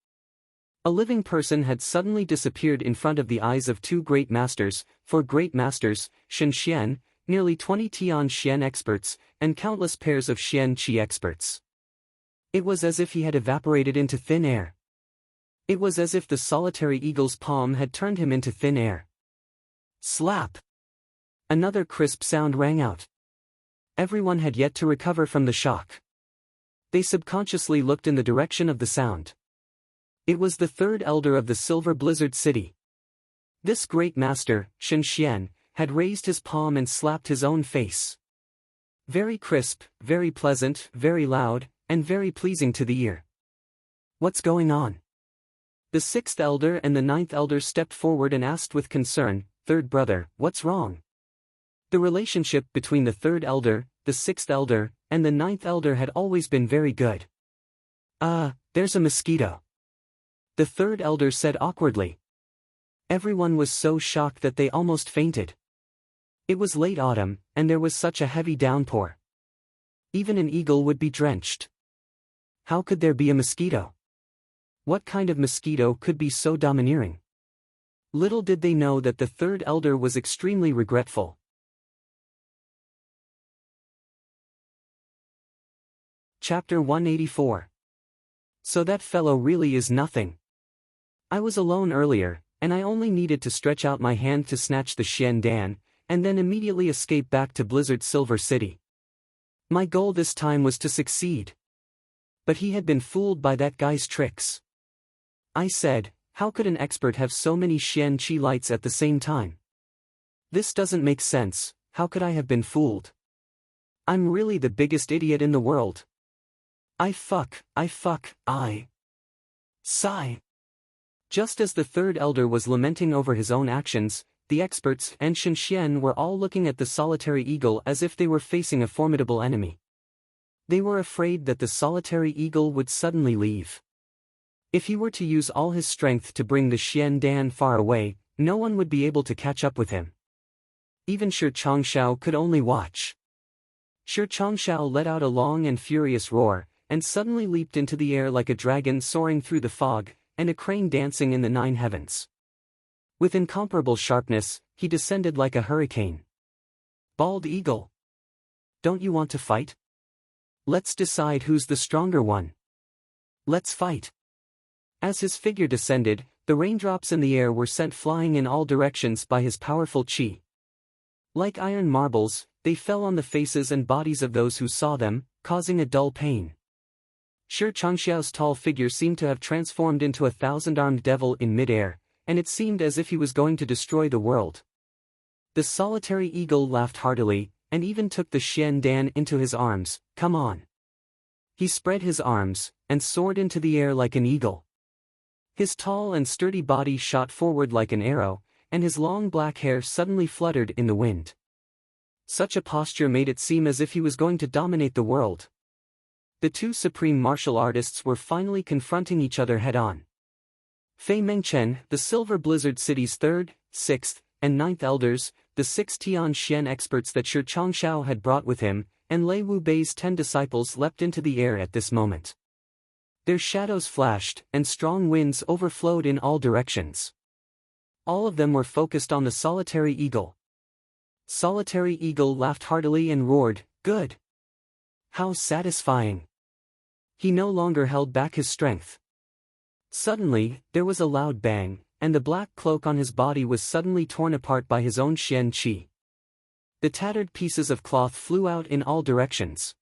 A living person had suddenly disappeared in front of the eyes of 2 great masters, 4 great masters, Shen Xian, nearly 20 Tian Xian experts, and countless pairs of Xian Qi experts. It was as if he had evaporated into thin air. It was as if the solitary eagle's palm had turned him into thin air. Slap! Another crisp sound rang out. Everyone had yet to recover from the shock. They subconsciously looked in the direction of the sound. It was the 3rd elder of the Silver Blizzard City. This great master, Shen Xian, had raised his palm and slapped his own face. Very crisp, very pleasant, very loud, and very pleasing to the ear. What's going on? The 6th elder and the 9th elder stepped forward and asked with concern, "Third brother, what's wrong?" The relationship between the 3rd elder, the 6th elder, and the 9th elder had always been very good. There's a mosquito," the 3rd elder said awkwardly. Everyone was so shocked that they almost fainted. It was late autumn, and there was such a heavy downpour. Even an eagle would be drenched. How could there be a mosquito? What kind of mosquito could be so domineering? Little did they know that the 3rd elder was extremely regretful. Chapter 184. So that fellow really is nothing. I was alone earlier, and I only needed to stretch out my hand to snatch the Xian Dan, and then immediately escape back to Blizzard Silver City. My goal this time was to succeed. But he had been fooled by that guy's tricks. I said, how could an expert have so many Xian Qi lights at the same time? This doesn't make sense, how could I have been fooled? I'm really the biggest idiot in the world. I sigh. Just as the 3rd elder was lamenting over his own actions, the experts and Shen Xian were all looking at the solitary eagle as if they were facing a formidable enemy. They were afraid that the solitary eagle would suddenly leave. If he were to use all his strength to bring the Xian Dan far away, no one would be able to catch up with him. Even Shi Changshao could only watch. Shi Changshao let out a long and furious roar, and suddenly leaped into the air like a dragon soaring through the fog, and a crane dancing in the 9 heavens. With incomparable sharpness, he descended like a hurricane. Bald eagle. Don't you want to fight? Let's decide who's the stronger one. Let's fight. As his figure descended, the raindrops in the air were sent flying in all directions by his powerful chi. Like iron marbles, they fell on the faces and bodies of those who saw them, causing a dull pain. Shi Changxiao's tall figure seemed to have transformed into a 1,000-armed devil in midair, and it seemed as if he was going to destroy the world. The solitary eagle laughed heartily, and even took the Xian Dan into his arms. Come on. He spread his arms, and soared into the air like an eagle. His tall and sturdy body shot forward like an arrow, and his long black hair suddenly fluttered in the wind. Such a posture made it seem as if he was going to dominate the world. The two supreme martial artists were finally confronting each other head-on. Fei Mengchen, the Silver Blizzard City's 3rd, 6th, and 9th elders, the 6 Tian Xian experts that Shi Changxiao had brought with him, and Lei Wu Bei's 10 disciples leapt into the air at this moment. Their shadows flashed, and strong winds overflowed in all directions. All of them were focused on the solitary eagle. Solitary eagle laughed heartily and roared, "Good! How satisfying!" He no longer held back his strength. Suddenly, there was a loud bang, and the black cloak on his body was suddenly torn apart by his own Xian Qi. The tattered pieces of cloth flew out in all directions.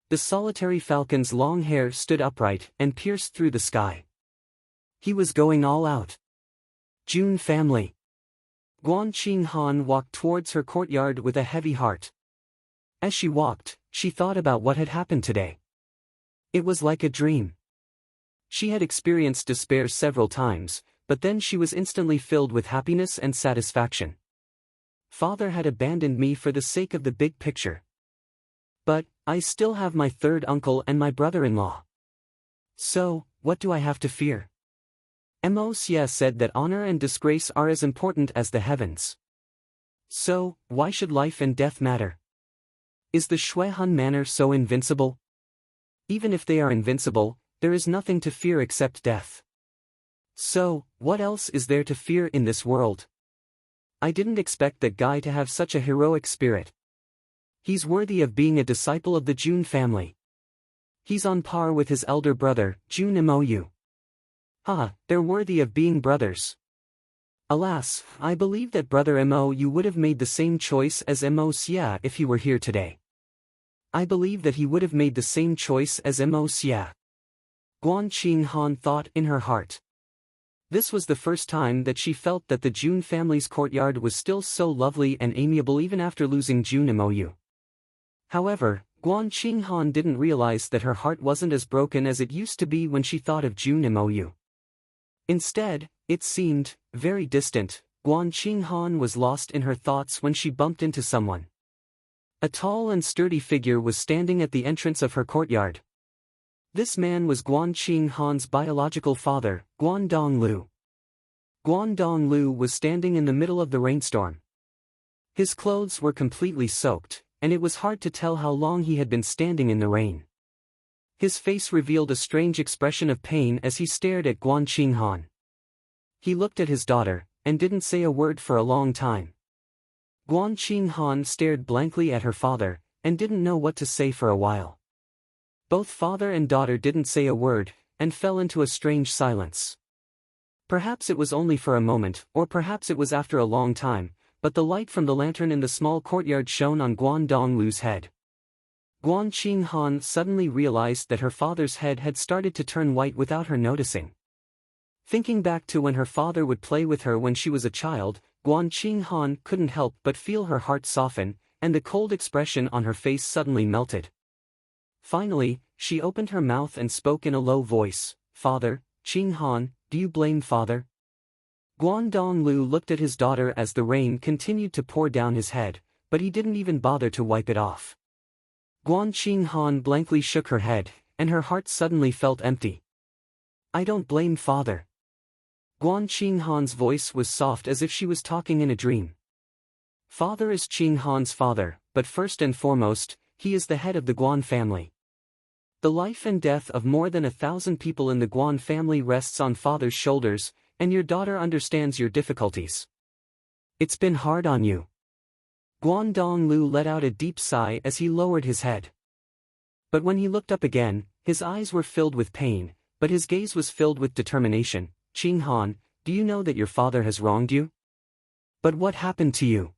The solitary falcon's long hair stood upright and pierced through the sky. He was going all out. Jun family. Guan Qinghan walked towards her courtyard with a heavy heart. As she walked, she thought about what had happened today. It was like a dream. She had experienced despair several times, but then she was instantly filled with happiness and satisfaction. Father had abandoned me for the sake of the big picture. But I still have my 3rd uncle and my brother-in-law. So, what do I have to fear? Mo Xie said that honor and disgrace are as important as the heavens. So, why should life and death matter? Is the Shuihan manor so invincible? Even if they are invincible, there is nothing to fear except death. So, what else is there to fear in this world? I didn't expect that guy to have such a heroic spirit. He's worthy of being a disciple of the Jun family. He's on par with his elder brother, Jun Mou. They're worthy of being brothers. Alas, I believe that brother Mou would have made the same choice as Mo Xie if he were here today. I believe that he would have made the same choice as Mo Xie. Guan Qinghan thought in her heart. This was the first time that she felt that the Jun family's courtyard was still so lovely and amiable even after losing Jun Mou. However, Guan Qinghan didn't realize that her heart wasn't as broken as it used to be when she thought of Jun Mou. Instead, it seemed very distant. Guan Qinghan was lost in her thoughts when she bumped into someone. A tall and sturdy figure was standing at the entrance of her courtyard. This man was Guan Qinghan's biological father, Guan Donglu. Guan Donglu was standing in the middle of the rainstorm. His clothes were completely soaked, and it was hard to tell how long he had been standing in the rain. His face revealed a strange expression of pain as he stared at Guan Qinghan. He looked at his daughter, and didn't say a word for a long time. Guan Qinghan stared blankly at her father, and didn't know what to say for a while. Both father and daughter didn't say a word, and fell into a strange silence. Perhaps it was only for a moment, or perhaps it was after a long time, but the light from the lantern in the small courtyard shone on Guan Donglu's head. Guan Qinghan suddenly realized that her father's head had started to turn white without her noticing. Thinking back to when her father would play with her when she was a child, Guan Qinghan couldn't help but feel her heart soften, and the cold expression on her face suddenly melted. Finally, she opened her mouth and spoke in a low voice, "Father, Qinghan, do you blame father?" Guan Donglu looked at his daughter as the rain continued to pour down his head, but he didn't even bother to wipe it off. Guan Qinghan blankly shook her head, and her heart suddenly felt empty. "I don't blame father." Guan Qinghan's voice was soft as if she was talking in a dream. Father is Qinghan's father, but first and foremost, he is the head of the Guan family. The life and death of more than 1,000 people in the Guan family rests on father's shoulders, and your daughter understands your difficulties. It's been hard on you. Guan Donglu let out a deep sigh as he lowered his head. But when he looked up again, his eyes were filled with pain, but his gaze was filled with determination. Qing Han, do you know that your father has wronged you? But what happened to you?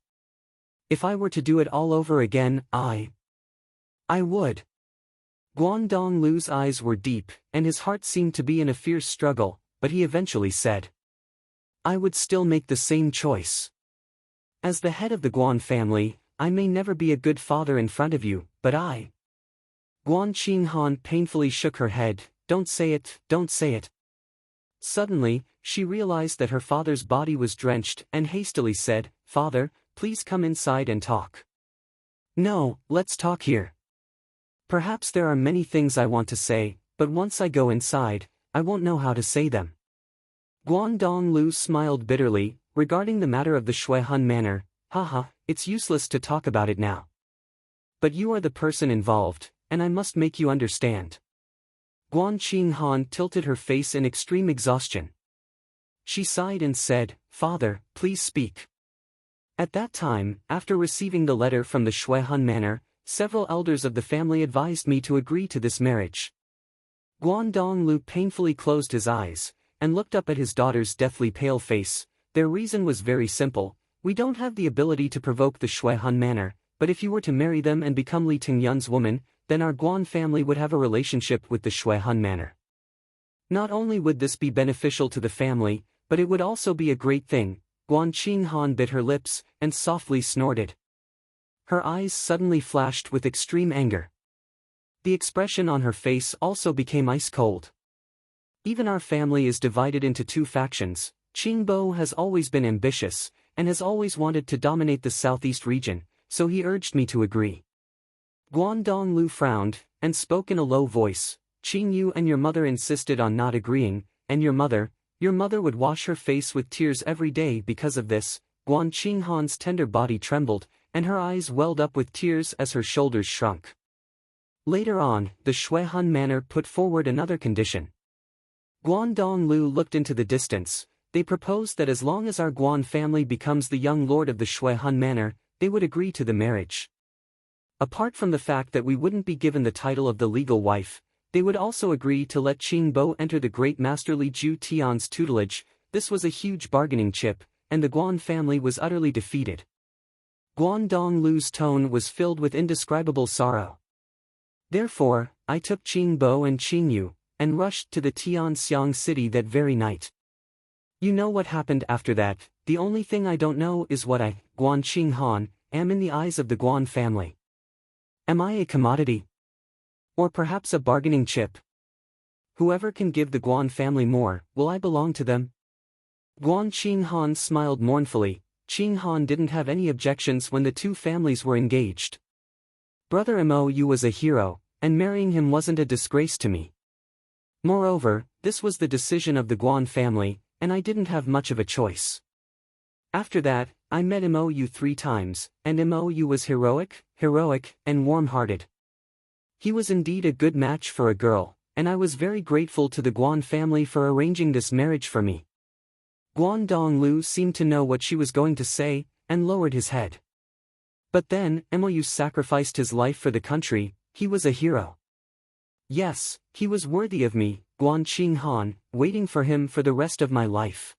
If I were to do it all over again, I would. Guan Donglu's eyes were deep, and his heart seemed to be in a fierce struggle, but he eventually said, I would still make the same choice. As the head of the Guan family, I may never be a good father in front of you, but I. Guan Qinghan painfully shook her head. Don't say it, don't say it. Suddenly, she realized that her father's body was drenched and hastily said, Father, please come inside and talk. No, let's talk here. Perhaps there are many things I want to say, but once I go inside, I won't know how to say them. Guan Donglu smiled bitterly, regarding the matter of the Shuihun manor. Haha, it's useless to talk about it now. But you are the person involved, and I must make you understand. Guan Qinghan tilted her face in extreme exhaustion. She sighed and said, Father, please speak. At that time, after receiving the letter from the Shuihun manor, several elders of the family advised me to agree to this marriage. Guan Donglu painfully closed his eyes, and looked up at his daughter's deathly pale face. Their reason was very simple. We don't have the ability to provoke the Shuihun manor, but if you were to marry them and become Li Tingyun's woman, then our Guan family would have a relationship with the Shuihun manor. Not only would this be beneficial to the family, but it would also be a great thing. Guan Qinghan bit her lips, and softly snorted. Her eyes suddenly flashed with extreme anger. The expression on her face also became ice cold. Even our family is divided into two factions. Qingbo has always been ambitious, and has always wanted to dominate the southeast region, so he urged me to agree. Guan Donglu frowned, and spoke in a low voice. Qing Yu and your mother insisted on not agreeing, and your mother would wash her face with tears every day because of this. Guan Qinghan's tender body trembled, and her eyes welled up with tears as her shoulders shrunk. Later on, the Shuihun manor put forward another condition. Guan Donglu looked into the distance. They proposed that as long as our Guan family becomes the young lord of the Shuihun manor, they would agree to the marriage. Apart from the fact that we wouldn't be given the title of the legal wife, they would also agree to let Qingbo enter the great master Li Ju Tian's tutelage. This was a huge bargaining chip, and the Guan family was utterly defeated. Guan Donglu's tone was filled with indescribable sorrow. Therefore, I took Qingbo and Qingyu, and rushed to the Tianxiang city that very night. You know what happened after that. The only thing I don't know is what I, Guan Qinghan, am in the eyes of the Guan family. Am I a commodity? Or perhaps a bargaining chip? Whoever can give the Guan family more, will I belong to them? Guan Qinghan smiled mournfully. Qinghan didn't have any objections when the two families were engaged. Brother Mo Yu was a hero, and marrying him wasn't a disgrace to me. Moreover, this was the decision of the Guan family, and I didn't have much of a choice. After that, I met Mo Yu 3 times, and Mo Yu was heroic, and warm-hearted. He was indeed a good match for a girl, and I was very grateful to the Guan family for arranging this marriage for me. Guan Donglu seemed to know what she was going to say, and lowered his head. But then, Mo Yu sacrificed his life for the country. He was a hero. Yes, he was worthy of me, Guan Qinghan, waiting for him for the rest of my life.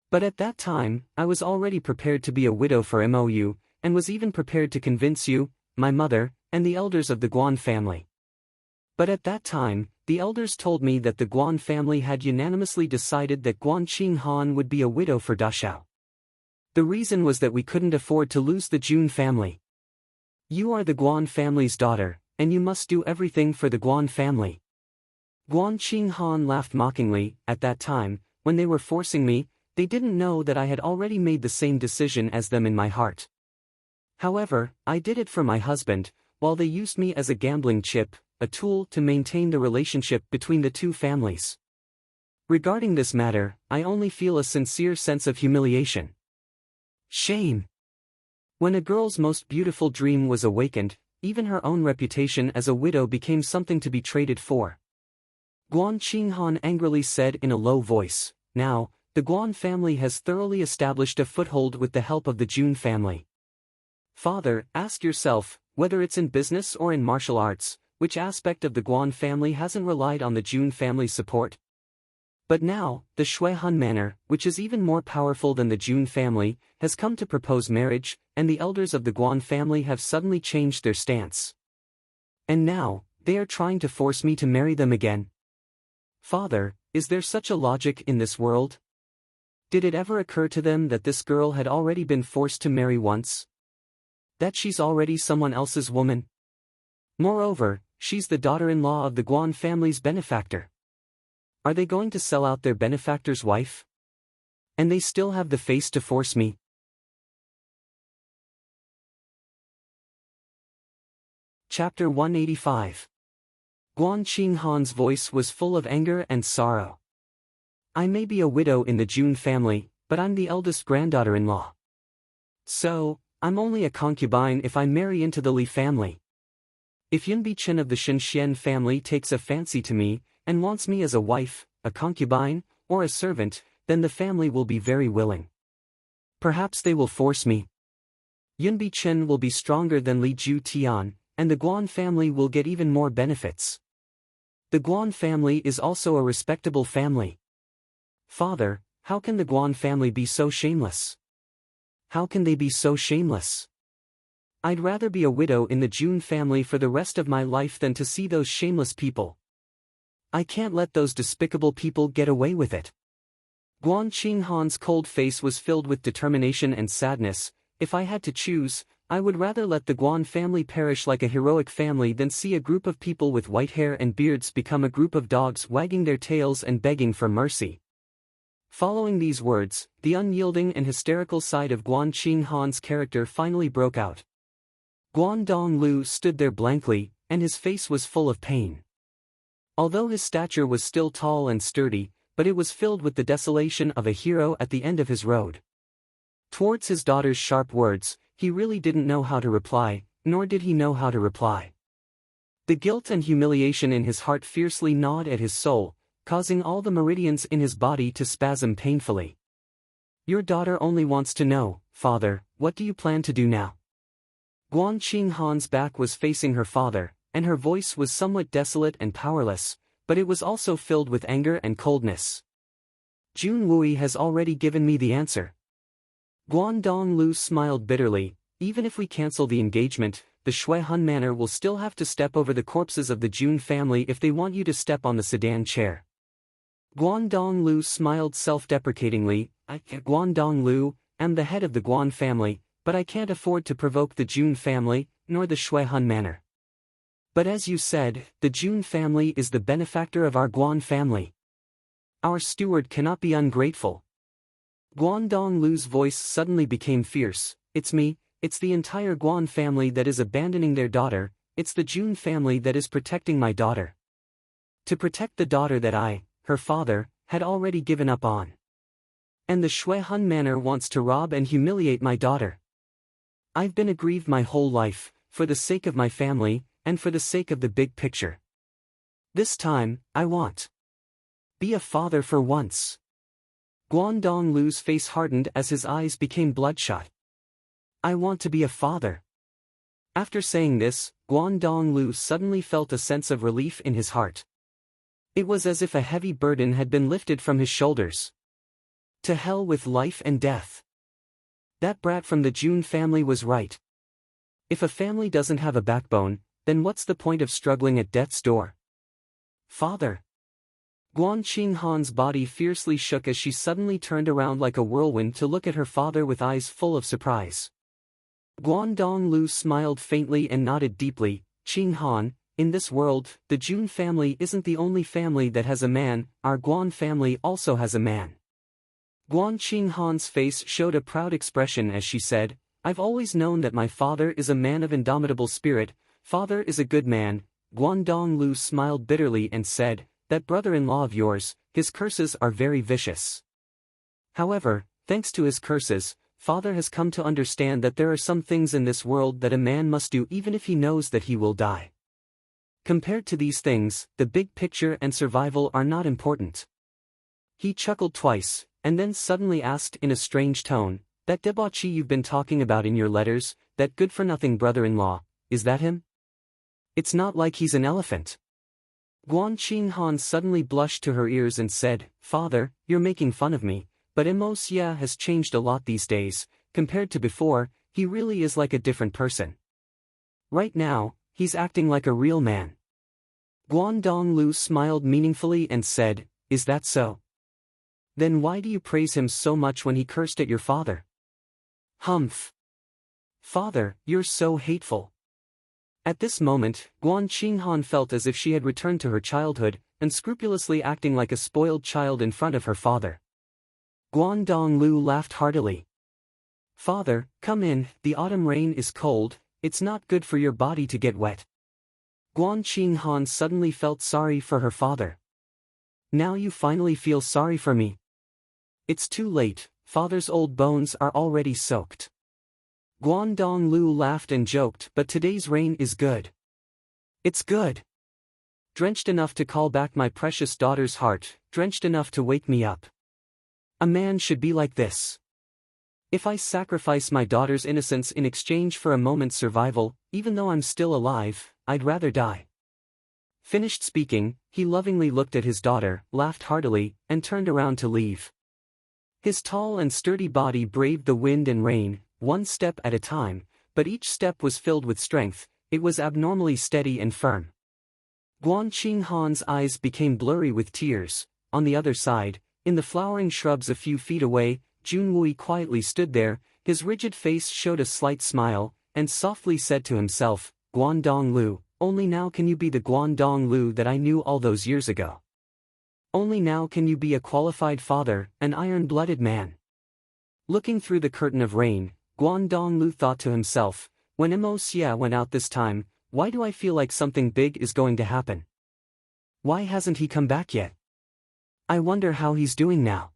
But at that time, I was already prepared to be a widow for Mo Yu, and was even prepared to convince you, my mother, and the elders of the Guan family. But at that time, the elders told me that the Guan family had unanimously decided that Guan Qinghan would be a widow for Dashao. The reason was that we couldn't afford to lose the Jun family. You are the Guan family's daughter, and you must do everything for the Guan family. Guan Qinghan laughed mockingly. At that time, when they were forcing me, they didn't know that I had already made the same decision as them in my heart. However, I did it for my husband, while they used me as a gambling chip, a tool to maintain the relationship between the two families. Regarding this matter, I only feel a sincere sense of humiliation. Shame. When a girl's most beautiful dream was awakened, even her own reputation as a widow became something to be traded for. Guan Qinghan angrily said in a low voice, "Now, the Guan family has thoroughly established a foothold with the help of the Jun family. Father, ask yourself, whether it's in business or in martial arts, which aspect of the Guan family hasn't relied on the Jun family's support? But now, the Shui Han manor, which is even more powerful than the Jun family, has come to propose marriage, and the elders of the Guan family have suddenly changed their stance. And now, they are trying to force me to marry them again. Father, is there such a logic in this world? Did it ever occur to them that this girl had already been forced to marry once? That she's already someone else's woman? Moreover, she's the daughter-in-law of the Guan family's benefactor. Are they going to sell out their benefactor's wife? And they still have the face to force me?" Chapter 185. Guan Qinghan's voice was full of anger and sorrow. "I may be a widow in the Jun family, but I'm the eldest granddaughter-in-law. So, I'm only a concubine if I marry into the Li family. If Yunbi Chen of the Shenxian family takes a fancy to me, and wants me as a wife, a concubine, or a servant, then the family will be very willing. Perhaps they will force me. Yunbi Chen will be stronger than Li Ju Tian, and the Guan family will get even more benefits. The Guan family is also a respectable family. Father, how can the Guan family be so shameless? How can they be so shameless? I'd rather be a widow in the Jun family for the rest of my life than to see those shameless people. I can't let those despicable people get away with it." Guan Qinghan's cold face was filled with determination and sadness. "If I had to choose, I would rather let the Guan family perish like a heroic family than see a group of people with white hair and beards become a group of dogs wagging their tails and begging for mercy." Following these words, the unyielding and hysterical side of Guan Qinghan's character finally broke out. Guan Donglu stood there blankly, and his face was full of pain. Although his stature was still tall and sturdy, but it was filled with the desolation of a hero at the end of his road. Towards his daughter's sharp words, he really didn't know how to reply, nor did he know how to reply. The guilt and humiliation in his heart fiercely gnawed at his soul, causing all the meridians in his body to spasm painfully. "Your daughter only wants to know, Father, what do you plan to do now?" Guan Qinghan's back was facing her father, and her voice was somewhat desolate and powerless, but it was also filled with anger and coldness. "Jun Wui has already given me the answer." Guan Donglu smiled bitterly. "Even if we cancel the engagement, the Shui Han manor will still have to step over the corpses of the Jun family if they want you to step on the sedan chair." Guan Donglu smiled self-deprecatingly. Guan Donglu, am the head of the Guan family, but I can't afford to provoke the Jun family, nor the Shui Han manor. But as you said, the Jun family is the benefactor of our Guan family. Our steward cannot be ungrateful." Guan Donglu's voice suddenly became fierce. "It's me, it's the entire Guan family that is abandoning their daughter, it's the Jun family that is protecting my daughter. To protect the daughter that I, her father, had already given up on. And the Shui Han manor wants to rob and humiliate my daughter. I've been aggrieved my whole life, for the sake of my family, and for the sake of the big picture. This time, I want. Be a father for once." Guan Donglu's face hardened as his eyes became bloodshot. "I want to be a father." After saying this, Guan Donglu suddenly felt a sense of relief in his heart. It was as if a heavy burden had been lifted from his shoulders. To hell with life and death. That brat from the Jun family was right. If a family doesn't have a backbone, then what's the point of struggling at death's door? "Father." Guan Qinghan's body fiercely shook as she suddenly turned around like a whirlwind to look at her father with eyes full of surprise. Guan Donglu smiled faintly and nodded deeply. "Qinghan, in this world, the Jun family isn't the only family that has a man, our Guan family also has a man." Guan Qinghan's face showed a proud expression as she said, "I've always known that my father is a man of indomitable spirit. Father is a good man." Guan Donglu smiled bitterly and said, "That brother-in-law of yours, his curses are very vicious. However, thanks to his curses, father has come to understand that there are some things in this world that a man must do even if he knows that he will die. Compared to these things, the big picture and survival are not important. He chuckled twice, and then suddenly asked in a strange tone, "That debauchee you've been talking about in your letters, that good-for-nothing brother-in-law, is that him? It's not like he's an elephant." Guan Qinghan suddenly blushed to her ears and said, "Father, you're making fun of me, but Mo Xia has changed a lot these days. Compared to before, he really is like a different person. Right now, he's acting like a real man." Guan Donglu smiled meaningfully and said, "Is that so? Then why do you praise him so much when he cursed at your father?" "Humph. Father, you're so hateful." At this moment, Guan Qinghan felt as if she had returned to her childhood, unscrupulously acting like a spoiled child in front of her father. Guan Donglu laughed heartily. "Father, come in, the autumn rain is cold, it's not good for your body to get wet." Guan Qinghan suddenly felt sorry for her father. "Now you finally feel sorry for me." "It's too late, father's old bones are already soaked." Guan Donglu laughed and joked, "But today's rain is good. It's good. Drenched enough to call back my precious daughter's heart, drenched enough to wake me up. A man should be like this. If I sacrifice my daughter's innocence in exchange for a moment's survival, even though I'm still alive, I'd rather die." Finished speaking, he lovingly looked at his daughter, laughed heartily, and turned around to leave. His tall and sturdy body braved the wind and rain, one step at a time, but each step was filled with strength. It was abnormally steady and firm. Guan Qinghan's eyes became blurry with tears. On the other side, in the flowering shrubs a few feet away, Junwei quietly stood there. His rigid face showed a slight smile, and softly said to himself, "Guan Donglu, only now can you be the Guan Donglu that I knew all those years ago. Only now can you be a qualified father, an iron-blooded man." Looking through the curtain of rain, Guan Donglu thought to himself, "When Mo Xia went out this time, why do I feel like something big is going to happen? Why hasn't he come back yet? I wonder how he's doing now.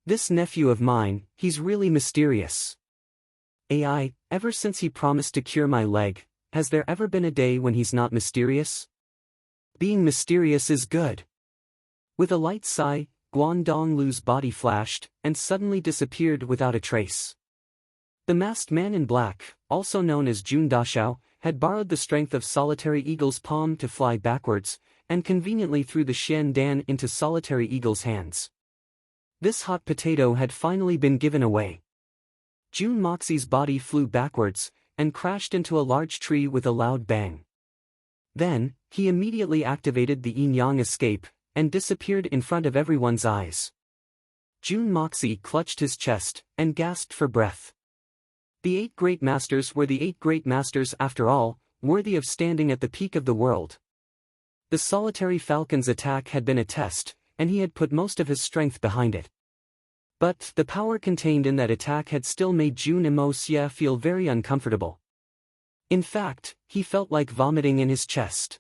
This nephew of mine, he's really mysterious. AI, ever since he promised to cure my leg, has there ever been a day when he's not mysterious? Being mysterious is good." With a light sigh, Guan Donglu's body flashed, and suddenly disappeared without a trace. The masked man in black, also known as Jun Dashao, had borrowed the strength of Solitary Eagle's palm to fly backwards, and conveniently threw the Xian Dan into Solitary Eagle's hands. This hot potato had finally been given away. Jun Moxie's body flew backwards, and crashed into a large tree with a loud bang. Then, he immediately activated the yin-yang escape, and disappeared in front of everyone's eyes. Jun Moxie clutched his chest, and gasped for breath. The 8 great masters were the 8 great masters after all, worthy of standing at the peak of the world. The solitary falcon's attack had been a test, and he had put most of his strength behind it. But the power contained in that attack had still made Jun Mo Xia feel very uncomfortable. In fact, he felt like vomiting in his chest.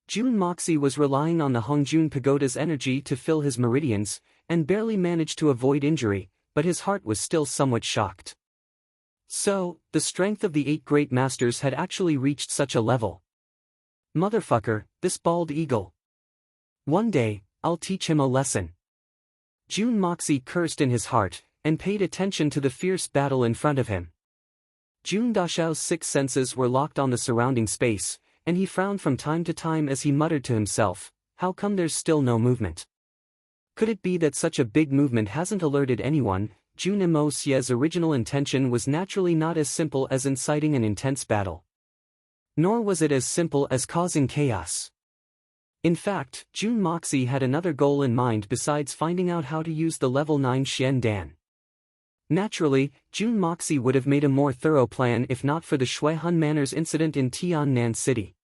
Jun Moxie was relying on the Hongjun Pagoda's energy to fill his meridians, and barely managed to avoid injury, but his heart was still somewhat shocked. So, the strength of the 8 great masters had actually reached such a level. Motherfucker, this bald eagle. One day, I'll teach him a lesson. Jun Moxie cursed in his heart, and paid attention to the fierce battle in front of him. Jun Dashao's 6 senses were locked on the surrounding space, and he frowned from time to time as he muttered to himself, "How come there's still no movement? Could it be that such a big movement hasn't alerted anyone?" Jun Mo Xia's original intention was naturally not as simple as inciting an intense battle. Nor was it as simple as causing chaos. In fact, Jun Moxie had another goal in mind besides finding out how to use the level 9 Xian Dan. Naturally, Jun Moxie would have made a more thorough plan if not for the Shuihan Manor's incident in Tiannan City.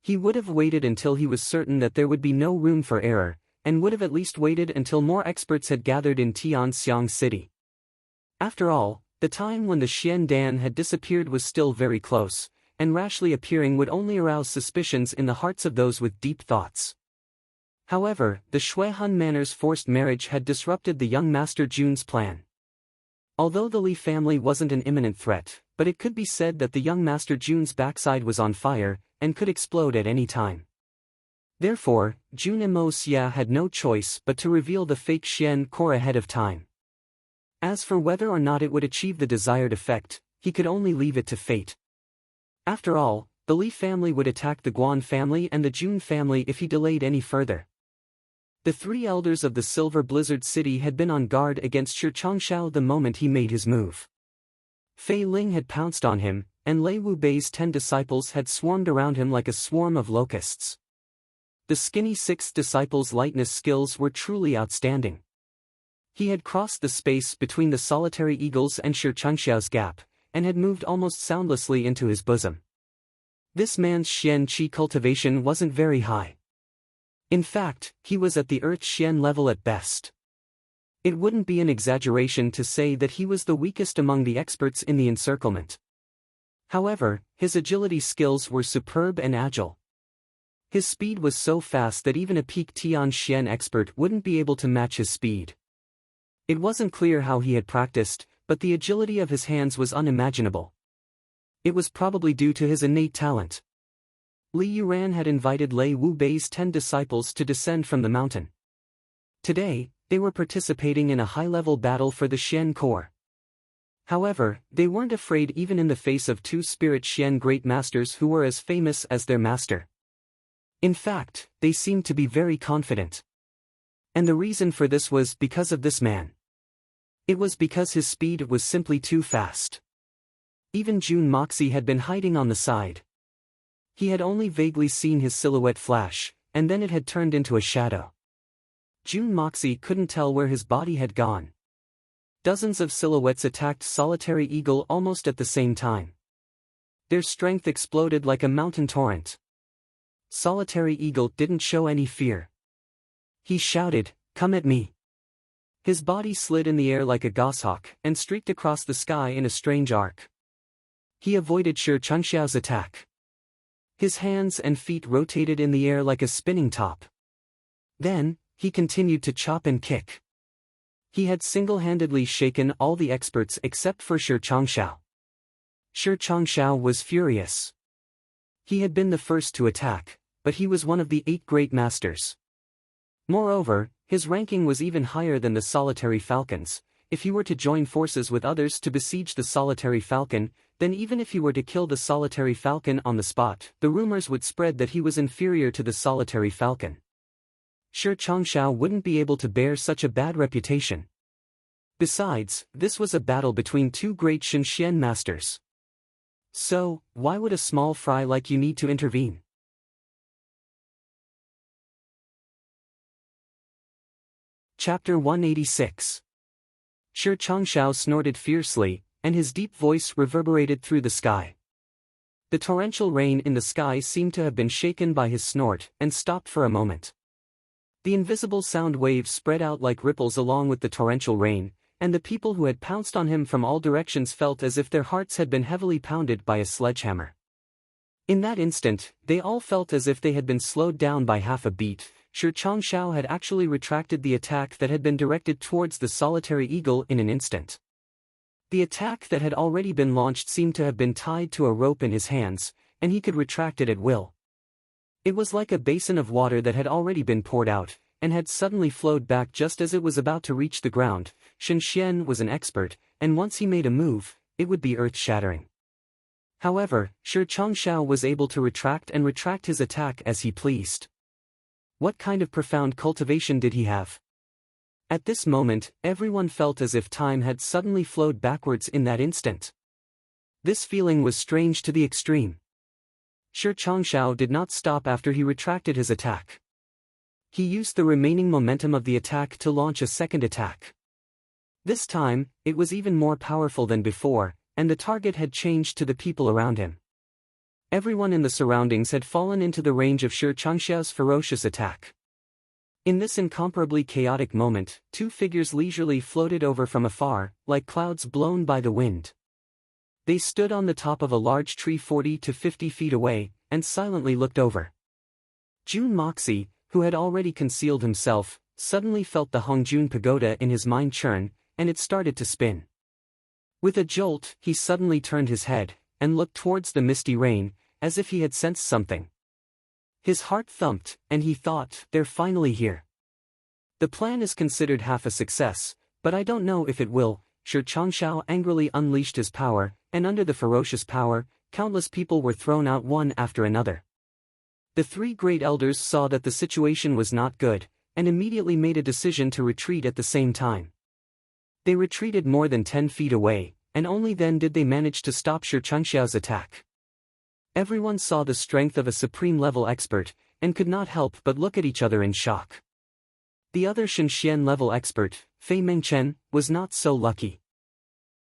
He would have waited until he was certain that there would be no room for error, and would have at least waited until more experts had gathered in Tianxiang City. After all, the time when the Xian Dan had disappeared was still very close, and rashly appearing would only arouse suspicions in the hearts of those with deep thoughts. However, the Shuihan Manor's forced marriage had disrupted the young Master Jun's plan. Although the Li family wasn't an imminent threat, but it could be said that the young Master Jun's backside was on fire, and could explode at any time. Therefore, Jun Mo Xia had no choice but to reveal the fake Xian core ahead of time. As for whether or not it would achieve the desired effect, he could only leave it to fate. After all, the Li family would attack the Guan family and the Jun family if he delayed any further. The three elders of the Silver Blizzard City had been on guard against Shi Changshao the moment he made his move. Fei Ling had pounced on him, and Lei Wu Bei's 10 disciples had swarmed around him like a swarm of locusts. The skinny sixth disciple's lightness skills were truly outstanding. He had crossed the space between the solitary eagles and Shi Changxiao's gap, and had moved almost soundlessly into his bosom. This man's Xian Qi cultivation wasn't very high. In fact, he was at the Earth Xian level at best. It wouldn't be an exaggeration to say that he was the weakest among the experts in the encirclement. However, his agility skills were superb and agile. His speed was so fast that even a peak Tian Xian expert wouldn't be able to match his speed. It wasn't clear how he had practiced, but the agility of his hands was unimaginable. It was probably due to his innate talent. Li Yuran had invited Lei Wu Bei's 10 disciples to descend from the mountain. Today, they were participating in a high-level battle for the Xian core. However, they weren't afraid even in the face of 2 spirit Xian great masters who were as famous as their master. In fact, they seemed to be very confident. And the reason for this was because of this man. It was because his speed was simply too fast. Even Jun Moxie had been hiding on the side. He had only vaguely seen his silhouette flash, and then it had turned into a shadow. Jun Moxie couldn't tell where his body had gone. Dozens of silhouettes attacked Solitary Eagle almost at the same time. Their strength exploded like a mountain torrent. Solitary Eagle didn't show any fear. He shouted, "Come at me." His body slid in the air like a goshawk and streaked across the sky in a strange arc. He avoided Shi Changxiao's attack. His hands and feet rotated in the air like a spinning top. Then, he continued to chop and kick. He had single-handedly shaken all the experts except for Shi Changxiao. Shi Changxiao was furious. He had been the first to attack, but he was one of the 8 great masters. Moreover, his ranking was even higher than the Solitary Falcons. If he were to join forces with others to besiege the Solitary Falcon, then even if he were to kill the Solitary Falcon on the spot, the rumors would spread that he was inferior to the Solitary Falcon. Shi Changxiao wouldn't be able to bear such a bad reputation. Besides, this was a battle between 2 great Shenxian masters. So, why would a small fry like you need to intervene? Chapter 186. Shi Changxiao snorted fiercely, and his deep voice reverberated through the sky. The torrential rain in the sky seemed to have been shaken by his snort and stopped for a moment. The invisible sound waves spread out like ripples along with the torrential rain, and the people who had pounced on him from all directions felt as if their hearts had been heavily pounded by a sledgehammer. In that instant, they all felt as if they had been slowed down by half a beat. Shi Changxiao had actually retracted the attack that had been directed towards the Solitary Eagle in an instant. The attack that had already been launched seemed to have been tied to a rope in his hands, and he could retract it at will. It was like a basin of water that had already been poured out, and had suddenly flowed back just as it was about to reach the ground. Shen Xian was an expert, and once he made a move, it would be earth-shattering. However, Shi Changxiao was able to retract his attack as he pleased. What kind of profound cultivation did he have? At this moment, everyone felt as if time had suddenly flowed backwards in that instant. This feeling was strange to the extreme. Shi Changxiao did not stop after he retracted his attack. He used the remaining momentum of the attack to launch a second attack. This time, it was even more powerful than before, and the target had changed to the people around him. Everyone in the surroundings had fallen into the range of Shi Changxiao's ferocious attack. In this incomparably chaotic moment, 2 figures leisurely floated over from afar, like clouds blown by the wind. They stood on the top of a large tree 40 to 50 feet away, and silently looked over. Jun Moxie, who had already concealed himself, suddenly felt the Hongjun Pagoda in his mind churn, and it started to spin. With a jolt, he suddenly turned his head, and looked towards the misty rain, as if he had sensed something. His heart thumped, and he thought, they're finally here. The plan is considered half a success, but I don't know if it will. Shi Changshao angrily unleashed his power, and under the ferocious power, countless people were thrown out one after another. The three great elders saw that the situation was not good, and immediately made a decision to retreat at the same time. They retreated more than 10 feet away, and only then did they manage to stop Shi Changxiao's attack. Everyone saw the strength of a supreme-level expert, and could not help but look at each other in shock. The other Shenxian-level expert, Fei Mengchen, was not so lucky.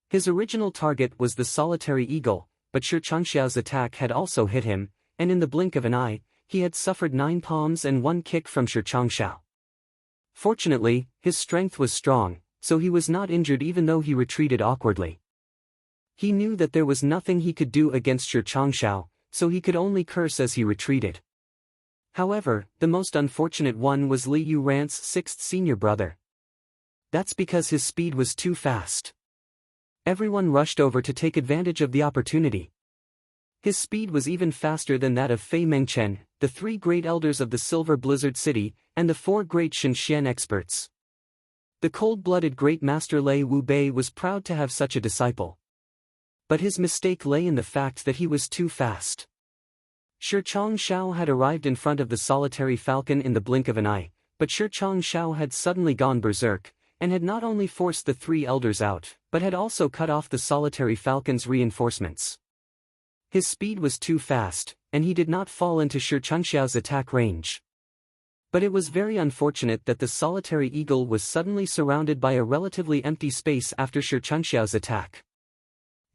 His original target was the solitary eagle, but Shi Changxiao's attack had also hit him, and in the blink of an eye, he had suffered 9 palms and 1 kick from Shi Changxiao. Fortunately, his strength was strong, so he was not injured even though he retreated awkwardly. He knew that there was nothing he could do against Shi Changxiao, so he could only curse as he retreated. However, the most unfortunate one was Li Yuran's 6th senior brother. That's because his speed was too fast. Everyone rushed over to take advantage of the opportunity. His speed was even faster than that of Fei Mengchen, the 3 great elders of the Silver Blizzard City, and the 4 great Shenxian experts. The cold-blooded great master Lei Wubei was proud to have such a disciple. But his mistake lay in the fact that he was too fast. Shi Changshao had arrived in front of the solitary falcon in the blink of an eye, but Shi Changshao had suddenly gone berserk, and had not only forced the 3 elders out, but had also cut off the solitary falcon's reinforcements. His speed was too fast, and he did not fall into Shi Changxiao's attack range. But it was very unfortunate that the solitary eagle was suddenly surrounded by a relatively empty space after Shi Changxiao's attack.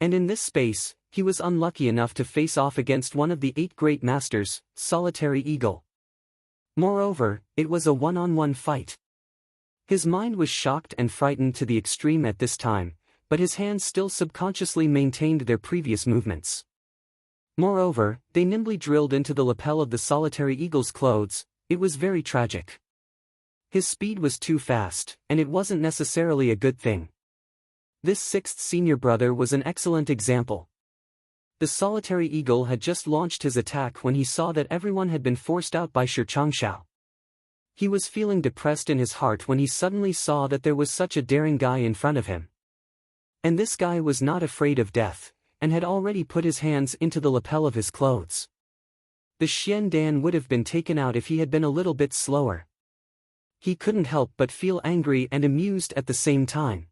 And in this space, he was unlucky enough to face off against one of the 8 great masters, Solitary Eagle. Moreover, it was a one-on-one fight. His mind was shocked and frightened to the extreme at this time, but his hands still subconsciously maintained their previous movements. Moreover, they nimbly drilled into the lapel of the solitary eagle's clothes. It was very tragic. His speed was too fast, and it wasn't necessarily a good thing. This 6th senior brother was an excellent example. The solitary eagle had just launched his attack when he saw that everyone had been forced out by Shi Changxiao. He was feeling depressed in his heart when he suddenly saw that there was such a daring guy in front of him. And this guy was not afraid of death, and had already put his hands into the lapel of his clothes. The Xian Dan would have been taken out if he had been a little bit slower. He couldn't help but feel angry and amused at the same time.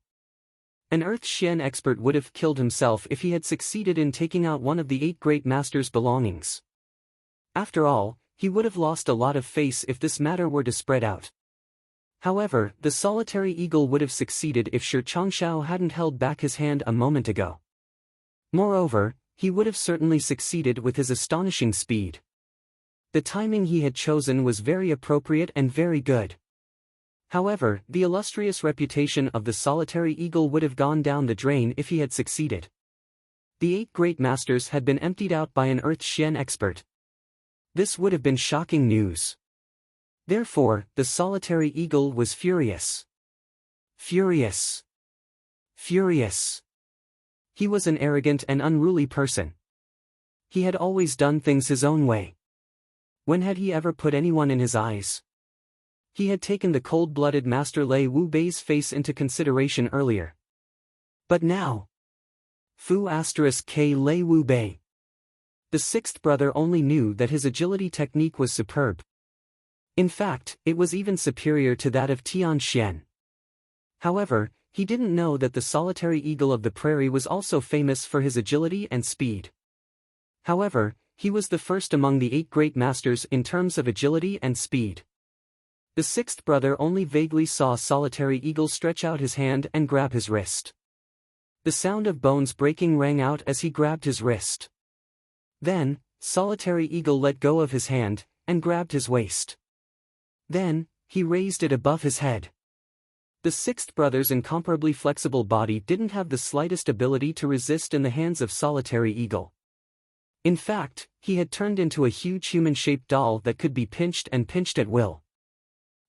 An Earth Xian expert would have killed himself if he had succeeded in taking out one of the 8 great masters' belongings. After all, he would have lost a lot of face if this matter were to spread out. However, the solitary eagle would have succeeded if Shi Changxiao hadn't held back his hand a moment ago. Moreover, he would have certainly succeeded with his astonishing speed. The timing he had chosen was very appropriate and very good. However, the illustrious reputation of the solitary eagle would have gone down the drain if he had succeeded. The 8 great masters had been emptied out by an Earth Xian expert. This would have been shocking news. Therefore, the solitary eagle was furious. Furious. Furious. He was an arrogant and unruly person. He had always done things his own way. When had he ever put anyone in his eyes? He had taken the cold-blooded Master Lei Wubei's face into consideration earlier. But now... Fu *K Lei Wubei. The 6th brother only knew that his agility technique was superb. In fact, it was even superior to that of Tian Xian. However, he didn't know that the solitary eagle of the prairie was also famous for his agility and speed. However, he was the first among the 8 great masters in terms of agility and speed. The 6th brother only vaguely saw Solitary Eagle stretch out his hand and grab his wrist. The sound of bones breaking rang out as he grabbed his wrist. Then, Solitary Eagle let go of his hand, and grabbed his waist. Then, he raised it above his head. The 6th brother's incomparably flexible body didn't have the slightest ability to resist in the hands of Solitary Eagle. In fact, he had turned into a huge human-shaped doll that could be pinched and pinched at will.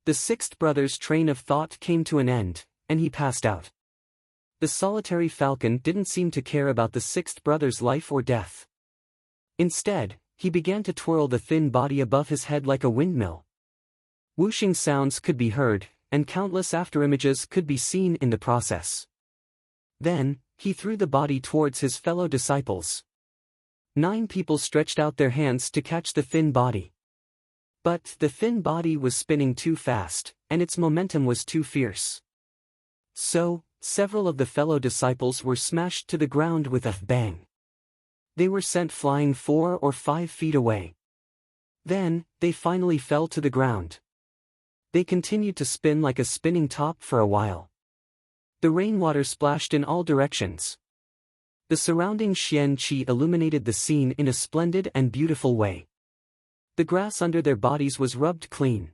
The 6th brother's train of thought came to an end, and he passed out. The solitary falcon didn't seem to care about the sixth brother's life or death. Instead, he began to twirl the thin body above his head like a windmill. Whooshing sounds could be heard, and countless afterimages could be seen in the process. Then, he threw the body towards his fellow disciples. 9 people stretched out their hands to catch the thin body. But the thin body was spinning too fast, and its momentum was too fierce. So, several of the fellow disciples were smashed to the ground with a bang. They were sent flying 4 or 5 feet away. Then, they finally fell to the ground. They continued to spin like a spinning top for a while. The rainwater splashed in all directions. The surrounding Xian Qi illuminated the scene in a splendid and beautiful way. The grass under their bodies was rubbed clean.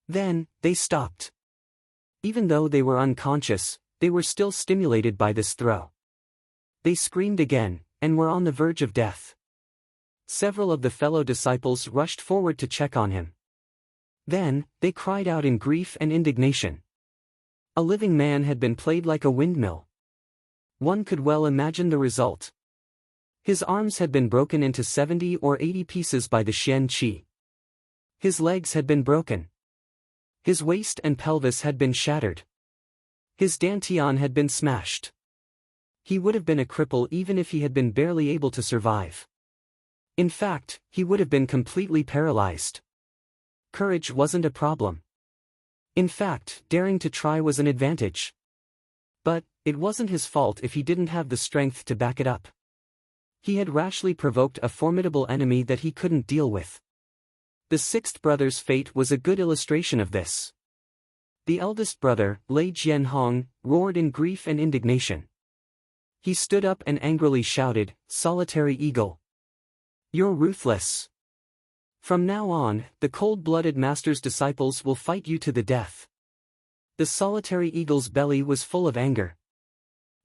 Then, they stopped. Even though they were unconscious, they were still stimulated by this throw. They screamed again, and were on the verge of death. Several of the fellow disciples rushed forward to check on him. Then, they cried out in grief and indignation. A living man had been played like a windmill. One could well imagine the result. His arms had been broken into 70 or 80 pieces by the Xian Qi. His legs had been broken. His waist and pelvis had been shattered. His dantian had been smashed. He would have been a cripple even if he had been barely able to survive. In fact, he would have been completely paralyzed. Courage wasn't a problem. In fact, daring to try was an advantage. But, it wasn't his fault if he didn't have the strength to back it up. He had rashly provoked a formidable enemy that he couldn't deal with. The sixth brother's fate was a good illustration of this. The eldest brother, Lei Jianhong, roared in grief and indignation. He stood up and angrily shouted, "Solitary eagle! You're ruthless! From now on, the cold-blooded master's disciples will fight you to the death." The solitary eagle's belly was full of anger.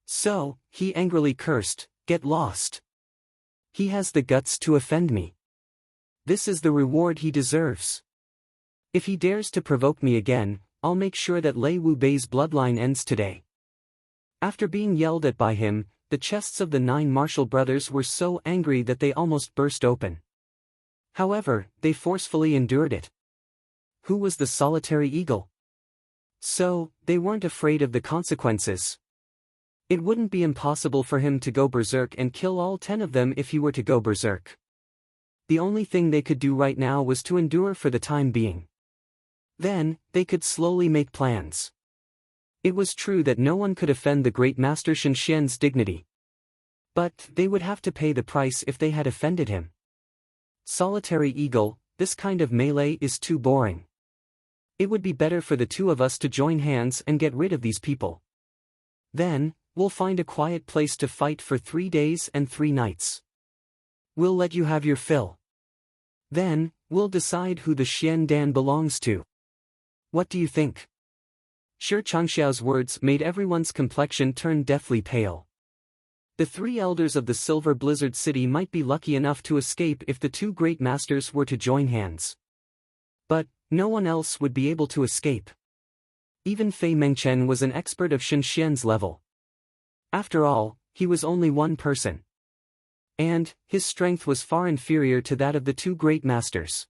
So, he angrily cursed, "Get lost! He has the guts to offend me. This is the reward he deserves. If he dares to provoke me again, I'll make sure that Lei Wu Bei's bloodline ends today." After being yelled at by him, the chests of the 9 martial brothers were so angry that they almost burst open. However, they forcefully endured it. Who was the solitary eagle? So, they weren't afraid of the consequences. It wouldn't be impossible for him to go berserk and kill all 10 of them if he were to go berserk. The only thing they could do right now was to endure for the time being. Then, they could slowly make plans. It was true that no one could offend the great master Shenxian's dignity. But, they would have to pay the price if they had offended him. Solitary eagle, this kind of melee is too boring. It would be better for the 2 of us to join hands and get rid of these people. Then, we'll find a quiet place to fight for 3 days and 3 nights. We'll let you have your fill. Then, we'll decide who the Xian Dan belongs to. What do you think? Shi Changxiao's words made everyone's complexion turn deathly pale. The 3 elders of the Silver Blizzard City might be lucky enough to escape if the 2 great masters were to join hands. But, no one else would be able to escape. Even Fei Mengchen was an expert of Shenxian's level. After all, he was only one person. And, his strength was far inferior to that of the 2 great masters.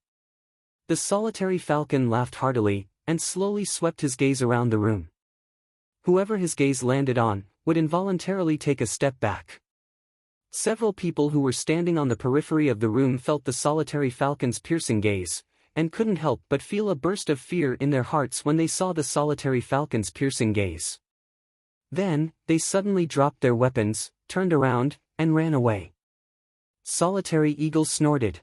The solitary falcon laughed heartily, and slowly swept his gaze around the room. Whoever his gaze landed on, would involuntarily take a step back. Several people who were standing on the periphery of the room felt the solitary falcon's piercing gaze, and couldn't help but feel a burst of fear in their hearts when they saw the solitary falcon's piercing gaze. Then, they suddenly dropped their weapons, turned around, and ran away. Solitary eagle snorted.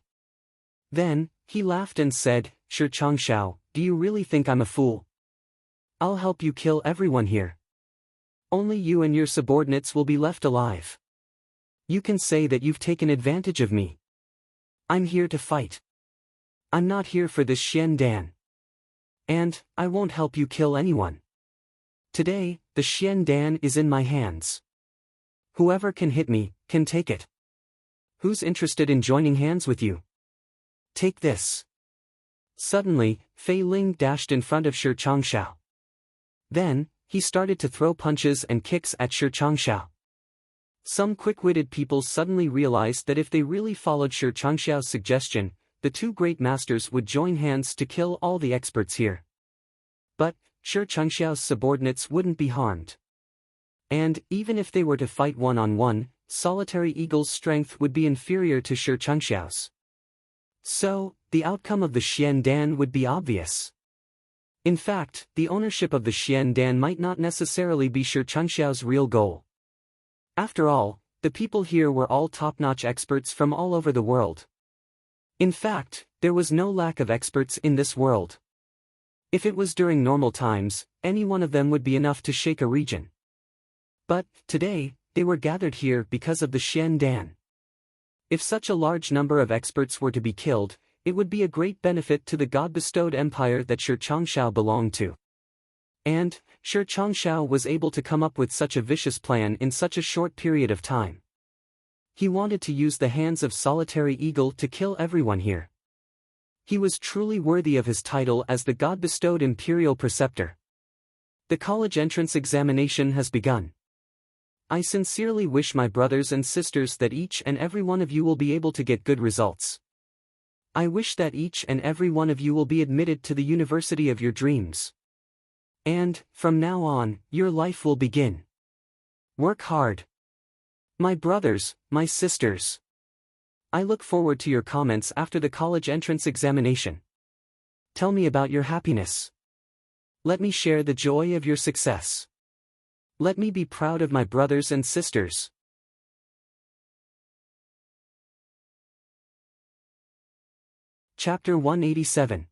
Then, he laughed and said, "Shi Changxiao, do you really think I'm a fool? I'll help you kill everyone here. Only you and your subordinates will be left alive. You can say that you've taken advantage of me. I'm here to fight. I'm not here for this Xian Dan. And, I won't help you kill anyone. Today, the Xian Dan is in my hands. Whoever can hit me, can take it. Who's interested in joining hands with you? Take this." Suddenly, Fei Ling dashed in front of Shi Changxiao. Then, he started to throw punches and kicks at Shi Changxiao. Some quick-witted people suddenly realized that if they really followed Shi Changxiao's suggestion, the two great masters would join hands to kill all the experts here. But Shi Changxiao's subordinates wouldn't be harmed. And, even if they were to fight one-on-one, Solitary Eagle's strength would be inferior to Shi Changxiao's. So, the outcome of the Xian Dan would be obvious. In fact, the ownership of the Xian Dan might not necessarily be Shi Changxiao's real goal. After all, the people here were all top-notch experts from all over the world. In fact, there was no lack of experts in this world. If it was during normal times, any one of them would be enough to shake a region. But, today, they were gathered here because of the Xian Dan. If such a large number of experts were to be killed, it would be a great benefit to the God-bestowed empire that Shi Changxiao belonged to. And, Shi Changxiao was able to come up with such a vicious plan in such a short period of time. He wanted to use the hands of Solitary Eagle to kill everyone here. He was truly worthy of his title as the God-bestowed imperial preceptor. The college entrance examination has begun. I sincerely wish my brothers and sisters that each and every one of you will be able to get good results. I wish that each and every one of you will be admitted to the university of your dreams. And, from now on, your life will begin. Work hard. My brothers, my sisters. I look forward to your comments after the college entrance examination. Tell me about your happiness. Let me share the joy of your success. Let me be proud of my brothers and sisters. Chapter 187.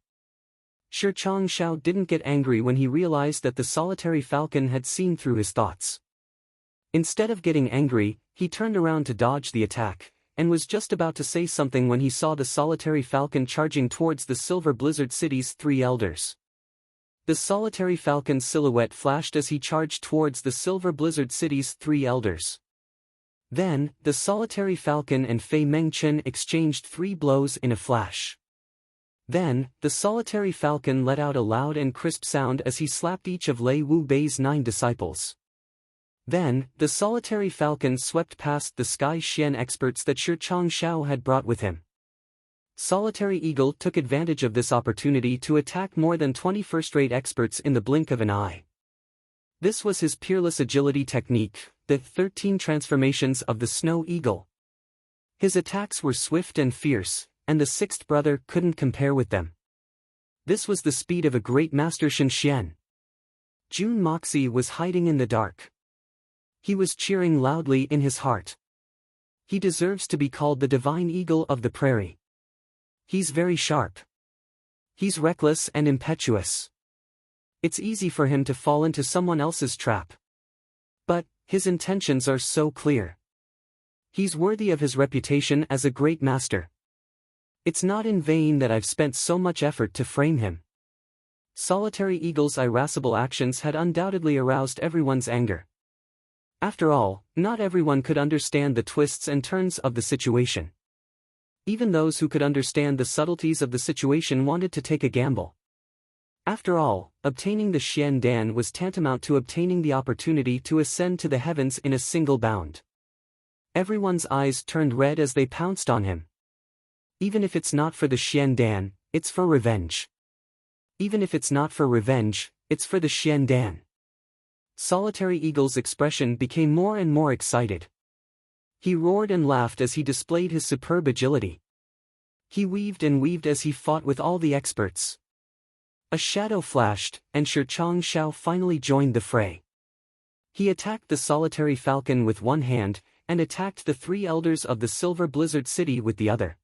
Shi Changxiao didn't get angry when he realized that the solitary falcon had seen through his thoughts. Instead of getting angry, he turned around to dodge the attack, and was just about to say something when he saw the solitary falcon charging towards the Silver Blizzard City's three elders. The solitary falcon's silhouette flashed as he charged towards the Silver Blizzard City's three elders. Then, the solitary falcon and Fei Mengchen exchanged 3 blows in a flash. Then, the solitary falcon let out a loud and crisp sound as he slapped each of Lei Wu Bei's 9 disciples. Then, the solitary falcon swept past the Sky Xian experts that Shi Changxiao had brought with him. Solitary Eagle took advantage of this opportunity to attack more than 20 first-rate experts in the blink of an eye. This was his peerless agility technique, the 13 transformations of the Snow Eagle. His attacks were swift and fierce, and the 6th brother couldn't compare with them. This was the speed of a great master Shen Xian. Jun Moxie was hiding in the dark. He was cheering loudly in his heart. He deserves to be called the Divine Eagle of the Prairie. He's very sharp. He's reckless and impetuous. It's easy for him to fall into someone else's trap. But, his intentions are so clear. He's worthy of his reputation as a great master. It's not in vain that I've spent so much effort to frame him. Solitary Eagle's irascible actions had undoubtedly aroused everyone's anger. After all, not everyone could understand the twists and turns of the situation. Even those who could understand the subtleties of the situation wanted to take a gamble. After all, obtaining the Xian Dan was tantamount to obtaining the opportunity to ascend to the heavens in a single bound. Everyone's eyes turned red as they pounced on him. Even if it's not for the Xian Dan, it's for revenge. Even if it's not for revenge, it's for the Xian Dan. Solitary Eagle's expression became more and more excited. He roared and laughed as he displayed his superb agility. He weaved and weaved as he fought with all the experts. A shadow flashed, and Shi Changxiao finally joined the fray. He attacked the solitary falcon with one hand, and attacked the 3 elders of the Silver Blizzard City with the other.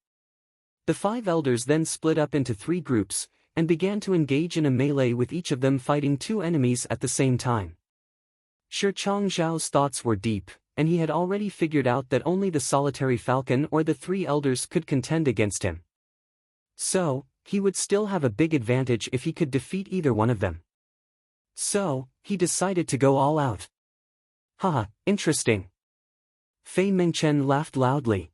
The 5 elders then split up into 3 groups, and began to engage in a melee with each of them fighting 2 enemies at the same time. Shi Changxiao's thoughts were deep, and he had already figured out that only the solitary falcon or the 3 elders could contend against him. So, he would still have a big advantage if he could defeat either one of them. So, he decided to go all out. Haha, interesting. Fei Mengchen laughed loudly.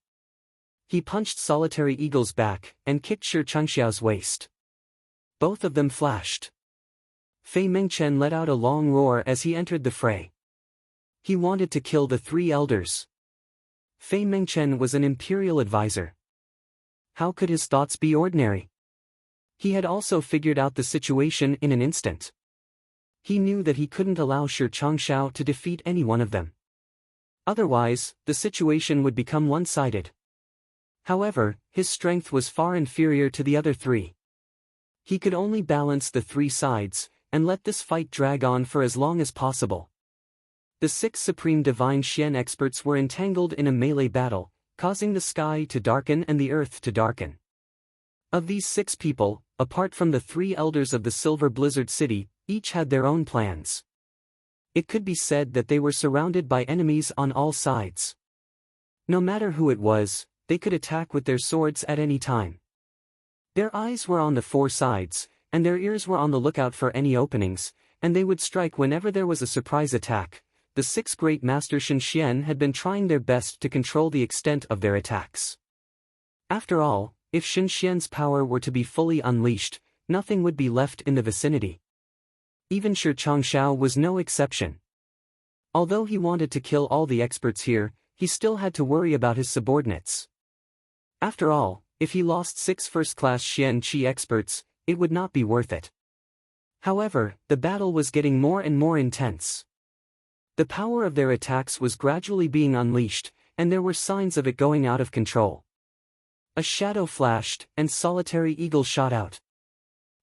He punched Solitary Eagle's back, and kicked Shi Changxiao's waist. Both of them flashed. Fei Mengchen let out a long roar as he entered the fray. He wanted to kill the three elders. Fei Mengchen was an imperial advisor. How could his thoughts be ordinary? He had also figured out the situation in an instant. He knew that he couldn't allow Shi Changshao to defeat any one of them. Otherwise, the situation would become one-sided. However, his strength was far inferior to the other three. He could only balance the three sides, and let this fight drag on for as long as possible. The 6 Supreme Divine Xian experts were entangled in a melee battle, causing the sky to darken and the earth to darken. Of these 6 people, apart from the 3 elders of the Silver Blizzard City, each had their own plans. It could be said that they were surrounded by enemies on all sides. No matter who it was, they could attack with their swords at any time. Their eyes were on the 4 sides, and their ears were on the lookout for any openings, and they would strike whenever there was a surprise attack. The 6 great Master Shenxian had been trying their best to control the extent of their attacks. After all, if Shenxian's power were to be fully unleashed, nothing would be left in the vicinity. Even Shi Changshao was no exception. Although he wanted to kill all the experts here, he still had to worry about his subordinates. After all, if he lost 6 first-class Xian Qi experts, it would not be worth it. However, the battle was getting more and more intense. The power of their attacks was gradually being unleashed, and there were signs of it going out of control. A shadow flashed, and Solitary Eagle shot out.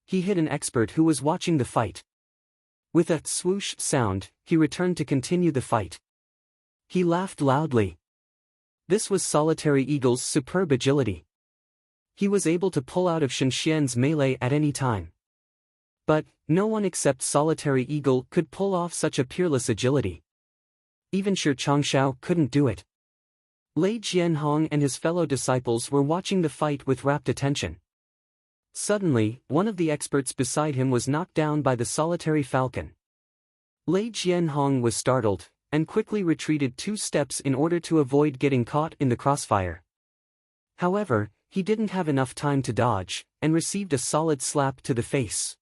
He hit an expert who was watching the fight. With a swoosh sound, he returned to continue the fight. He laughed loudly. This was Solitary Eagle's superb agility. He was able to pull out of Shenxian's melee at any time. But, no one except Solitary Eagle could pull off such a peerless agility. Even Shi Changshao couldn't do it. Lei Jianhong and his fellow disciples were watching the fight with rapt attention. Suddenly, one of the experts beside him was knocked down by the solitary falcon. Lei Jianhong was startled, and quickly retreated 2 steps in order to avoid getting caught in the crossfire. However, he didn't have enough time to dodge, and received a solid slap to the face.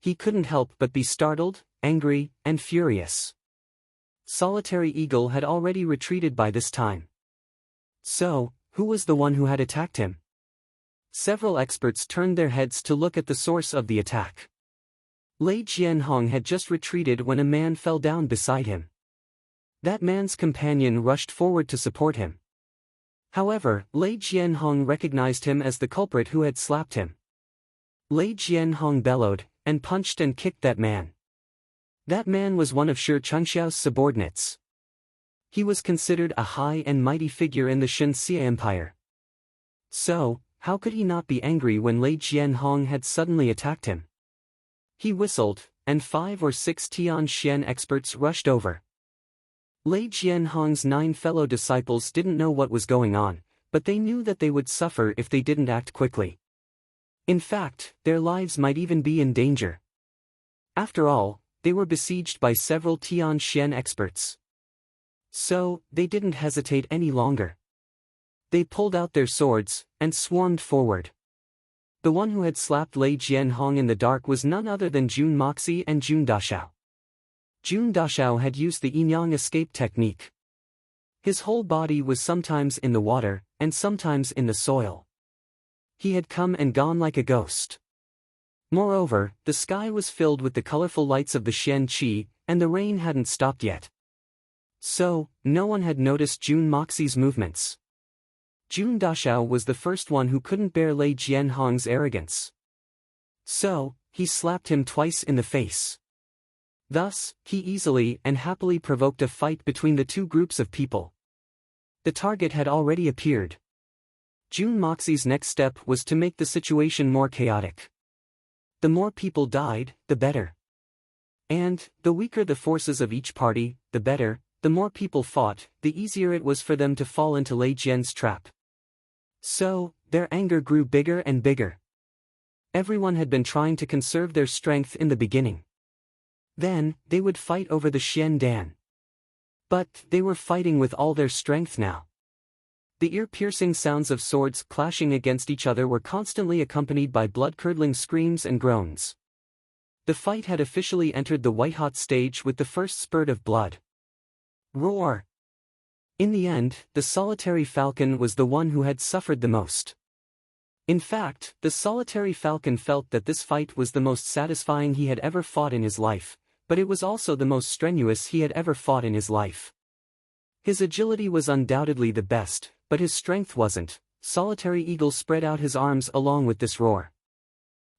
He couldn't help but be startled, angry, and furious. Solitary Eagle had already retreated by this time. So, who was the one who had attacked him? Several experts turned their heads to look at the source of the attack. Lei Jianhong had just retreated when a man fell down beside him. That man's companion rushed forward to support him. However, Lei Jianhong recognized him as the culprit who had slapped him. Lei Jianhong bellowed, and punched and kicked that man. That man was one of Shi Changxiao's subordinates. He was considered a high and mighty figure in the Shenxia Empire. So, how could he not be angry when Lei Jianhong had suddenly attacked him? He whistled, and 5 or 6 Tianxian experts rushed over. Lei Jianhong's 9 fellow disciples didn't know what was going on, but they knew that they would suffer if they didn't act quickly. In fact, their lives might even be in danger. After all, they were besieged by several Tianxian experts. So, they didn't hesitate any longer. They pulled out their swords, and swarmed forward. The one who had slapped Lei Jianhong in the dark was none other than Jun Moxi and Jun Dashao. Jun Dashao had used the yin-yang escape technique. His whole body was sometimes in the water, and sometimes in the soil. He had come and gone like a ghost. Moreover, the sky was filled with the colorful lights of the Xian Qi, and the rain hadn't stopped yet. So, no one had noticed Jun Moxi's movements. Jun Dashao was the first one who couldn't bear Lei Jianhong's arrogance. So, he slapped him twice in the face. Thus, he easily and happily provoked a fight between the 2 groups of people. The target had already appeared. Jun Moxi's next step was to make the situation more chaotic. The more people died, the better. And, the weaker the forces of each party, the better. The more people fought, the easier it was for them to fall into Lei Jian's trap. So, their anger grew bigger and bigger. Everyone had been trying to conserve their strength in the beginning. Then, they would fight over the Xian Dan. But, they were fighting with all their strength now. The ear-piercing sounds of swords clashing against each other were constantly accompanied by blood-curdling screams and groans. The fight had officially entered the white-hot stage with the first spurt of blood. Roar! In the end, the solitary falcon was the one who had suffered the most. In fact, the solitary falcon felt that this fight was the most satisfying he had ever fought in his life, but it was also the most strenuous he had ever fought in his life. His agility was undoubtedly the best, but his strength wasn't. Solitary Eagle spread out his arms along with this roar.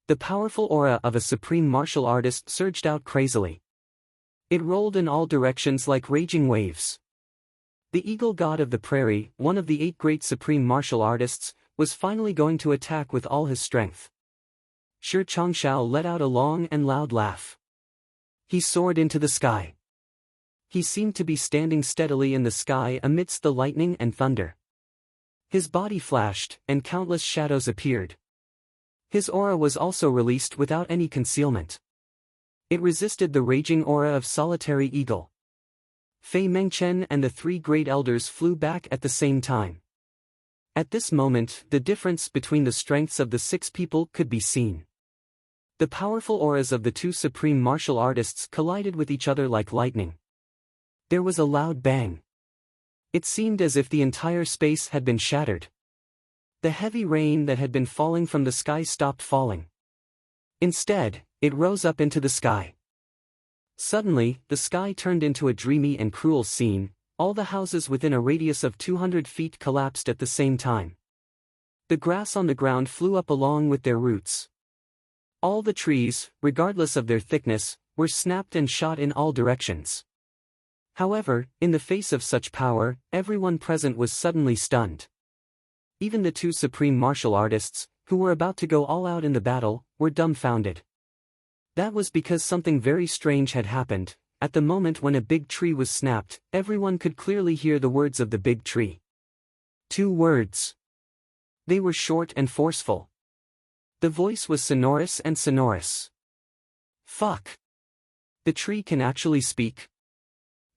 The powerful aura of a supreme martial artist surged out crazily. It rolled in all directions like raging waves. The eagle god of the prairie, one of the 8 great supreme martial artists, was finally going to attack with all his strength. Shi Changshao let out a long and loud laugh. He soared into the sky. He seemed to be standing steadily in the sky amidst the lightning and thunder. His body flashed, and countless shadows appeared. His aura was also released without any concealment. It resisted the raging aura of Solitary Eagle. Fei Mengchen and the 3 great elders flew back at the same time. At this moment, the difference between the strengths of the 6 people could be seen. The powerful auras of the 2 supreme martial artists collided with each other like lightning. There was a loud bang. It seemed as if the entire space had been shattered. The heavy rain that had been falling from the sky stopped falling. Instead, it rose up into the sky. Suddenly, the sky turned into a dreamy and cruel scene. All the houses within a radius of 200 feet collapsed at the same time. The grass on the ground flew up along with their roots. All the trees, regardless of their thickness, were snapped and shot in all directions. However, in the face of such power, everyone present was suddenly stunned. Even the 2 supreme martial artists, who were about to go all out in the battle, were dumbfounded. That was because something very strange had happened. At the moment when a big tree was snapped, everyone could clearly hear the words of the big tree. 2 words. They were short and forceful. The voice was sonorous and sonorous. Fuck. The tree can actually speak.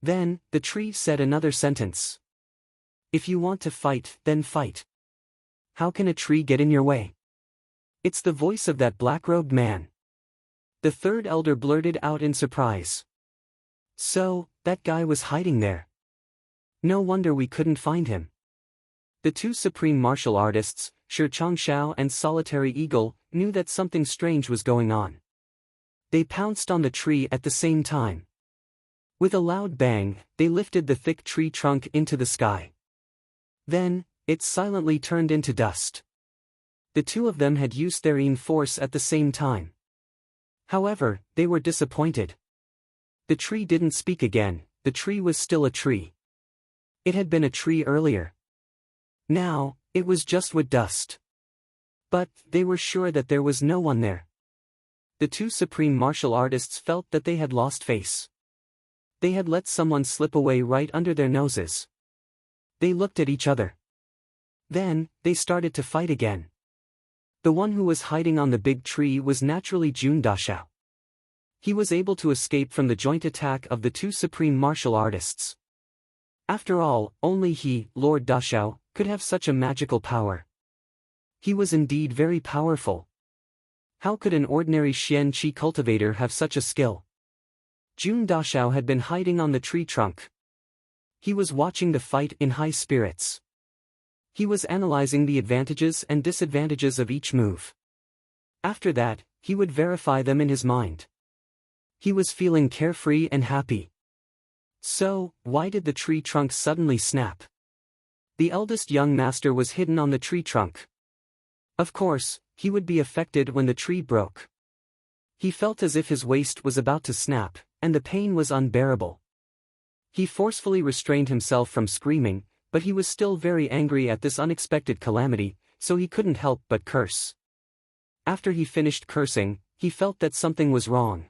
Then, the tree said another sentence. If you want to fight, then fight. How can a tree get in your way? It's the voice of that black-robed man. The 3rd elder blurted out in surprise. So, that guy was hiding there. No wonder we couldn't find him. The 2 supreme martial artists, Shi Changshao and Solitary Eagle, knew that something strange was going on. They pounced on the tree at the same time. With a loud bang, they lifted the thick tree trunk into the sky. Then, it silently turned into dust. The 2 of them had used their force at the same time. However, they were disappointed. The tree didn't speak again. The tree was still a tree. It had been a tree earlier. Now, it was just wood dust. But, they were sure that there was no one there. The 2 supreme martial artists felt that they had lost face. They had let someone slip away right under their noses. They looked at each other. Then, they started to fight again. The one who was hiding on the big tree was naturally Jun Dashao. He was able to escape from the joint attack of the 2 supreme martial artists. After all, only he, Lord Dashao, could have such a magical power. He was indeed very powerful. How could an ordinary Xian Qi cultivator have such a skill? Jun Dashao had been hiding on the tree trunk. He was watching the fight in high spirits. He was analyzing the advantages and disadvantages of each move. After that, he would verify them in his mind. He was feeling carefree and happy. So, why did the tree trunk suddenly snap? The eldest young master was hidden on the tree trunk. Of course, he would be affected when the tree broke. He felt as if his waist was about to snap, and the pain was unbearable. He forcefully restrained himself from screaming, but he was still very angry at this unexpected calamity, so he couldn't help but curse. After he finished cursing, he felt that something was wrong.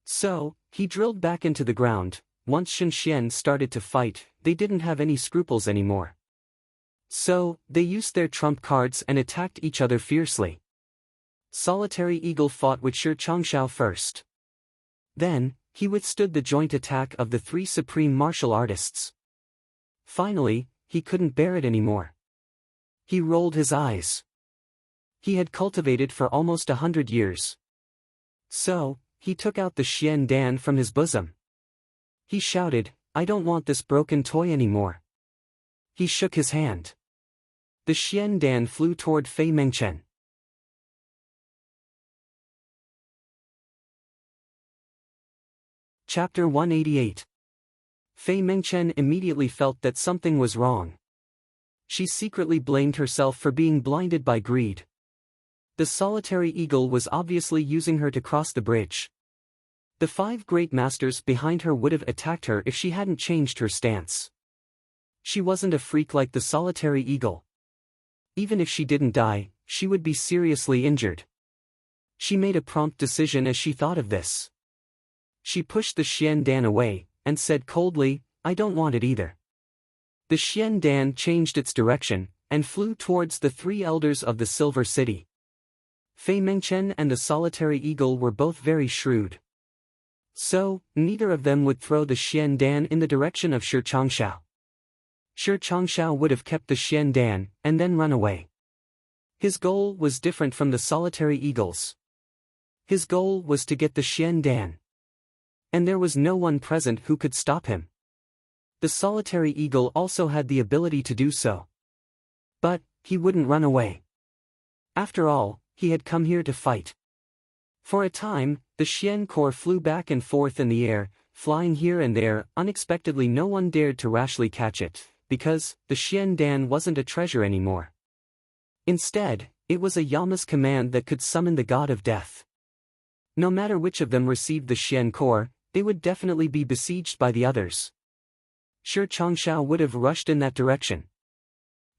So, he drilled back into the ground. Once Shen Xian started to fight, they didn't have any scruples anymore. So, they used their trump cards and attacked each other fiercely. Solitary Eagle fought with Shi Changshao first. Then, he withstood the joint attack of the 3 supreme martial artists. Finally, he couldn't bear it anymore. He rolled his eyes. He had cultivated for almost 100 years. So, he took out the Xian Dan from his bosom. He shouted, "I don't want this broken toy anymore." He shook his hand. The Xian Dan flew toward Fei Mengchen. Chapter 188. Fei Mengchen immediately felt that something was wrong. She secretly blamed herself for being blinded by greed. The solitary eagle was obviously using her to cross the bridge. The 5 great masters behind her would have attacked her if she hadn't changed her stance. She wasn't a freak like the solitary eagle. Even if she didn't die, she would be seriously injured. She made a prompt decision as she thought of this. She pushed the Xian Dan away, and said coldly, "I don't want it either." The Xian Dan changed its direction, and flew towards the 3 elders of the Silver City. Fei Mengchen and the solitary eagle were both very shrewd. So, neither of them would throw the Xian Dan in the direction of Shi Changshao. Shi Changshao would have kept the Xian Dan, and then run away. His goal was different from the solitary eagle's. His goal was to get the Xian Dan. And there was no one present who could stop him. The solitary eagle also had the ability to do so. But, he wouldn't run away. After all, he had come here to fight. For a time, the Xian core flew back and forth in the air, flying here and there. Unexpectedly no one dared to rashly catch it, because the Xian Dan wasn't a treasure anymore. Instead, it was a Yama's command that could summon the god of death. No matter which of them received the Xian core, they would definitely be besieged by the others. Shi Changshao would have rushed in that direction.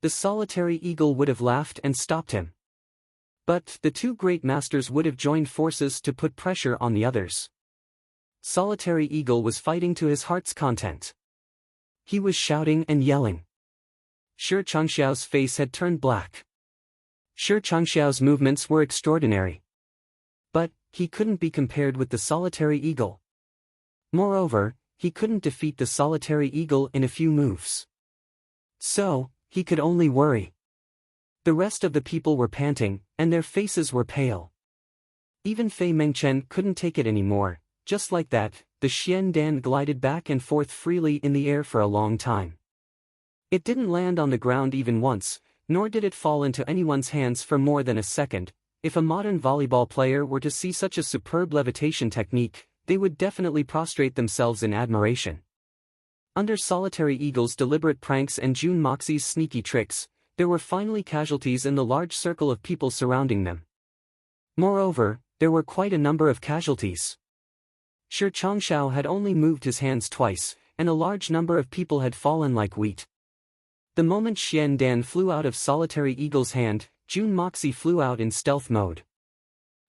The solitary eagle would have laughed and stopped him. But the 2 great masters would have joined forces to put pressure on the others. Solitary eagle was fighting to his heart's content. He was shouting and yelling. Shi Changshao's face had turned black. Shi Changshao's movements were extraordinary. But, he couldn't be compared with the solitary eagle. Moreover, he couldn't defeat the solitary eagle in a few moves. So, he could only worry. The rest of the people were panting, and their faces were pale. Even Fei Mengchen couldn't take it anymore. Just like that, the Xian Dan glided back and forth freely in the air for a long time. It didn't land on the ground even once, nor did it fall into anyone's hands for more than a second. If a modern volleyball player were to see such a superb levitation technique, they would definitely prostrate themselves in admiration. Under Solitary Eagle's deliberate pranks and Jun Moxie's sneaky tricks, there were finally casualties in the large circle of people surrounding them. Moreover, there were quite a number of casualties. Shi Changshao had only moved his hands twice, and a large number of people had fallen like wheat. The moment Xian Dan flew out of Solitary Eagle's hand, Jun Moxie flew out in stealth mode.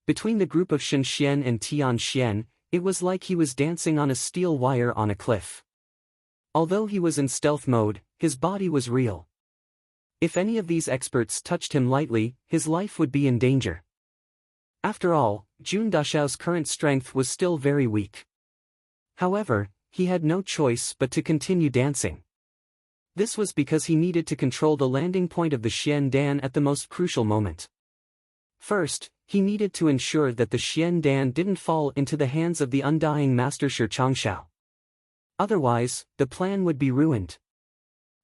Between the group of Shen Xian and Tian Xian, it was like he was dancing on a steel wire on a cliff. Although he was in stealth mode, his body was real. If any of these experts touched him lightly, his life would be in danger. After all, Jun Dashao's current strength was still very weak. However, he had no choice but to continue dancing. This was because he needed to control the landing point of the Xian Dan at the most crucial moment. First, he needed to ensure that the Xian Dan didn't fall into the hands of the undying Master Shi Changshao. Otherwise, the plan would be ruined.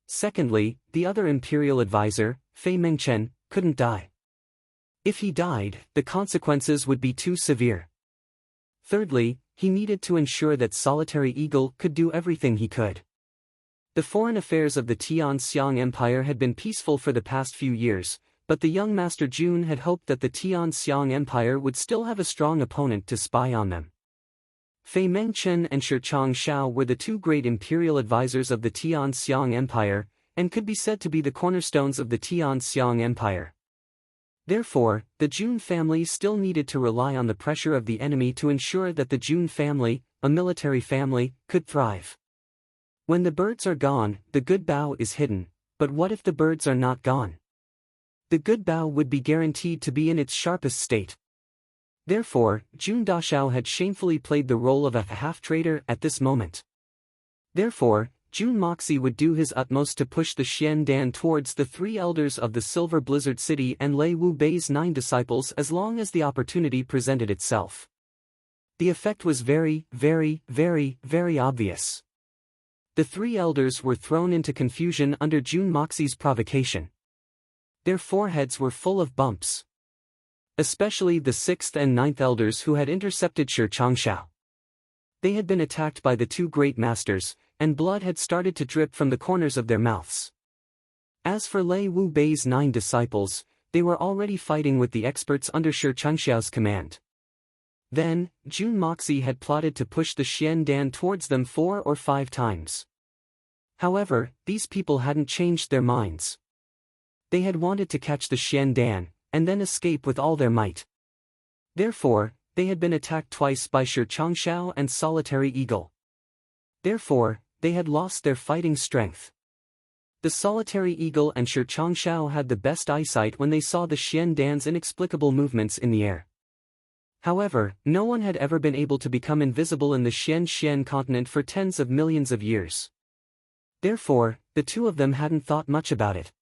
Secondly, the other imperial advisor, Fei Mengchen, couldn't die. If he died, the consequences would be too severe. Thirdly, he needed to ensure that Solitary Eagle could do everything he could. The foreign affairs of the Tian-Xiang Empire had been peaceful for the past few years, but the young Master Jun had hoped that the Tian-Xiang Empire would still have a strong opponent to spy on them. Fei Mengchen and Shi Changshao were the 2 great imperial advisors of the Tian-Xiang Empire, and could be said to be the cornerstones of the Tian-Xiang Empire. Therefore, the Jun family still needed to rely on the pressure of the enemy to ensure that the Jun family, a military family, could thrive. When the birds are gone, the good bough is hidden, but what if the birds are not gone? The good bough would be guaranteed to be in its sharpest state. Therefore, Jun Dashao had shamefully played the role of a half-traitor at this moment. Therefore, Jun Moxie would do his utmost to push the Xian Dan towards the 3 elders of the Silver Blizzard City and Lei Wu Bei's 9 disciples as long as the opportunity presented itself. The effect was very, very, very, very obvious. The three elders were thrown into confusion under Jun Moxi's provocation. Their foreheads were full of bumps. Especially the sixth and ninth elders who had intercepted Shi Changshao. They had been attacked by the two great masters, and blood had started to drip from the corners of their mouths. As for Lei Wu Bei's 9 disciples, they were already fighting with the experts under Shi Changshao's command. Then, Jun Moxi had plotted to push the Xian Dan towards them 4 or 5 times. However, these people hadn't changed their minds. They had wanted to catch the Xian Dan, and then escape with all their might. Therefore, they had been attacked twice by Shi Changshao and Solitary Eagle. Therefore, they had lost their fighting strength. The Solitary Eagle and Shi Changshao had the best eyesight when they saw the Xian Dan's inexplicable movements in the air. However, no one had ever been able to become invisible in the Xian continent for tens of millions of years. Therefore, the two of them hadn't thought much about it.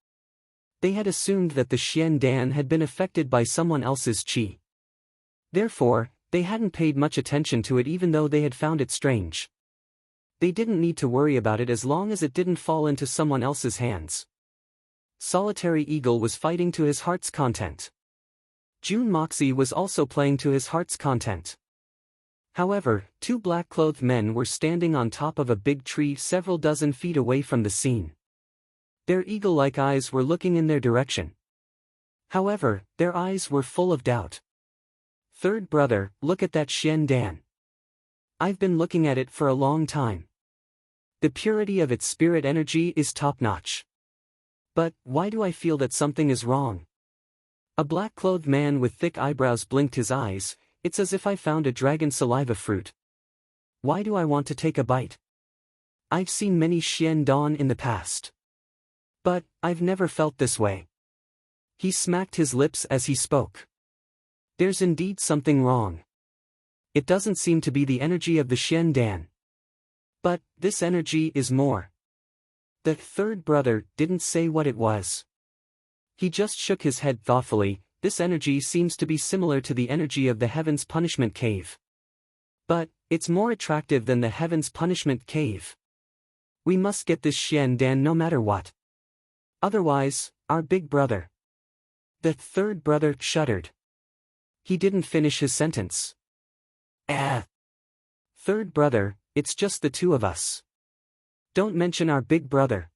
They had assumed that the Xian Dan had been affected by someone else's qi. Therefore, they hadn't paid much attention to it even though they had found it strange. They didn't need to worry about it as long as it didn't fall into someone else's hands. Solitary Eagle was fighting to his heart's content. Jun Moxi was also playing to his heart's content. However, 2 black-clothed men were standing on top of a big tree several dozen feet away from the scene. Their eagle-like eyes were looking in their direction. However, their eyes were full of doubt. "Third brother, look at that Xian Dan. I've been looking at it for a long time. The purity of its spirit energy is top-notch. But, why do I feel that something is wrong?" A black-clothed man with thick eyebrows blinked his eyes. "It's as if I found a dragon saliva fruit. Why do I want to take a bite? I've seen many Xian Dan in the past. But, I've never felt this way." He smacked his lips as he spoke. "There's indeed something wrong. It doesn't seem to be the energy of the Xian Dan. But, this energy is more." The third brother didn't say what it was. He just shook his head thoughtfully. "This energy seems to be similar to the energy of the Heaven's Punishment Cave. But, it's more attractive than the Heaven's Punishment Cave. We must get this Xian Dan no matter what. Otherwise, our big brother." The third brother shuddered. He didn't finish his sentence. "Third brother, it's just the two of us. Don't mention our big brother.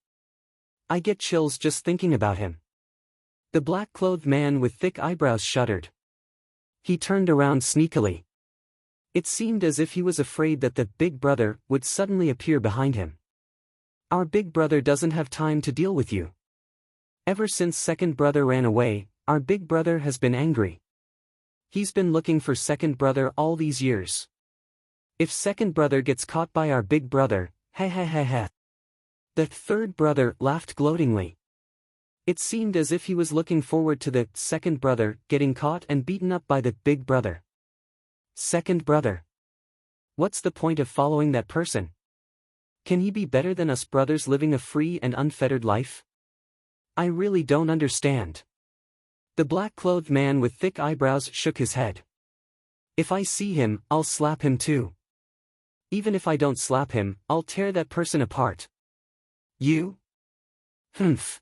I get chills just thinking about him." The black-clothed man with thick eyebrows shuddered. He turned around sneakily. It seemed as if he was afraid that the big brother would suddenly appear behind him. "Our big brother doesn't have time to deal with you. Ever since second brother ran away, our big brother has been angry. He's been looking for second brother all these years. If second brother gets caught by our big brother, ha ha ha ha." The third brother laughed gloatingly. It seemed as if he was looking forward to the second brother getting caught and beaten up by the big brother. Second brother. What's the point of following that person? Can he be better than us brothers living a free and unfettered life? I really don't understand. The black-clothed man with thick eyebrows shook his head. "If I see him, I'll slap him too. Even if I don't slap him, I'll tear that person apart." "You? Humph.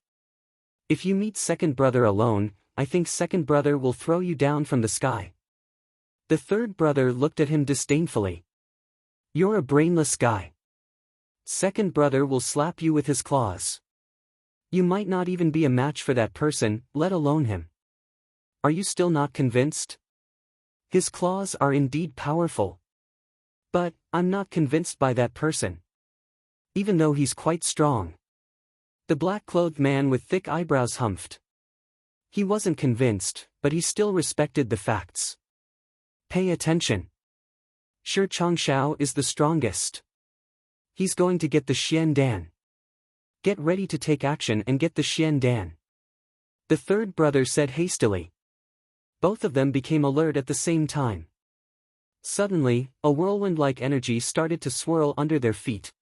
If you meet second brother alone, I think second brother will throw you down from the sky." The third brother looked at him disdainfully. "You're a brainless guy. Second brother will slap you with his claws. You might not even be a match for that person, let alone him. Are you still not convinced? His claws are indeed powerful. But, I'm not convinced by that person. Even though he's quite strong." The black-clothed man with thick eyebrows humphed. He wasn't convinced, but he still respected the facts. "Pay attention. Shi Changshao is the strongest. He's going to get the Xian Dan. Get ready to take action and get the Xian Dan." The third brother said hastily. Both of them became alert at the same time. Suddenly, a whirlwind-like energy started to swirl under their feet.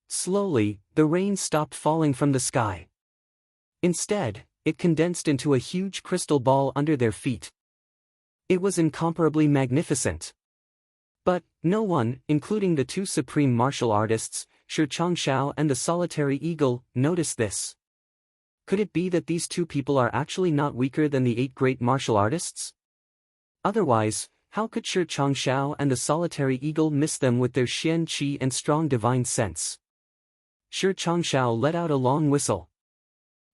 Slowly, the rain stopped falling from the sky. Instead, it condensed into a huge crystal ball under their feet. It was incomparably magnificent. But no one, including the two supreme martial artists, Shi Changshao and the solitary eagle, noticed this. Could it be that these two people are actually not weaker than the 8 great martial artists? Otherwise, how could Shi Changshao and the solitary eagle miss them with their xian qi and strong divine sense? Shi Changshao let out a long whistle.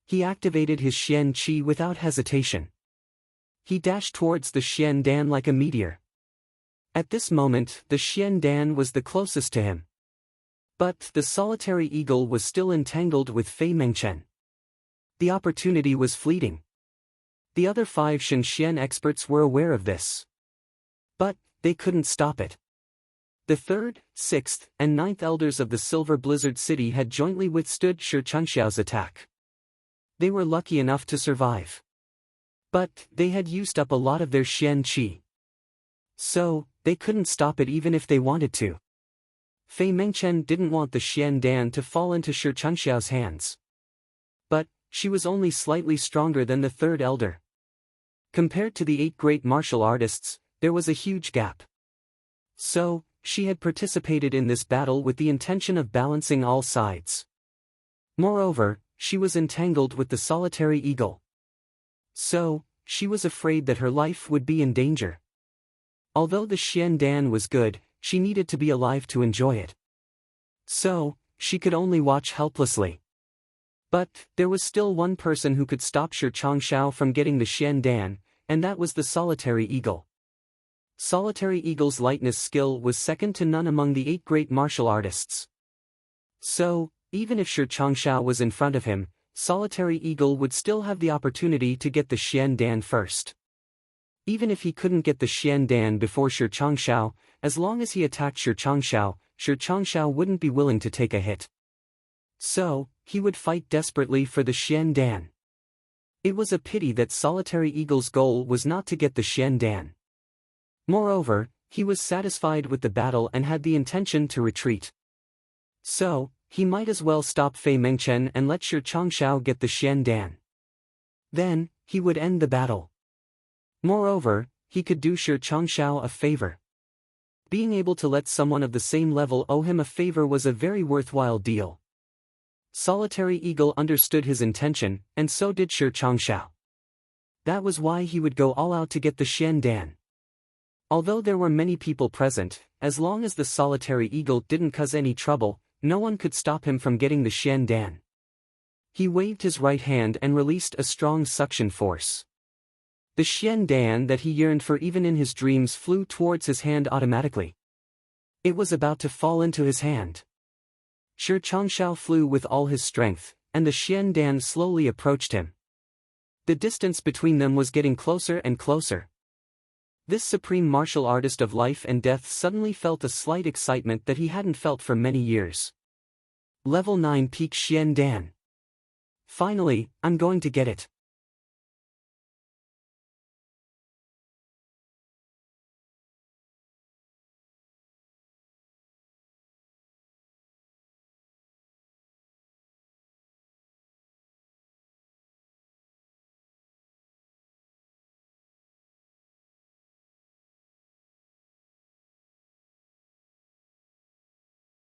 He activated his xian qi without hesitation. He dashed towards the xian dan like a meteor. At this moment, the xian dan was the closest to him. But the solitary eagle was still entangled with Fei Mengchen. The opportunity was fleeting. The other 5 Shenxian experts were aware of this. But they couldn't stop it. The 3rd, 6th, and 9th elders of the Silver Blizzard City had jointly withstood Shi Changxiao's attack. They were lucky enough to survive. But they had used up a lot of their xian qi. So, they couldn't stop it even if they wanted to. Fei Mengchen didn't want the xian dan to fall into Shi Changxiao's hands. But she was only slightly stronger than the 3rd elder. Compared to the 8 great martial artists, there was a huge gap. So, she had participated in this battle with the intention of balancing all sides. Moreover, she was entangled with the solitary eagle. So, she was afraid that her life would be in danger. Although the xian dan was good, she needed to be alive to enjoy it. So, she could only watch helplessly. But there was still one person who could stop Shi Changshao from getting the xian dan, and that was the solitary eagle. Solitary eagle's lightness skill was second to none among the 8 great martial artists. So, even if Shi Changshao was in front of him, solitary eagle would still have the opportunity to get the xian dan first. Even if he couldn't get the xian dan before Shi Changshao, as long as he attacked Shi Changshao wouldn't be willing to take a hit. So, he would fight desperately for the xian dan. It was a pity that solitary eagle's goal was not to get the xian dan. Moreover, he was satisfied with the battle and had the intention to retreat. So, he might as well stop Fei Mengchen and let Shi Changshao get the xian dan. Then, he would end the battle. Moreover, he could do Shi Changshao a favor. Being able to let someone of the same level owe him a favor was a very worthwhile deal. Solitary eagle understood his intention, and so did Shi Changshao. That was why he would go all out to get the xian dan. Although there were many people present, as long as the solitary eagle didn't cause any trouble, no one could stop him from getting the xian dan. He waved his right hand and released a strong suction force. The xian dan that he yearned for even in his dreams flew towards his hand automatically. It was about to fall into his hand. Shi Changshao flew with all his strength, and the xian dan slowly approached him. The distance between them was getting closer and closer. This supreme martial artist of life and death suddenly felt a slight excitement that he hadn't felt for many years. Level 9 Peak Xian Dan. Finally, I'm going to get it.